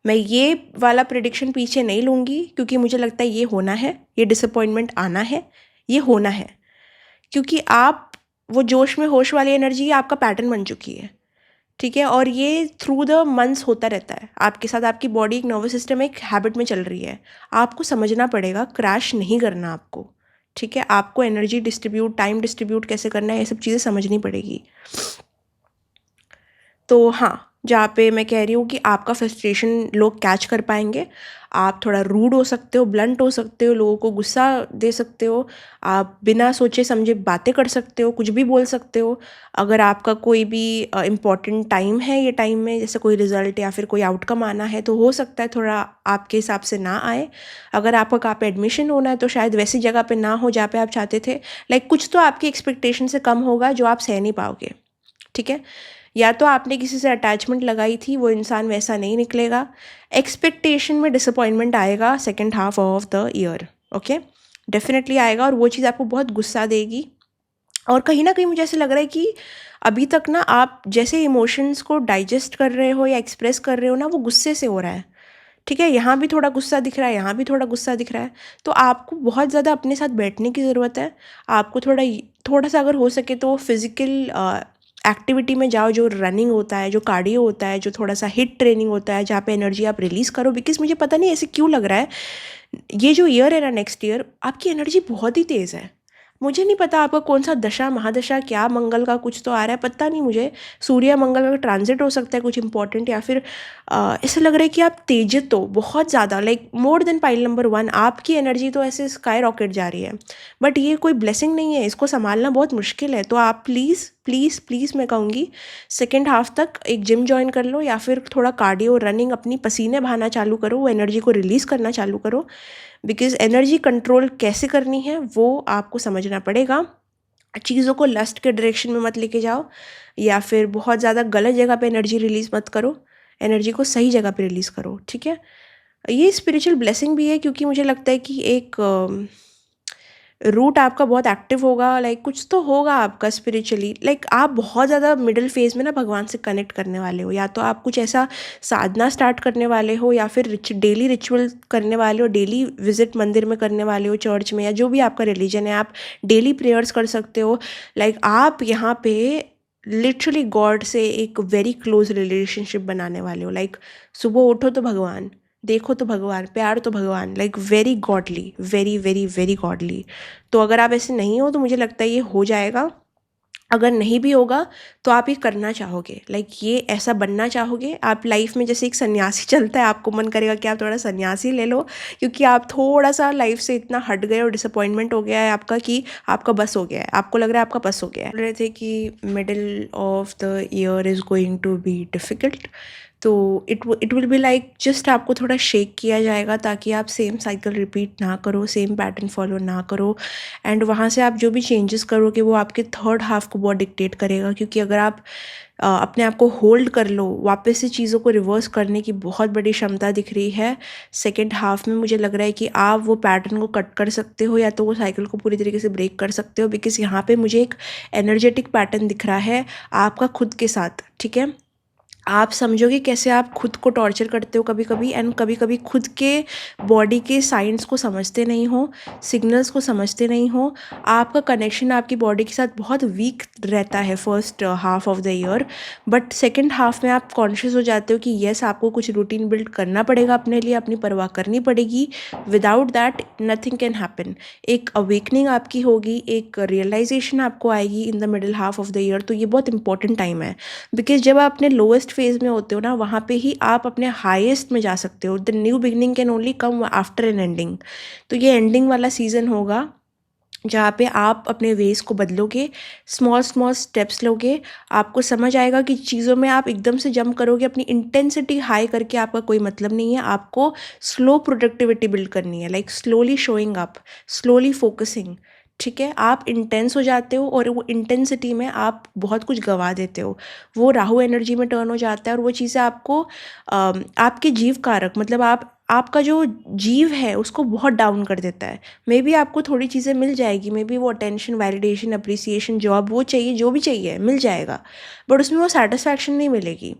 मैं ये वाला प्रिडिक्शन पीछे नहीं लूँगी, क्योंकि मुझे लगता है ये होना है, ये डिसअपॉइंटमेंट आना है, ये होना है। क्योंकि आप वो जोश में होश वाली एनर्जी आपका पैटर्न बन चुकी है। ठीक है, और ये थ्रू द मंथ्स होता रहता है आपके साथ। आपकी बॉडी, एक नर्वस सिस्टम एक हैबिट में चल रही है, आपको समझना पड़ेगा, क्रैश नहीं करना आपको। ठीक है, आपको एनर्जी डिस्ट्रीब्यूट, टाइम डिस्ट्रीब्यूट कैसे करना है, ये सब चीज़ें समझनी पड़ेगी। तो हाँ, जहाँ पे मैं कह रही हूँ कि आपका फ्रस्ट्रेशन लोग कैच कर पाएंगे, आप थोड़ा रूड हो सकते हो, ब्लंट हो सकते हो, लोगों को गुस्सा दे सकते हो, आप बिना सोचे समझे बातें कर सकते हो, कुछ भी बोल सकते हो। अगर आपका कोई भी इम्पॉर्टेंट टाइम है ये टाइम में, जैसे कोई रिजल्ट या फिर कोई आउटकम आना है, तो हो सकता है थोड़ा आपके हिसाब से ना आए। अगर आपका कहाँ पे एडमिशन होना है तो शायद वैसी जगह पे ना हो जहाँ पे आप चाहते थे। लाइक कुछ तो आपकी एक्सपेक्टेशन से कम होगा जो आप सह नहीं पाओगे। ठीक है, या तो आपने किसी से अटैचमेंट लगाई थी, वो इंसान वैसा नहीं निकलेगा। एक्सपेक्टेशन में डिसअपॉइंटमेंट आएगा second half of the year. Okay, definitely आएगा, और वो चीज़ आपको बहुत गुस्सा देगी। और कहीं ना कहीं मुझे ऐसे लग रहा है कि अभी तक ना आप जैसे इमोशंस को डाइजेस्ट कर रहे हो या एक्सप्रेस कर रहे हो ना, वो गुस्से से हो रहा है। ठीक है, यहाँ भी थोड़ा गुस्सा दिख रहा है, यहाँ भी थोड़ा गुस्सा दिख रहा है। तो आपको बहुत ज़्यादा अपने साथ बैठने की ज़रूरत है। आपको थोड़ा थोड़ा सा अगर हो सके तो फिज़िकल एक्टिविटी में जाओ, जो रनिंग होता है, जो कार्डियो होता है, जो थोड़ा सा हिट ट्रेनिंग होता है, जहाँ पे एनर्जी आप रिलीज़ करो। बिकॉज मुझे पता नहीं ऐसे क्यों लग रहा है, ये जो ईयर है ना, नेक्स्ट ईयर, आपकी एनर्जी बहुत ही तेज़ है। मुझे नहीं पता आपका कौन सा दशा महादशा, क्या मंगल का कुछ तो आ रहा है, पता नहीं मुझे। सूर्य मंगल का ट्रांजिट हो सकता है कुछ इंपॉर्टेंट, या फिर ऐसा लग रहा है कि आप तेजित हो बहुत ज़्यादा, like more than pile number 1। आपकी एनर्जी तो ऐसे स्काई रॉकेट जा रही है। बट ये कोई ब्लेसिंग नहीं है, इसको संभालना बहुत मुश्किल है। तो आप प्लीज़ प्लीज़ प्लीज़, मैं कहूँगी सेकेंड हाफ तक एक जिम ज्वाइन कर लो, या फिर थोड़ा कार्डियो, रनिंग, अपनी पसीने बहाना चालू करो, वो एनर्जी को रिलीज़ करना चालू करो। बिकॉज एनर्जी कंट्रोल कैसे करनी है वो आपको समझना पड़ेगा। चीज़ों को लस्ट के डायरेक्शन में मत लेके जाओ, या फिर बहुत ज़्यादा गलत जगह पे एनर्जी रिलीज़ मत करो। एनर्जी को सही जगह पे रिलीज़ करो। ठीक है, ये स्पिरिचुअल ब्लेसिंग भी है, क्योंकि मुझे लगता है कि एक रूट आपका बहुत एक्टिव होगा, लाइक कुछ तो होगा आपका स्पिरिचुअली। लाइक आप बहुत ज़्यादा मिडिल फेज में ना भगवान से कनेक्ट करने वाले हो, या तो आप कुछ ऐसा साधना स्टार्ट करने वाले हो, या फिर डेली रिचुअल करने वाले हो, डेली विजिट मंदिर में करने वाले हो, चर्च में, या जो भी आपका रिलीजन है, आप डेली प्रेयर्स कर सकते हो। लाइक आप यहाँ पे लिटरली गॉड से एक वेरी क्लोज रिलेशनशिप बनाने वाले हो। लाइक सुबह उठो तो भगवान, देखो तो भगवान, प्यार तो भगवान, like very godly, very very very godly. तो अगर आप ऐसे नहीं हो तो मुझे लगता है ये हो जाएगा। अगर नहीं भी होगा तो आप ये करना चाहोगे, लाइक ये ऐसा बनना चाहोगे। आप लाइफ में जैसे एक सन्यासी चलता है, आपको मन करेगा कि आप थोड़ा सन्यासी ले लो, क्योंकि आप थोड़ा सा लाइफ से इतना हट गए और डिसअपॉइंटमेंट हो गया है आपका कि आपका बस हो गया है, आपको लग रहा है आपका बस हो गया है। बोल रहे थे कि middle of the year is going to be difficult. तो it will be like just आपको थोड़ा शेक किया जाएगा, ताकि आप सेम साइकिल रिपीट ना करो, सेम पैटर्न फॉलो ना करो। एंड वहाँ से आप जो भी चेंजेस करोगे वो आपके थर्ड हाफ को बहुत डिक्टेट करेगा। क्योंकि अगर आप अपने आप को होल्ड कर लो, वापस से चीज़ों को रिवर्स करने की बहुत बड़ी क्षमता दिख रही है सेकेंड हाफ में। मुझे लग रहा है कि आप वो पैटर्न को कट कर सकते हो, या तो वो साइकिल को पूरी तरीके से ब्रेक कर सकते हो। बिकॉज यहाँ पे मुझे एक एनर्जेटिक पैटर्न दिख रहा है आपका खुद के साथ। ठीक है, आप समझोगे कैसे आप खुद को टॉर्चर करते हो कभी कभी, एंड कभी कभी खुद के बॉडी के साइंस को समझते नहीं हो, सिग्नल्स को समझते नहीं हो। आपका कनेक्शन आपकी बॉडी के साथ बहुत वीक रहता है first half of the year. But second half में आप कॉन्शियस हो जाते हो कि येस, आपको कुछ रूटीन बिल्ड करना पड़ेगा अपने लिए, अपनी परवाह करनी पड़ेगी। Without that nothing can happen. एक अवेकनिंग आपकी होगी, एक रियलाइजेशन आपको आएगी in the middle half of the year. तो ये बहुत इंपॉर्टेंट टाइम है, बिकॉज जब आप अपने लोएस्ट फेज़ में होते हो ना, वहाँ पे ही आप अपने हाईएस्ट में जा सकते हो। The new beginning can only come after an ending. तो ये एंडिंग वाला सीज़न होगा जहाँ पे आप अपने वेज़ को बदलोगे, स्मॉल स्मॉल स्टेप्स लोगे, आपको समझ आएगा कि चीज़ों में आप एकदम से जंप करोगे, अपनी इंटेंसिटी हाई करके आपका कोई मतलब नहीं है। आपको स्लो प्रोडक्टिविटी बिल्ड करनी है, like slowly showing up, slowly focusing. ठीक है, आप इंटेंस हो जाते हो और वो इंटेंसिटी में आप बहुत कुछ गंवा देते हो, वो राहु एनर्जी में टर्न हो जाता है और वो चीज़ें आपको आपके जीव कारक, मतलब आपका जो जीव है उसको बहुत डाउन कर देता है। मे बी आपको थोड़ी चीज़ें मिल जाएगी, मे बी वो अटेंशन, वैलिडेशन, अप्रिसिएशन, जॉब, वो चाहिए, जो भी चाहिए मिल जाएगा, बट उसमें वो सेटिस्फैक्शन नहीं मिलेगी।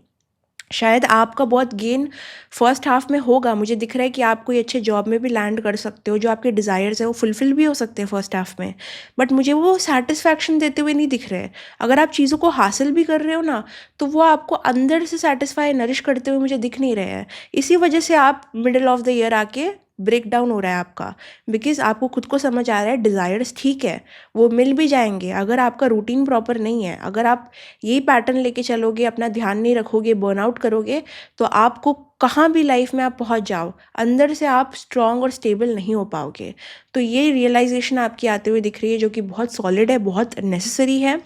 शायद आपका बहुत गेन फर्स्ट हाफ में होगा, मुझे दिख रहा है कि आप कोई अच्छे जॉब में भी लैंड कर सकते हो, जो आपके डिज़ायर्स है वो फुलफ़िल भी हो सकते हैं फर्स्ट हाफ में, बट मुझे वो सेटिस्फैक्शन देते हुए नहीं दिख रहे हैं। अगर आप चीज़ों को हासिल भी कर रहे हो ना, तो वो आपको अंदर से सेटिस्फाई, नरिश करते हुए मुझे दिख नहीं रहे हैं। इसी वजह से आप मिडिल ऑफ द ईयर आके ब्रेक डाउन हो रहा है आपका, बिकॉज़ आपको खुद को समझ आ रहा है डिज़ायर्स ठीक है, वो मिल भी जाएंगे। अगर आपका रूटीन प्रॉपर नहीं है, अगर आप यही पैटर्न लेके चलोगे, अपना ध्यान नहीं रखोगे, बर्नआउट करोगे, तो आपको कहाँ भी लाइफ में आप पहुँच जाओ, अंदर से आप स्ट्रॉन्ग और स्टेबल नहीं हो पाओगे। तो ये रियलाइजेशन आपकी आते हुए दिख रही है, जो कि बहुत सॉलिड है, बहुत नेसेसरी है।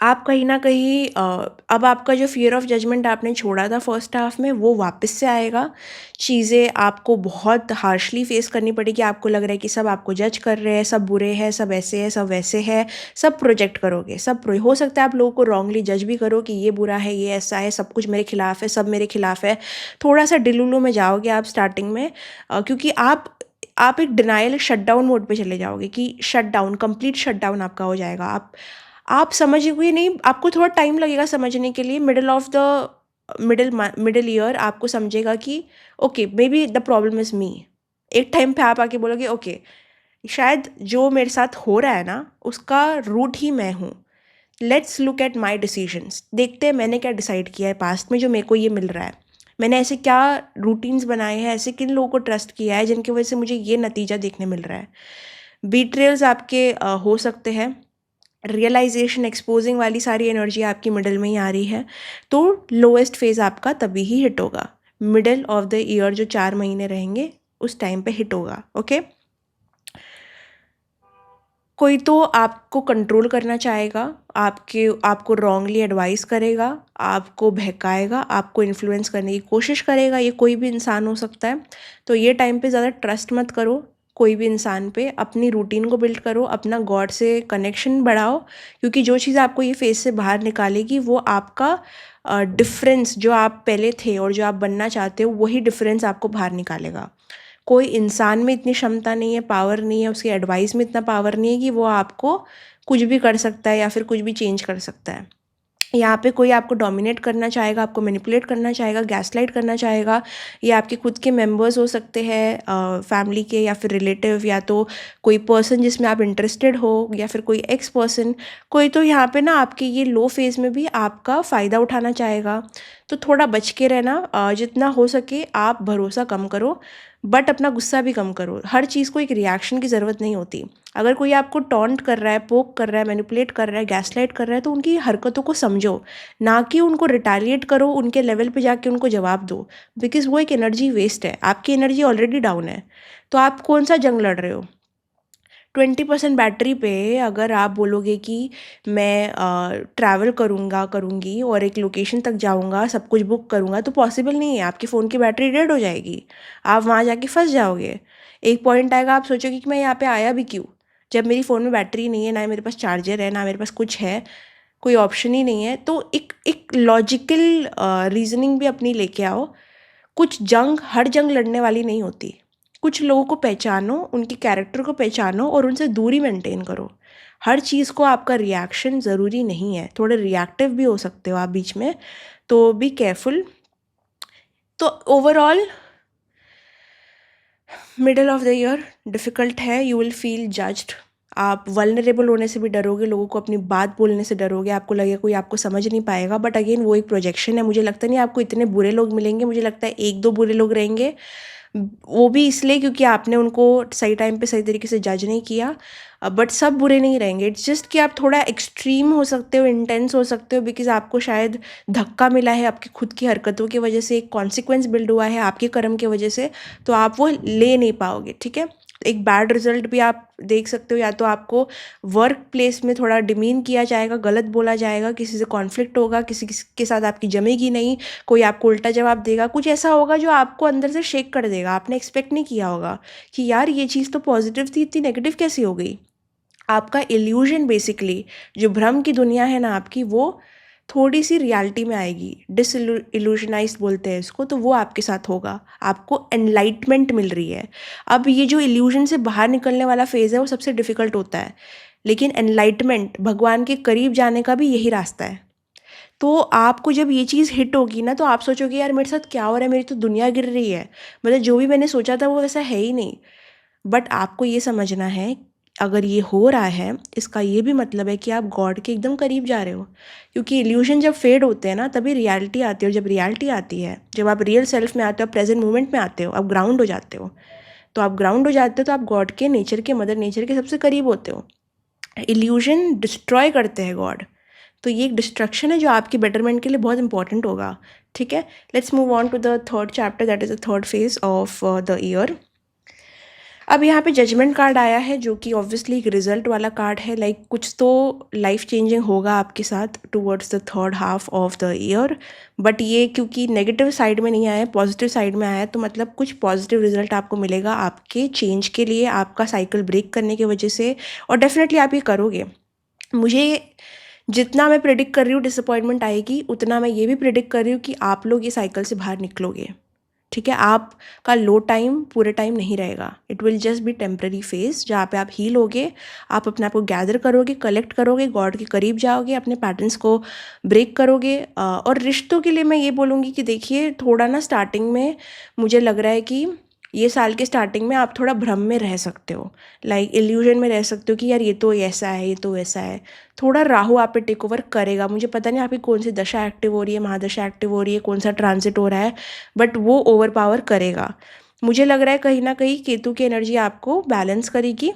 आप कहीं न कहीं अब आपका जो फ़ियर ऑफ़ जजमेंट आपने छोड़ा था फर्स्ट हाफ़ में, वो वापस से आएगा। चीज़ें आपको बहुत हार्शली फ़ेस करनी पड़ेगी, आपको लग रहा है कि सब आपको जज कर रहे हैं, सब बुरे हैं, सब ऐसे हैं, सब वैसे हैं, सब प्रोजेक्ट करोगे, हो सकता है आप लोगों को रॉन्गली जज भी करो कि ये बुरा है, ये ऐसा है, सब कुछ मेरे खिलाफ़ है, सब मेरे खिलाफ़ है। थोड़ा-सा डिलुलु में जाओगे आप स्टार्टिंग में, क्योंकि आप एक डिनायल शटडाउन मोड पे चले जाओगे कि शटडाउन, कंप्लीट शटडाउन आपका हो जाएगा। आप समझोगे नहीं, आपको थोड़ा टाइम लगेगा समझने के लिए। Middle of the middle ear आपको समझेगा कि okay, may be the problem is me. एक टाइम पे आप आके बोलोगे ओके, शायद जो मेरे साथ हो रहा है ना, उसका रूट ही मैं हूँ। Let's look at my decisions, देखते हैं मैंने क्या डिसाइड किया है पास्ट में जो मेरे को ये मिल रहा है। मैंने ऐसे क्या रूटीन्स बनाए हैं, ऐसे किन लोगों को ट्रस्ट किया है जिनकी वजह से मुझे ये नतीजा देखने मिल रहा है। बीट्रेल्स आपके हो सकते हैं, रियलाइजेशन, एक्सपोजिंग वाली सारी एनर्जी आपकी मिडल में ही आ रही है, तो लोएस्ट फेज़ आपका तभी ही हिट होगा। मिडल ऑफ द ईयर जो 4 महीने रहेंगे, उस टाइम पे हिट होगा। ओके, कोई तो आपको कंट्रोल करना चाहेगा, आपको रॉन्गली एडवाइस करेगा, आपको बहकाएगा, आपको इन्फ्लुएंस करने की कोशिश करेगा। ये कोई भी इंसान हो सकता है। तो ये टाइम पे ज़्यादा ट्रस्ट मत करो कोई भी इंसान पे। अपनी रूटीन को बिल्ड करो, अपना गॉड से कनेक्शन बढ़ाओ, क्योंकि जो चीज़ आपको ये फेज से बाहर निकालेगी वो आपका डिफरेंस, जो आप पहले थे और जो आप बनना चाहते हो, वही डिफरेंस आपको बाहर निकालेगा। कोई इंसान में इतनी क्षमता नहीं है, पावर नहीं है, उसकी एडवाइस में इतना पावर नहीं है कि वो आपको कुछ भी कर सकता है या फिर कुछ भी चेंज कर सकता है। यहाँ पे कोई आपको डोमिनेट करना चाहेगा, आपको मैनिपुलेट करना चाहेगा, गैसलाइट करना चाहेगा। ये आपके खुद के मेंबर्स हो सकते हैं, फैमिली के, या फिर रिलेटिव, या तो कोई पर्सन जिसमें आप इंटरेस्टेड हो, या फिर कोई एक्स पर्सन। कोई तो यहाँ पे ना आपके ये लो फेज़ में भी आपका फ़ायदा उठाना चाहेगा। तो थोड़ा बच के रहना, जितना हो सके आप भरोसा कम करो, बट अपना गुस्सा भी कम करो। हर चीज़ को एक रिएक्शन की ज़रूरत नहीं होती। अगर कोई आपको टॉन्ट कर रहा है, पोक कर रहा है, मैनिपुलेट कर रहा है, गैसलाइट कर रहा है, तो उनकी हरकतों को समझो, ना कि उनको रिटेलिएट करो, उनके लेवल पे जाके उनको जवाब दो, बिकॉज़ वो एक एनर्जी वेस्ट है। आपकी एनर्जी ऑलरेडी डाउन है, तो आप कौन सा जंग लड़ रहे हो? 20% बैटरी पे अगर आप बोलोगे कि मैं ट्रैवल करूँगी और एक लोकेशन तक जाऊँगा, सब कुछ बुक करूँगा, तो पॉसिबल नहीं है। आपके फ़ोन की बैटरी डेड हो जाएगी, आप वहाँ जाके फँस जाओगे। एक पॉइंट आएगा, आप सोचोगे कि मैं यहाँ पे आया भी क्यों? जब मेरी फ़ोन में बैटरी नहीं है, ना मेरे पास चार्जर है, ना मेरे पास कुछ है, कोई ऑप्शन ही नहीं है। तो एक लॉजिकल रीज़निंग भी अपनी लेके आओ। हर जंग लड़ने वाली नहीं होती। कुछ लोगों को पहचानो, उनके कैरेक्टर को पहचानो और उनसे दूरी मेंटेन करो। हर चीज़ को आपका रिएक्शन ज़रूरी नहीं है, थोड़े रिएक्टिव भी हो सकते हो आप बीच में, तो बी केयरफुल। तो overall middle of the year difficult है, यू विल फील जज्ड। आप वल्नरेबल होने से भी डरोगे, लोगों को अपनी बात बोलने से डरोगे, आपको लगेगा कोई आपको समझ नहीं पाएगा, बट अगेन वो एक प्रोजेक्शन है। मुझे लगता नहीं आपको इतने बुरे लोग मिलेंगे, मुझे लगता है 1-2 बुरे लोग रहेंगे, वो भी इसलिए क्योंकि आपने उनको सही टाइम पे सही तरीके से जज नहीं किया। बट सब बुरे नहीं रहेंगे, इट्स जस्ट कि आप थोड़ा एक्सट्रीम हो सकते हो, इंटेंस हो सकते हो, बिकॉज़ आपको शायद धक्का मिला है आपकी खुद की हरकतों की वजह से, एक कॉन्सिक्वेंस बिल्ड हुआ है आपके कर्म की वजह से, तो आप वो ले नहीं पाओगे, ठीक है? एक बैड रिजल्ट भी आप देख सकते हो, या तो आपको वर्क प्लेस में थोड़ा डिमीन किया जाएगा, गलत बोला जाएगा, किसी से कॉन्फ्लिक्ट होगा, किसी के साथ आपकी जमेगी नहीं, कोई आपको उल्टा जवाब देगा, कुछ ऐसा होगा जो आपको अंदर से शेक कर देगा। आपने एक्सपेक्ट नहीं किया होगा कि यार ये चीज़ तो पॉजिटिव थी, इतनी नेगेटिव कैसी हो गई। आपका इल्यूजन बेसिकली, जो भ्रम की दुनिया है ना आपकी, वो थोड़ी सी रियलिटी में आएगी, इल्यूशनाइज्ड बोलते हैं इसको, तो वो आपके साथ होगा, आपको एनलाइटमेंट मिल रही है। अब ये जो इल्यूजन से बाहर निकलने वाला फेज़ है वो सबसे डिफ़िकल्ट होता है, लेकिन एनलाइटमेंट, भगवान के करीब जाने का भी यही रास्ता है। तो आपको जब ये चीज़ हिट होगी ना, तो आप सोचोगे यार मेरे साथ क्या हो रहा है, मेरी तो दुनिया गिर रही है, मतलब जो भी मैंने सोचा था वो वैसा है ही नहीं। बट आपको ये समझना है, अगर ये हो रहा है इसका ये भी मतलब है कि आप गॉड के एकदम करीब जा रहे हो, क्योंकि इल्यूशन जब फेड होते हैं ना तभी रियलिटी आती है, और जब रियलिटी आती है, जब आप रियल सेल्फ में आते हो, आप प्रेजेंट मोमेंट में आते हो, आप ग्राउंड हो जाते हो, तो आप ग्राउंड हो जाते हो तो आप गॉड के नेचर के, मदर नेचर के सबसे करीब होते हो। इल्यूशन डिस्ट्रॉय करते हैं गॉड, तो ये एक डिस्ट्रक्शन है जो आपकी बेटरमेंट के लिए बहुत इंपॉर्टेंट होगा, ठीक है? Let's move on to the third chapter, that is the third phase of the year. अब यहाँ पे जजमेंट कार्ड आया है, जो कि ऑब्वियसली एक रिजल्ट वाला कार्ड है, लाइक कुछ तो लाइफ चेंजिंग होगा आपके साथ towards the third half of the year. But ये क्योंकि नेगेटिव साइड में नहीं आया है, पॉजिटिव साइड में आया है, तो मतलब कुछ पॉजिटिव रिजल्ट आपको मिलेगा आपके चेंज के लिए, आपका साइकिल ब्रेक करने की वजह से, और डेफिनेटली आप ये करोगे। मुझे जितना मैं प्रिडिक्ट कर रही हूँ डिसअपॉइंटमेंट आएगी, उतना मैं ये भी प्रिडिक्ट कर रही हूँ कि आप लोग ये साइकिल से बाहर निकलोगे, ठीक है? आपका लो टाइम पूरे टाइम नहीं रहेगा, it will just be temporary phase, जहाँ पे आप हील होगे, आप अपने आप को गैदर करोगे, कलेक्ट करोगे, गॉड के करीब जाओगे, अपने पैटर्न्स को ब्रेक करोगे। और रिश्तों के लिए मैं ये बोलूँगी कि देखिए, थोड़ा ना स्टार्टिंग में मुझे लग रहा है कि ये साल के स्टार्टिंग में आप थोड़ा भ्रम में रह सकते हो, लाइक इल्यूजन में रह सकते हो कि यार ये तो ऐसा है, ये तो वैसा है। थोड़ा राहु आप पे टेक ओवर करेगा, मुझे पता नहीं आपकी कौन सी दशा एक्टिव हो रही है, महादशा एक्टिव हो रही है, कौन सा ट्रांजिट हो रहा है, बट वो ओवर पावर करेगा। मुझे लग रहा है कहीं ना कहीं केतु की एनर्जी आपको बैलेंस करेगी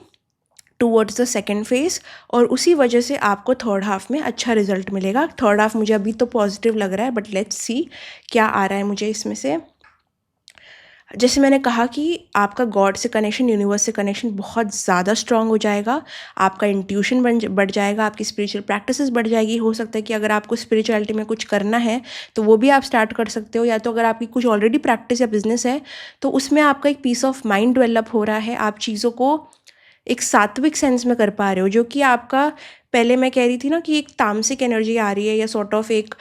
टूवर्ड्स द सेकेंड फेज, और उसी वजह से आपको थर्ड हाफ में अच्छा रिजल्ट मिलेगा। थर्ड हाफ मुझे अभी तो पॉजिटिव लग रहा है, बट लेट्स सी क्या आ रहा है मुझे इसमें से। जैसे मैंने कहा कि आपका गॉड से कनेक्शन, यूनिवर्स से कनेक्शन बहुत ज़्यादा स्ट्रांग हो जाएगा, आपका इंट्यूशन बढ़ जाएगा, आपकी स्पिरिचुअल प्रैक्टिसेस बढ़ जाएगी। हो सकता है कि अगर आपको स्पिरिचुअलिटी में कुछ करना है तो वो भी आप स्टार्ट कर सकते हो, या तो अगर आपकी कुछ ऑलरेडी प्रैक्टिस या बिजनेस है तो उसमें आपका एक पीस ऑफ माइंड डेवलप हो रहा है, आप चीज़ों को एक सात्विक सेंस में कर पा रहे हो, जो कि आपका, पहले मैं कह रही थी ना कि एक तामसिक एनर्जी आ रही है, या सॉर्ट ऑफ एक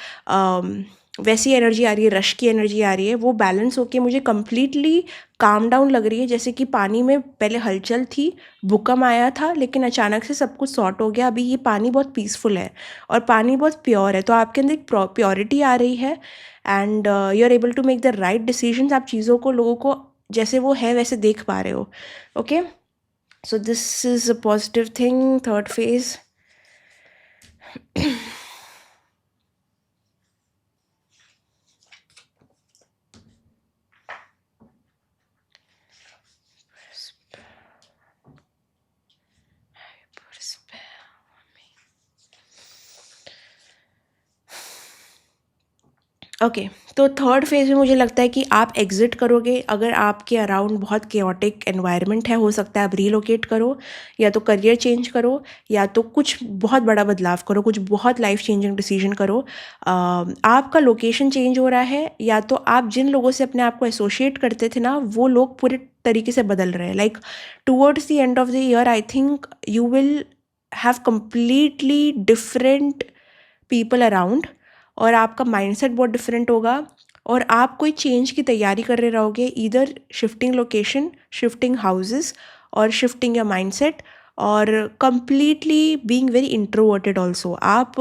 वैसी एनर्जी आ रही है, रश की एनर्जी आ रही है, वो बैलेंस होके मुझे कम्प्लीटली काम डाउन लग रही है। जैसे कि पानी में पहले हलचल थी, भूकंप आया था, लेकिन अचानक से सब कुछ सॉर्ट हो गया, अभी ये पानी बहुत पीसफुल है और पानी बहुत प्योर है, तो आपके अंदर एक प्योरिटी आ रही है, and you are able to make the right decisions. आप चीज़ों को, लोगों को जैसे वो है वैसे देख पा रहे हो। Okay, so this is a positive thing, third phase. Okay, तो थर्ड फेज में मुझे लगता है कि आप एग्जिट करोगे। अगर आपके अराउंड बहुत केओटिक एनवायरनमेंट है, हो सकता है आप रीलोकेट करो, या तो करियर चेंज करो, या तो कुछ बहुत बड़ा बदलाव करो, कुछ बहुत लाइफ चेंजिंग डिसीजन करो। आपका लोकेशन चेंज हो रहा है, या तो आप जिन लोगों से अपने आप को एसोशिएट करते थे ना, वो लोग पूरे तरीके से बदल रहे हैं। Like towards the end of the year I think you will have completely different people around, और आपका माइंडसेट बहुत डिफरेंट होगा, और आप कोई चेंज की तैयारी कर रहे रहोगे, इधर शिफ्टिंग लोकेशन, शिफ्टिंग हाउसेस, और शिफ्टिंग योर माइंडसेट, और completely being very introverted also. आप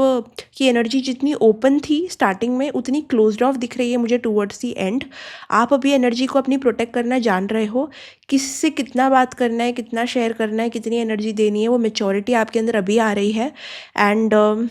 की एनर्जी जितनी ओपन थी स्टार्टिंग में, उतनी क्लोज्ड ऑफ दिख रही है मुझे टूवर्ड्स दी एंड। आप अभी एनर्जी को अपनी प्रोटेक्ट करना जान रहे हो, किससे कितना बात करना है, कितना शेयर करना है, कितनी एनर्जी देनी है, वो मेच्योरिटी आपके अंदर अभी आ रही है। एंड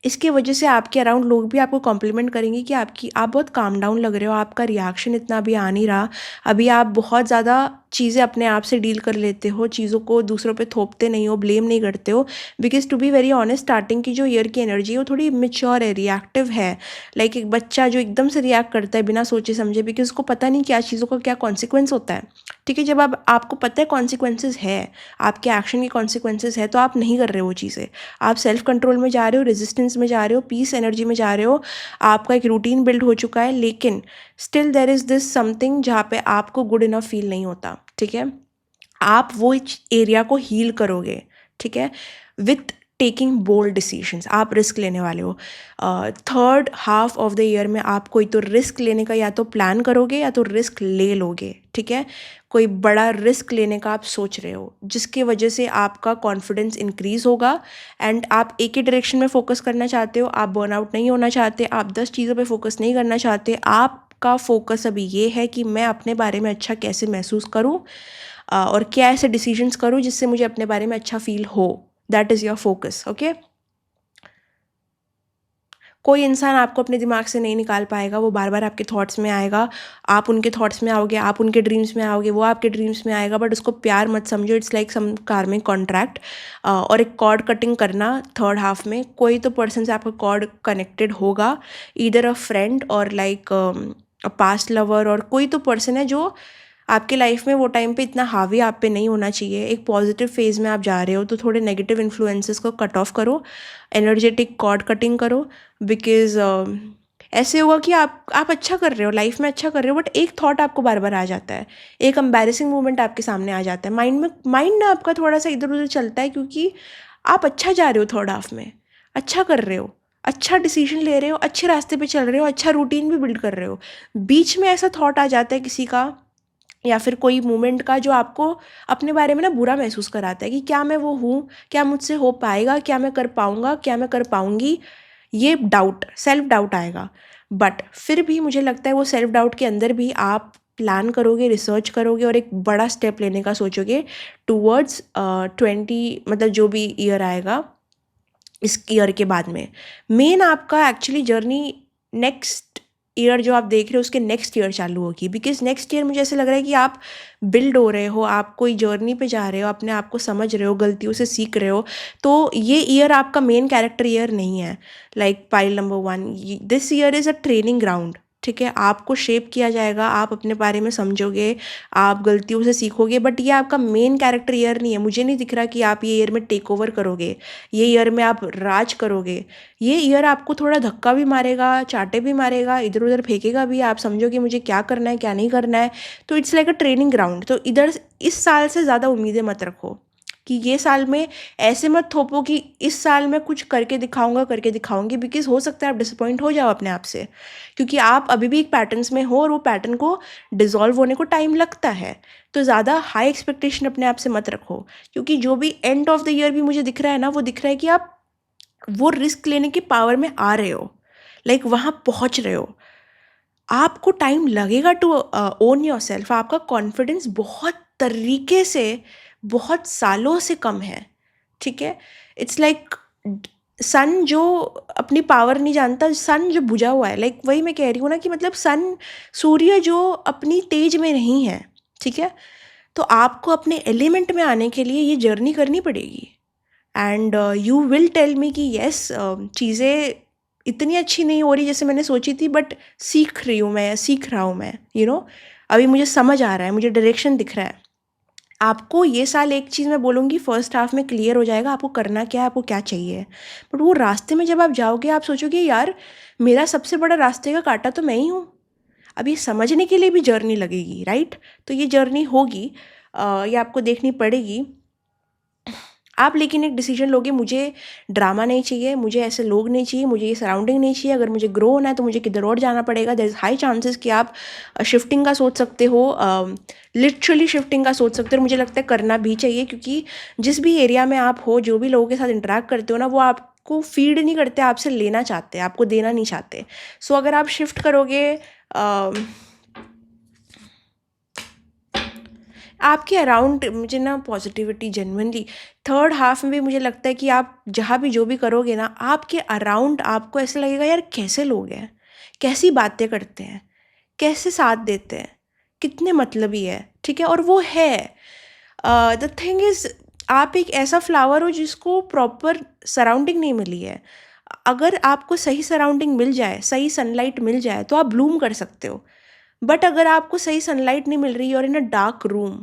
इसकी वजह से आपके अराउंड लोग भी आपको कॉम्प्लीमेंट करेंगे कि आप बहुत काम डाउन लग रहे हो, आपका रिएक्शन इतना अभी आ नहीं रहा, अभी आप बहुत ज़्यादा चीज़ें अपने आप से डील कर लेते हो, चीज़ों को दूसरों पे थोपते नहीं हो, ब्लेम नहीं करते हो। Because to be very honest, starting की जो ईयर की एनर्जी है वो थोड़ी मेच्योर है, रिएक्टिव है। लाइक एक बच्चा जो एकदम से रिएक्ट करता है बिना सोचे समझे, बिकॉज उसको पता नहीं क्या चीज़ों का क्या कॉन्सिक्वेंस होता है। ठीक है, जब आपको पता है कॉन्सिक्वेंसेज है, आपके एक्शन के कॉन्सिक्वेंसेज है, तो आप नहीं कर रहे हो वो चीज़ें। आप सेल्फ कंट्रोल में जा रहे हो, रेजिस्टेंस में जा रहे हो, पीस एनर्जी में जा रहे हो, आपका एक रूटीन बिल्ड हो चुका है, लेकिन still there is this something जहाँ पे आपको गुड इनफ फील नहीं होता। ठीक है, आप वो एरिया को हील करोगे। ठीक है, विथ टेकिंग बोल्ड डिसीजंस, आप रिस्क लेने वाले हो। Third half of the year में आप कोई तो रिस्क लेने का या तो प्लान करोगे या तो रिस्क ले लोगे। ठीक है, कोई बड़ा रिस्क लेने का आप सोच रहे हो, जिसकी वजह से आपका कॉन्फिडेंस इंक्रीज होगा एंड आप एक ही डायरेक्शन में फोकस करना चाहते हो। आप बर्नआउट नहीं होना चाहते, आप 10 चीज़ों पे फोकस नहीं करना चाहते। आपका फोकस अभी ये है कि मैं अपने बारे में अच्छा कैसे महसूस करूँ और क्या ऐसे डिसीजंस करूँ जिससे मुझे अपने बारे में अच्छा फील हो। That is your focus. Okay, कोई इंसान आपको अपने दिमाग से नहीं निकाल पाएगा, वो बार बार आपके थॉट्स में आएगा, आप उनके थॉट्स में आओगे, आप उनके ड्रीम्स में आओगे, वो आपके ड्रीम्स में आएगा, बट उसको प्यार मत समझो। इट्स लाइक सम कार्मिक कॉन्ट्रैक्ट। और एक कॉर्ड कटिंग करना थर्ड हाफ में, कोई तो पर्सन से आपका कॉर्ड कनेक्टेड होगा, ईदर अ फ्रेंड और लाइक अ पास्ट लवर, और कोई तो पर्सन है जो आपके लाइफ में वो टाइम पे इतना हावी आप पे नहीं होना चाहिए। एक पॉजिटिव फेज में आप जा रहे हो, तो थोड़े नेगेटिव इन्फ्लुएंसेस को कट ऑफ करो, एनर्जेटिक कॉर्ड कटिंग करो। बिकॉज ऐसे होगा कि आप अच्छा कर रहे हो, लाइफ में अच्छा कर रहे हो, बट एक थॉट आपको बार बार आ जाता है, एक एम्बैरेसिंग मोमेंट आपके सामने आ जाता है, माइंड ना आपका थोड़ा सा इधर उधर चलता है, क्योंकि आप अच्छा जा रहे हो, थर्ड हाफ में अच्छा कर रहे हो, अच्छा डिसीजन ले रहे हो, अच्छे रास्ते पे चल रहे हो, अच्छा रूटीन भी बिल्ड कर रहे हो। बीच में ऐसा थॉट आ जाता है किसी का या फिर कोई मोमेंट का जो आपको अपने बारे में ना बुरा महसूस कराता है कि क्या मैं वो हूँ, क्या मुझसे हो पाएगा, क्या मैं कर पाऊँगा, क्या मैं कर पाऊँगी। ये डाउट, सेल्फ डाउट आएगा। बट फिर भी मुझे लगता है वो सेल्फ डाउट के अंदर भी आप प्लान करोगे, रिसर्च करोगे और एक बड़ा स्टेप लेने का सोचोगे टूवर्ड्स 20, मतलब जो भी ईयर आएगा इस ईयर के बाद में। मेन आपका एक्चुअली जर्नी नेक्स्ट ईयर जो आप देख रहे हो उसके नेक्स्ट ईयर चालू होगी। बिकॉज नेक्स्ट ईयर मुझे ऐसा लग रहा है कि आप बिल्ड हो रहे हो, आप कोई जर्नी पे जा रहे हो, अपने आप को समझ रहे हो, गलतियों से सीख रहे हो। तो ये ईयर आपका मेन कैरेक्टर ईयर नहीं है। Like pile number 1, this year is a training ground. ठीक है, आपको शेप किया जाएगा, आप अपने बारे में समझोगे, आप गलतियों से सीखोगे, बट ये आपका मेन कैरेक्टर ईयर नहीं है। मुझे नहीं दिख रहा कि आप ये ईयर में टेक ओवर करोगे, ये ईयर में आप राज करोगे। ये ईयर आपको थोड़ा धक्का भी मारेगा, चाटे भी मारेगा, इधर उधर फेंकेगा भी, आप समझोगे मुझे क्या करना है क्या नहीं करना है। तो it's like a training ground. तो इधर इस साल से ज़्यादा उम्मीदें मत रखो कि ये साल में ऐसे मत थोपो कि इस साल में कुछ करके दिखाऊंगा, करके दिखाऊंगी, बिकॉज हो सकता है आप डिसअपॉइंट हो जाओ अपने आप से, क्योंकि आप अभी भी एक पैटर्न्स में हो और वो पैटर्न को डिजॉल्व होने को टाइम लगता है। तो ज़्यादा हाई एक्सपेक्टेशन अपने आप से मत रखो, क्योंकि जो भी एंड ऑफ द ईयर भी मुझे दिख रहा है ना, वो दिख रहा है कि आप वो रिस्क लेने की पावर में आ रहे हो, लाइक वहाँ पहुँच रहे हो। आपको टाइम लगेगा टू ओन योर सेल्फ। आपका कॉन्फिडेंस बहुत तरीके से, बहुत सालों से कम है। ठीक है, इट्स लाइक सन जो अपनी पावर नहीं जानता, सन जो बुझा हुआ है। लाइक वही मैं कह रही हूँ ना कि मतलब सन, सूर्य जो अपनी तेज में नहीं है। ठीक है, तो आपको अपने एलिमेंट में आने के लिए ये जर्नी करनी पड़ेगी। And you will tell me कि यस, चीज़ें इतनी अच्छी नहीं हो रही जैसे मैंने सोची थी, बट सीख रही हूँ मैं, सीख रहा हूँ मैं, अभी मुझे समझ आ रहा है, मुझे डायरेक्शन दिख रहा है। आपको ये साल एक चीज़ मैं बोलूँगी, फर्स्ट हाफ में क्लियर हो जाएगा आपको करना क्या है, आपको क्या चाहिए। बट वो रास्ते में जब आप जाओगे आप सोचोगे यार, मेरा सबसे बड़ा रास्ते का कांटा तो मैं ही हूँ। अब ये समझने के लिए भी जर्नी लगेगी, राइट? तो ये जर्नी होगी, ये आपको देखनी पड़ेगी। आप लेकिन एक डिसीजन लोगे, मुझे ड्रामा नहीं चाहिए, मुझे ऐसे लोग नहीं चाहिए, मुझे ये सराउंडिंग नहीं चाहिए। अगर मुझे ग्रो होना है तो मुझे किधर और जाना पड़ेगा। देयर इज़ हाई चांसेस कि आप शिफ्टिंग का सोच सकते हो, लिटरली शिफ्टिंग का सोच सकते हो। और मुझे लगता है करना भी चाहिए, क्योंकि जिस भी एरिया में आप हो, जो भी लोगों के साथ इंटरेक्ट करते हो ना, वो आपको फीड नहीं करते, आपसे लेना चाहते हैं, आपको देना नहीं चाहते। सो अगर आप शिफ्ट करोगे, आपके अराउंड मुझे ना पॉजिटिविटी जेन्युइनली थर्ड हाफ में भी मुझे लगता है कि आप जहाँ भी जो भी करोगे ना, आपके अराउंड आपको ऐसा लगेगा यार कैसे लोग हैं, कैसी बातें करते हैं, कैसे साथ देते हैं, कितने मतलबी है, ठीक है। और वो है, द थिंग इज़, आप एक ऐसा फ्लावर हो जिसको प्रॉपर सराउंडिंग नहीं मिली है। अगर आपको सही सराउंडिंग मिल जाए, सही सनलाइट मिल जाए तो आप ब्लूम कर सकते हो। बट अगर आपको सही सनलाइट नहीं मिल रही है और इन अ डार्क रूम,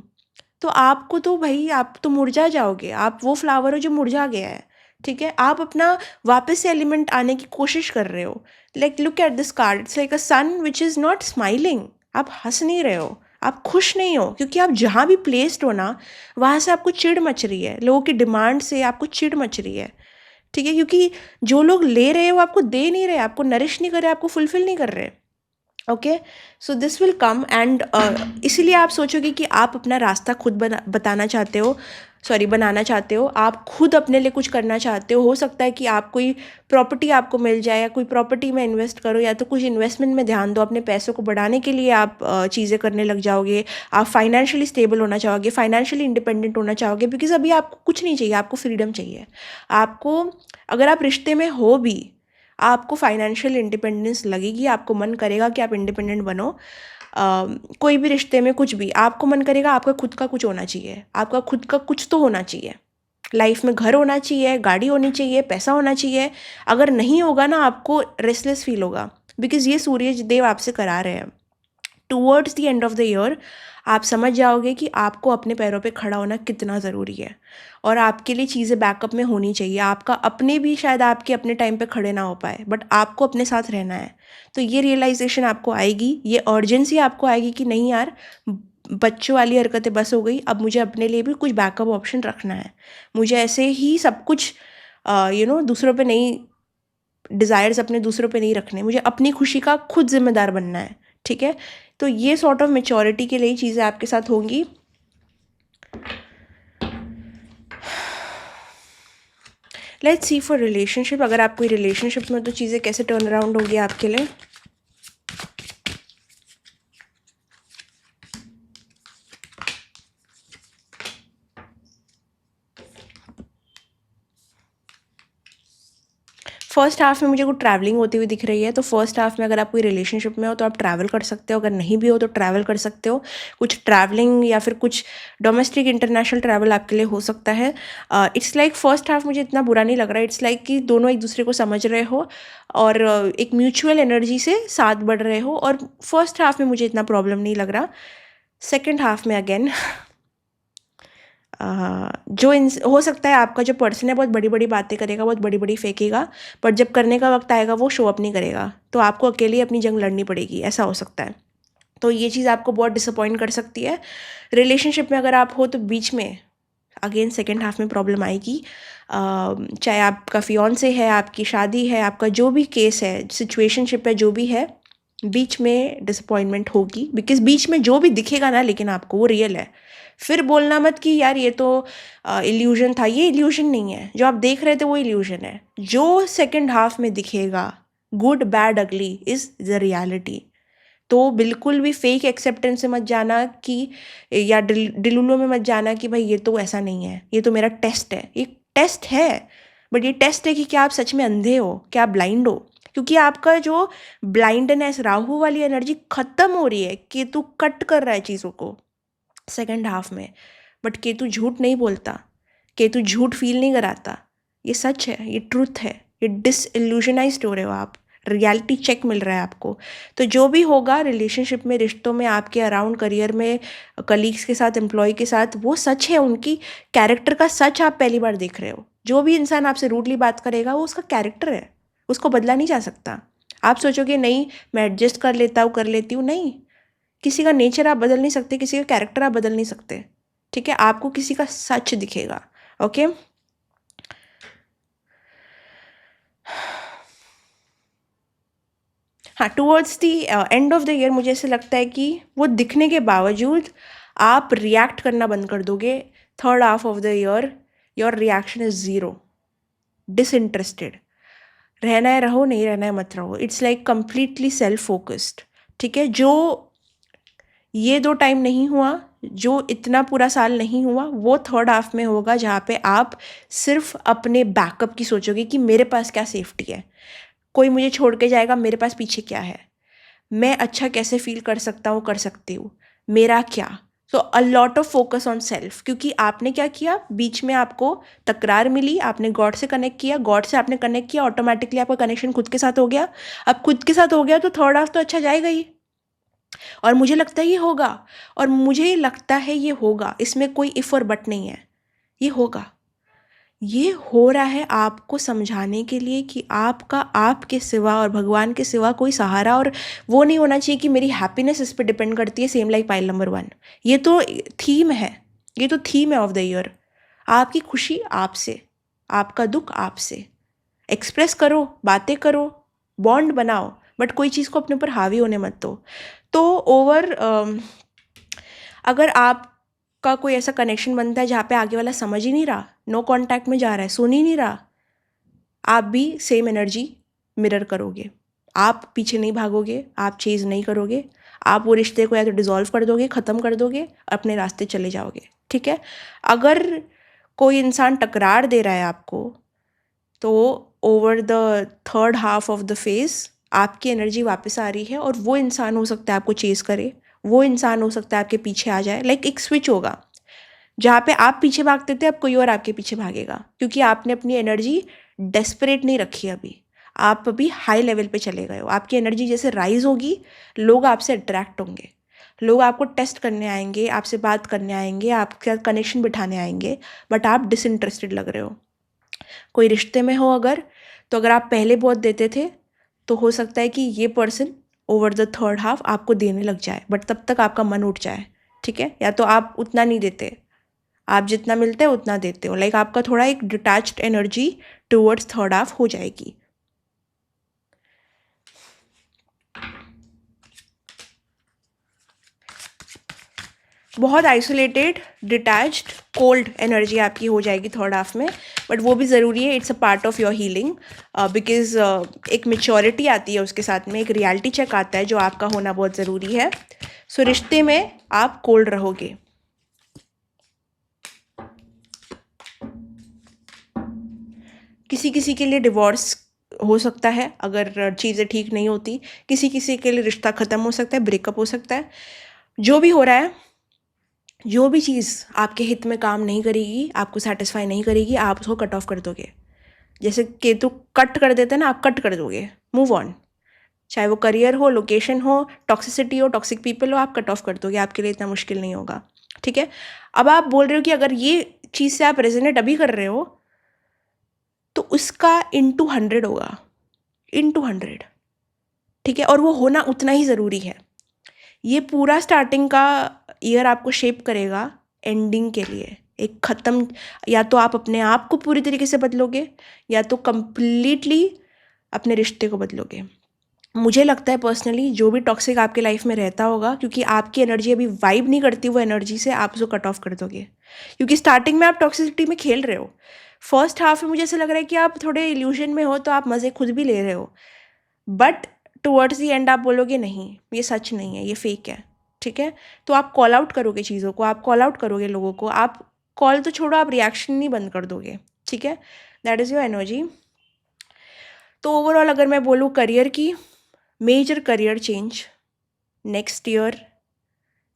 तो आपको तो भाई आप तो मुरझा जाओगे। आप वो फ्लावर हो जो मुरझा गया है, ठीक है। आप अपना वापस से एलिमेंट आने की कोशिश कर रहे हो। Like look at this card, it's like a sun which is not smiling. आप हंस नहीं रहे हो, आप खुश नहीं हो, क्योंकि आप जहाँ भी प्लेस्ड हो ना, वहाँ से आपको चिढ़ मच रही है, लोगों की डिमांड से आपको चिढ़ मच रही है, ठीक है। क्योंकि जो लोग ले रहे हैं वो आपको दे नहीं रहे, आपको नरिश नहीं कर रहे, आपको फुलफिल नहीं कर रहे। Okay, so this will come and इसीलिए आप सोचोगे कि आप अपना रास्ता खुद बताना चाहते हो, सॉरी बनाना चाहते हो, आप खुद अपने लिए कुछ करना चाहते हो सकता है कि आप कोई प्रॉपर्टी आपको मिल जाए, या कोई प्रॉपर्टी में इन्वेस्ट करो, या तो कुछ इन्वेस्टमेंट में ध्यान दो, अपने पैसों को बढ़ाने के लिए आप चीज़ें करने लग जाओगे। आप फाइनेंशियली स्टेबल होना चाहोगे, फाइनेंशियली इंडिपेंडेंट होना चाहोगे, बिकॉज अभी आपको कुछ नहीं चाहिए, आपको फ्रीडम चाहिए। आपको, अगर आप रिश्ते में हो भी, आपको फाइनेंशियल इंडिपेंडेंस लगेगी, आपको मन करेगा कि आप इंडिपेंडेंट बनो। कोई भी रिश्ते में कुछ भी आपको मन करेगा, आपका खुद का कुछ होना चाहिए, आपका खुद का कुछ तो होना चाहिए लाइफ में। घर होना चाहिए, गाड़ी होनी चाहिए, पैसा होना चाहिए। अगर नहीं होगा ना, आपको रेस्टलेस फील होगा, बिकॉज ये सूरज देव आपसे करा रहे हैं। Towards the end of the year आप समझ जाओगे कि आपको अपने पैरों पे खड़ा होना कितना ज़रूरी है, और आपके लिए चीज़ें बैकअप में होनी चाहिए। आपका अपने भी शायद आपके अपने टाइम पे खड़े ना हो पाए, बट आपको अपने साथ रहना है। तो ये रियलाइजेशन आपको आएगी, ये अर्जेंसी आपको आएगी कि नहीं यार, बच्चों वाली हरकतें बस हो गई, अब मुझे अपने लिए भी कुछ बैकअप ऑप्शन रखना है। मुझे ऐसे ही सब कुछ दूसरों पे नहीं, डिज़ायर्स अपने दूसरों पे नहीं रखने, मुझे अपनी खुशी का खुद जिम्मेदार बनना है, ठीक है। तो ये सॉर्ट ऑफ मेच्योरिटी के लिए चीज़ें आपके साथ होंगी। लेट्स सी फॉर रिलेशनशिप, अगर आप कोई रिलेशनशिप में, तो चीज़ें कैसे टर्न अराउंड होगी आपके लिए। फर्स्ट हाफ में मुझे कुछ ट्रैवलिंग होती हुई दिख रही है, तो फर्स्ट हाफ में अगर आप कोई रिलेशनशिप में हो तो आप ट्रैवल कर सकते हो, अगर नहीं भी हो तो ट्रैवल कर सकते हो। कुछ ट्रैवलिंग या फिर कुछ डोमेस्टिक इंटरनेशनल ट्रैवल आपके लिए हो सकता है। इट्स लाइक फर्स्ट हाफ मुझे इतना बुरा नहीं लग रहा। इट्स लाइक कि दोनों एक दूसरे को समझ रहे हो और एक म्यूचुअल एनर्जी से साथ बढ़ रहे हो, और फर्स्ट हाफ में मुझे इतना प्रॉब्लम नहीं लग रहा। सेकेंड हाफ में अगेन हो सकता है आपका जो पर्सन है बहुत बड़ी बड़ी बातें करेगा, बहुत बड़ी बड़ी फेंकेगा, पर जब करने का वक्त आएगा वो शो अप नहीं करेगा, तो आपको अकेले अपनी जंग लड़नी पड़ेगी, ऐसा हो सकता है। तो ये चीज़ आपको बहुत डिसअपॉइंट कर सकती है। रिलेशनशिप में अगर आप हो तो बीच में अगेन सेकेंड हाफ में प्रॉब्लम आएगी। चाहे आपका फियांसे है, आपकी शादी है, आपका जो भी केस है, सिचुएशनशिप है, जो भी है, बीच में डिसअपॉइंटमेंट होगी, बिकॉज बीच में जो भी दिखेगा ना, लेकिन आपको वो रियल है। फिर बोलना मत कि यार ये तो इल्यूजन था, ये इल्यूजन नहीं है। जो आप देख रहे थे वो इल्यूजन है। जो सेकेंड हाफ में दिखेगा, गुड बैड अगली, इज़ द रियलिटी। तो बिल्कुल भी फेक एक्सेप्टेंस से मत जाना कि, या डिलुलो में मत जाना कि भाई ये तो ऐसा नहीं है, ये तो मेरा टेस्ट है। ये टेस्ट है, बट ये टेस्ट है कि क्या आप सच में अंधे हो, क्या आप ब्लाइंड हो। क्योंकि आपका जो ब्लाइंडनेस, राहु वाली एनर्जी खत्म हो रही है। केतु कट कर रहा है चीज़ों को सेकेंड हाफ में, बट केतु झूठ नहीं बोलता, केतु झूठ फील नहीं कराता। ये सच है, ये ट्रुथ है, ये डिसइल्यूशनाइज्ड हो रहे हो आप, रियलिटी चेक मिल रहा है आपको। तो जो भी होगा रिलेशनशिप में, रिश्तों में, आपके अराउंड, करियर में, कलीग्स के साथ, एम्प्लॉय के साथ, वो सच है। उनकी कैरेक्टर का सच आप पहली बार देख रहे हो। जो भी इंसान आपसे रूडली बात करेगा वो उसका कैरेक्टर है, उसको बदला नहीं जा सकता। आप सोचोगे नहीं मैं एडजस्ट कर लेता हूँ, कर लेती हूँ, नहीं। किसी का नेचर आप बदल नहीं सकते, किसी का कैरेक्टर आप बदल नहीं सकते, ठीक है। आपको किसी का सच दिखेगा, ओके। हाँ, towards the end of the year मुझे ऐसे लगता है कि वो दिखने के बावजूद आप रिएक्ट करना बंद कर दोगे। Third half of the year your reaction is zero, disinterested. रहना है रहो, नहीं रहना है मत रहो। It's like completely self focused, ठीक है। जो ये 2 टाइम नहीं हुआ, जो इतना पूरा साल नहीं हुआ वो थर्ड हाफ में होगा, जहाँ पे आप सिर्फ अपने बैकअप की सोचोगे कि मेरे पास क्या सेफ्टी है, कोई मुझे छोड़ के जाएगा, मेरे पास पीछे क्या है, मैं अच्छा कैसे फील कर सकता हूँ, कर सकती हूँ, मेरा क्या। So a lot of focus on self, क्योंकि आपने क्या किया, बीच में आपको तकरार मिली, आपने गॉड से कनेक्ट किया, गॉड से आपने कनेक्ट किया, ऑटोमेटिकली आपका कनेक्शन खुद के साथ हो गया। अब खुद के साथ हो गया तो थर्ड हाफ तो अच्छा जाएगा ही, और मुझे लगता है ये होगा, और मुझे लगता है ये होगा, इसमें कोई इफ और बट नहीं है, ये होगा। ये हो रहा है आपको समझाने के लिए कि आपका आपके सिवा और भगवान के सिवा कोई सहारा, और वो नहीं होना चाहिए कि मेरी हैप्पीनेस इस पे डिपेंड करती है, सेम लाइक पाइल नंबर 1। ये तो थीम है, ये तो थीम है ऑफ द ईयर। आपकी खुशी आपसे, आपका दुख आपसे। एक्सप्रेस करो, बातें करो, बॉन्ड बनाओ, बट कोई चीज़ को अपने ऊपर हावी होने मत दो। तो अगर आपका कोई ऐसा कनेक्शन बनता है जहाँ पे आगे वाला समझ ही नहीं रहा, नो कांटेक्ट में जा रहा है, सुन ही नहीं रहा, आप भी सेम एनर्जी मिरर करोगे। आप पीछे नहीं भागोगे, आप चेज़ नहीं करोगे, आप वो रिश्ते को या तो डिज़ोल्व कर दोगे, ख़त्म कर दोगे, अपने रास्ते चले जाओगे। ठीक है। अगर कोई इंसान टकरार दे रहा है आपको, तो over the third half of the phase आपकी एनर्जी वापस आ रही है, और वो इंसान हो सकता है आपको चेज़ करे, वो इंसान हो सकता है आपके पीछे आ जाए। लाइक एक स्विच होगा, जहाँ पे आप पीछे भागते थे अब कोई और आपके पीछे भागेगा, क्योंकि आपने अपनी एनर्जी डेस्परेट नहीं रखी अभी, आप अभी हाई लेवल पे चले गए हो। आपकी एनर्जी जैसे राइज होगी, लोग आपसे अट्रैक्ट होंगे, लोग आपको टेस्ट करने आएंगे, आपसे बात करने आएंगे, आपका कनेक्शन बिठाने आएंगे, बट आप डिसइंटरेस्टेड लग रहे हो। कोई रिश्ते में हो अगर, तो अगर आप पहले बहुत देते थे, तो हो सकता है कि ये person over the third half आपको देने लग जाए, बट तब तक आपका मन उठ जाए। ठीक है। या तो आप उतना नहीं देते, आप जितना मिलते हैं उतना देते हो, लाइक आपका थोड़ा एक detached energy towards third half हो जाएगी। बहुत आइसोलेटेड, डिटैच्ड, कोल्ड एनर्जी आपकी हो जाएगी थर्ड हाफ में, बट वो भी ज़रूरी है, it's a part of your healing, because एक मेच्योरिटी आती है उसके साथ में, एक रियलिटी चेक आता है जो आपका होना बहुत ज़रूरी है। सो रिश्ते में आप कोल्ड रहोगे। किसी किसी के लिए डिवोर्स हो सकता है अगर चीज़ें ठीक नहीं होती, किसी किसी के लिए रिश्ता ख़त्म हो सकता है, ब्रेकअप हो सकता है। जो भी हो रहा है, जो भी चीज़ आपके हित में काम नहीं करेगी, आपको सेटिस्फाई नहीं करेगी, आप उसको कट ऑफ कर दोगे। जैसे केतु कट कर देते हैं ना, आप कट कर दोगे, मूव ऑन। चाहे वो करियर हो, लोकेशन हो, टॉक्सिसिटी हो, टॉक्सिक पीपल हो, आप कट ऑफ कर दोगे, आपके लिए इतना मुश्किल नहीं होगा। ठीक है। अब आप बोल रहे हो कि अगर ये चीज़ से आप रेजोनेट अभी कर रहे हो, तो उसका इंटू 100 होगा, इंटू 100। ठीक है। और वो होना उतना ही ज़रूरी है। ये पूरा स्टार्टिंग का ईयर आपको शेप करेगा एंडिंग के लिए, एक ख़त्म। या तो आप अपने आप को पूरी तरीके से बदलोगे, या तो कंप्लीटली अपने रिश्ते को बदलोगे। मुझे लगता है पर्सनली जो भी टॉक्सिक आपके लाइफ में रहता होगा, क्योंकि आपकी एनर्जी अभी वाइब नहीं करती वो एनर्जी से, आप उसको कट ऑफ कर दोगे, क्योंकि स्टार्टिंग में आप टॉक्सिसिटी में खेल रहे हो। फर्स्ट हाफ में मुझे ऐसा लग रहा है कि आप थोड़े इल्यूजन में हो, तो आप मज़े खुद भी ले रहे हो, बट टुवर्ड्स दी एंड आप बोलोगे नहीं, ये सच नहीं है, ये फेक है। ठीक है। तो आप कॉल आउट करोगे चीज़ों को, आप कॉल आउट करोगे लोगों को, आप कॉल तो छोड़ो, आप रिएक्शन नहीं बंद कर दोगे। ठीक है। That is your energy. तो ओवरऑल अगर मैं बोलूँ करियर की, major career change next year,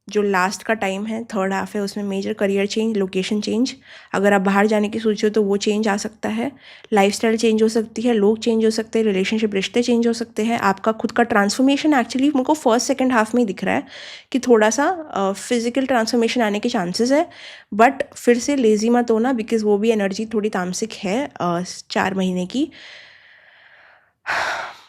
जो लास्ट का टाइम है, थर्ड हाफ है, उसमें major career change, location change. अगर आप बाहर जाने की सोचो तो वो चेंज आ सकता है, लाइफस्टाइल चेंज हो सकती है, लोग चेंज हो सकते हैं, रिलेशनशिप रिश्ते चेंज हो सकते हैं, आपका खुद का ट्रांसफॉर्मेशन एक्चुअली मुझको फर्स्ट सेकंड हाफ में ही दिख रहा है कि थोड़ा सा फिजिकल ट्रांसफॉर्मेशन आने के चांसेस है। बट फिर से लेजी मत होना, बिकॉज वो भी एनर्जी थोड़ी तामसिक है 4 महीने की।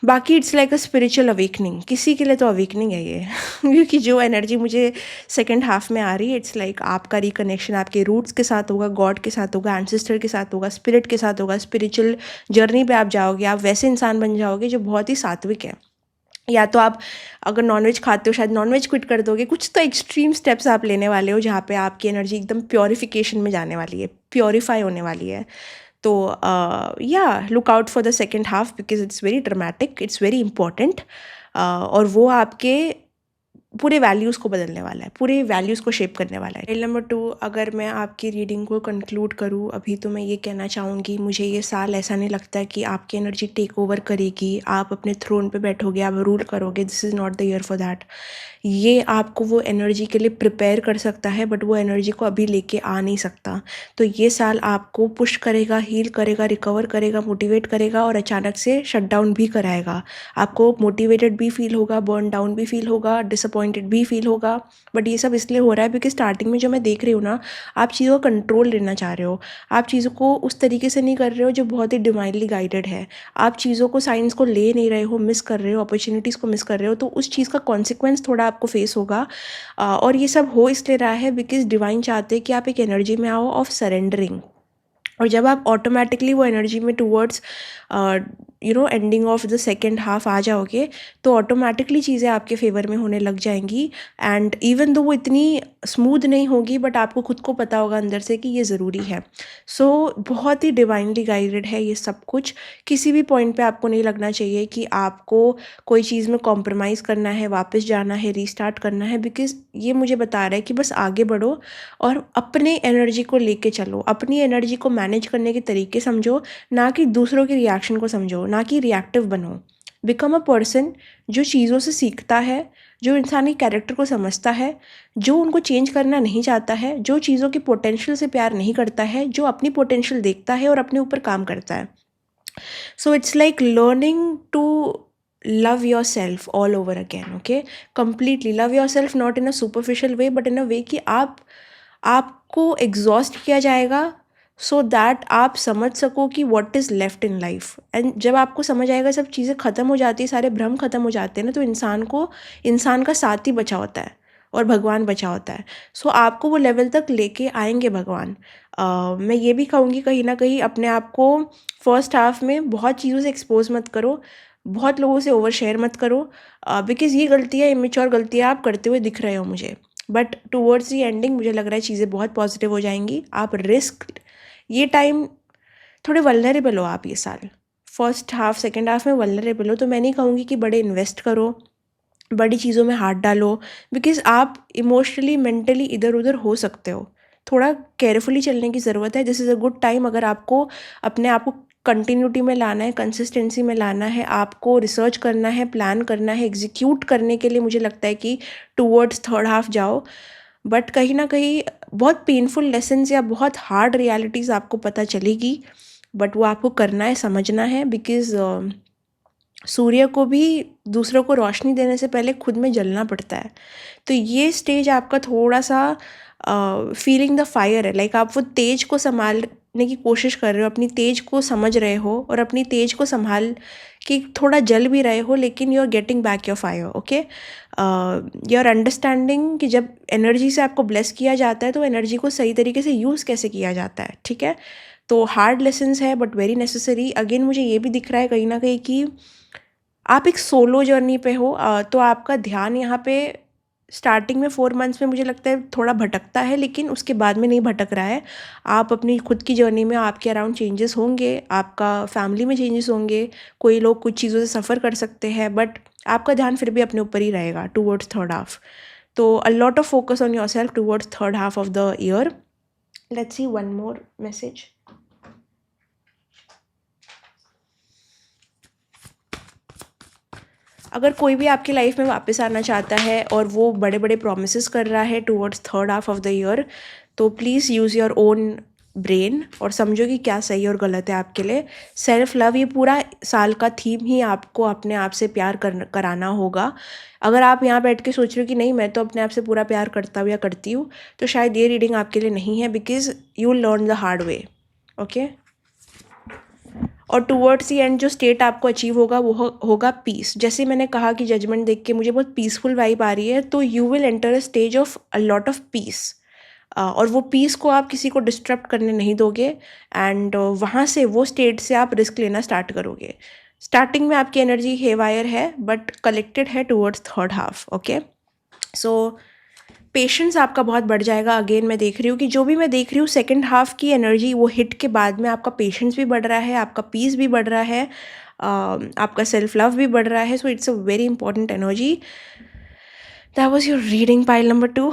बाकी it's like a spiritual awakening, किसी के लिए तो अवेकनिंग है ये क्योंकि जो एनर्जी मुझे सेकंड हाफ में आ रही है, इट्स लाइक आपका रिकनेक्शन आपके रूट्स के साथ होगा, गॉड के साथ होगा, एंसेस्टर के साथ होगा, स्पिरिट के साथ होगा, स्पिरिचुअल जर्नी पे आप जाओगे, आप वैसे इंसान बन जाओगे जो बहुत ही सात्विक है। या तो आप अगर नॉनवेज खाते हो, शायद नॉनवेज क्विट कर दोगे, कुछ तो एक्सट्रीम स्टेप्स आप लेने वाले हो, जहाँ पे आपकी एनर्जी एकदम प्योरिफिकेशन में जाने वाली है, प्योरीफाई होने वाली है। तो या look out for the second half, because it's very dramatic, it's very important, और वो आपके पूरे वैल्यूज़ को बदलने वाला है, पूरे वैल्यूज़ को शेप करने वाला है। रील नंबर 2, अगर मैं आपकी रीडिंग को कंक्लूड करूँ अभी, तो मैं ये कहना चाहूँगी, मुझे ये साल ऐसा नहीं लगता कि आपकी एनर्जी टेक ओवर करेगी, आप अपने थ्रोन पे बैठोगे, आप रूल करोगे। This is not the year for that. ये आपको वो एनर्जी के लिए प्रिपेयर कर सकता है, बट वो एनर्जी को अभी लेके आ नहीं सकता। तो ये साल आपको पुश करेगा, हील करेगा, रिकवर करेगा, मोटिवेट करेगा और अचानक से शट डाउन भी कराएगा। आपको मोटिवेटेड भी फील होगा, बर्न डाउन भी फील होगा, डिसअपॉइंटेड भी फील होगा। बट ये सब इसलिए हो रहा है बिकॉज स्टार्टिंग में जो मैं देख रही हूँ ना, आप चीज़ों का कंट्रोल लेना चाह रहे हो। आप चीज़ों को उस तरीके से नहीं कर रहे हो जो बहुत ही डिवाइनली गाइडेड है। आप चीज़ों को, साइंस को ले नहीं रहे हो, मिस कर रहे हो, अपॉर्चुनिटीज़ को मिस कर रहे हो। तो उस चीज़ का कॉन्सिक्वेंस थोड़ा आपको फेस होगा। और ये सब हो इसलिए रहा है बिकॉज डिवाइन चाहते हैं कि आप एक एनर्जी में आओ ऑफ सरेंडरिंग। और जब आप ऑटोमेटिकली वो एनर्जी में towards ending of the second half आ जाओगे, तो ऑटोमेटिकली चीज़ें आपके फेवर में होने लग जाएंगी। एंड इवन दो वो इतनी स्मूथ नहीं होगी, बट आपको खुद को पता होगा अंदर से कि ये ज़रूरी है। सो बहुत ही डिवाइनली गाइडेड है ये सब कुछ। किसी भी पॉइंट पे आपको नहीं लगना चाहिए कि आपको कोई चीज़ में कॉम्प्रोमाइज़ करना है, वापस जाना है, रीस्टार्ट करना है, बिकॉज ये मुझे बता रहा है कि बस आगे बढ़ो और अपने एनर्जी को लेके चलो, अपनी एनर्जी को मैनेज करने के तरीके समझो, ना कि दूसरों के रिएक्शन को समझो, ना कि रिएक्टिव बनो। बिकम अ पर्सन जो चीज़ों से सीखता है, जो इंसानी कैरेक्टर को समझता है, जो उनको चेंज करना नहीं चाहता है, जो चीज़ों के पोटेंशियल से प्यार नहीं करता है, जो अपनी पोटेंशियल देखता है और अपने ऊपर काम करता है। So it's like learning to love yourself all over again, okay? Completely love yourself, not in a superficial way but in a way कि आपको एग्जॉस्ट किया जाएगा सो दैट आप समझ सको कि what is left in life. And जब आपको समझ आएगा, सब चीज़ें ख़त्म हो जाती है, सारे भ्रम ख़त्म हो जाते हैं ना, तो इंसान का साथ ही बचा होता है और भगवान बचा होता है। सो आपको वो लेवल तक लेके आएंगे भगवान। मैं ये भी कहूँगी, कहीं ना कहीं अपने आप को फर्स्ट हाफ में बहुत चीज़ों से एक्सपोज मत करो, बहुत लोगों से ओवर शेयर मत करो, बिकॉज़ ये गलतियाँ, इमेच्योर गलतियाँ आप करते हुए दिख रहे हो मुझे। बट टूवर्ड्स दी एंडिंग मुझे लग रहा है चीज़ें बहुत पॉजिटिव हो जाएंगी। आप रिस्क, ये टाइम थोड़े वल्नरेबल हो आप ये साल। फर्स्ट हाफ, सेकेंड हाफ में वल्नरेबल हो, तो मैं नहीं कहूँगी कि बड़े इन्वेस्ट करो, बड़ी चीज़ों में हाथ डालो, बिकॉज़ आप इमोशनली, मेंटली इधर उधर हो सकते हो। थोड़ा केयरफुली चलने की ज़रूरत है। This is a good time अगर आपको अपने आप को कंटिन्यूटी में लाना है, कंसिस्टेंसी में लाना है, आपको रिसर्च करना है, प्लान करना है, एग्जीक्यूट करने के लिए मुझे लगता है कि टूवर्ड्स थर्ड हाफ जाओ। बट कहीं ना कहीं बहुत पेनफुल लेसन्स या बहुत हार्ड रियलिटीज़ आपको पता चलेगी, बट वो आपको करना है, समझना है, बिकॉज़ सूर्य को भी दूसरों को रोशनी देने से पहले खुद में जलना पड़ता है। तो ये स्टेज आपका थोड़ा सा फीलिंग द फायर है, लाइक आप वो तेज को संभालने की कोशिश कर रहे हो, अपनी तेज को समझ रहे हो और अपनी तेज को संभाल के थोड़ा जल भी रहे हो, लेकिन you are getting back your fire, okay? You are understanding कि जब एनर्जी से आपको ब्लेस किया जाता है तो एनर्जी को सही तरीके से यूज़ कैसे किया जाता है, ठीक है? तो हार्ड लेसन्स है बट वेरी नेसेसरी। अगेन मुझे ये भी दिख रहा है कहीं ना कहीं कि आप एक सोलो जर्नी पे हो, तो आपका ध्यान यहाँ पे स्टार्टिंग में 4 मंथ्स में मुझे लगता है थोड़ा भटकता है, लेकिन उसके बाद में नहीं भटक रहा है। आप अपनी खुद की जर्नी में, आपके अराउंड चेंजेस होंगे, आपका फैमिली में चेंजेस होंगे, कोई लोग कुछ चीज़ों से सफ़र कर सकते हैं, बट आपका ध्यान फिर भी अपने ऊपर ही रहेगा टूवर्ड्स थर्ड हाफ। तो a lot of focus on yourself towards third half of the year. Let's see one more message. अगर कोई भी आपकी लाइफ में वापस आना चाहता है और वो बड़े बड़े प्रोमिस कर रहा है towards third half of the year, तो please use your own brain और समझो कि क्या सही और गलत है आपके लिए। सेल्फ लव, ये पूरा साल का थीम ही आपको अपने आप से प्यार कराना होगा। अगर आप यहाँ बैठ के सोच रहे हो कि नहीं मैं तो अपने आप से पूरा प्यार करता हूँ या करती हूँ, तो शायद ये रीडिंग आपके लिए नहीं है, because you learn the hard way, okay? और टूवर्ड्स दी एंड जो स्टेट आपको अचीव होगा वो होगा पीस। जैसे मैंने कहा कि जजमेंट देख के मुझे बहुत पीसफुल वाइब आ रही है, तो you will enter a stage of a lot of peace, और वो पीस को आप किसी को डिस्टर्ब करने नहीं दोगे। एंड वहाँ से, वो स्टेट से आप रिस्क लेना स्टार्ट करोगे। स्टार्टिंग में आपकी एनर्जी हेवायर है बट कलेक्टेड है टूवर्ड्स थर्ड हाफ, ओके? सो पेशेंस आपका बहुत बढ़ जाएगा। अगेन मैं देख रही हूँ कि जो भी मैं देख रही हूँ सेकंड हाफ की एनर्जी वो हिट के बाद में आपका पेशेंस भी बढ़ रहा है, आपका पीस भी बढ़ रहा है, आपका सेल्फ लव भी बढ़ रहा है। So it's a very important energy. That was your reading pile number 2।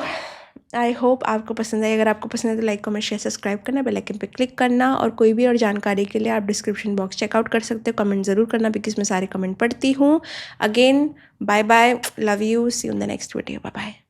I hope आपको पसंद आए। अगर आपको पसंद है तो लाइक कमेंट शेयर सब्सक्राइब करना, बेल आइकन पे क्लिक करना, और कोई भी और जानकारी के लिए आप डिस्क्रिप्शन बॉक्स चेकआउट कर सकते हो। कमेंट ज़रूर करना बिकॉज मैं सारे कमेंट पढ़ती हूँ। Again bye bye, love you, see you in the next video, bye bye.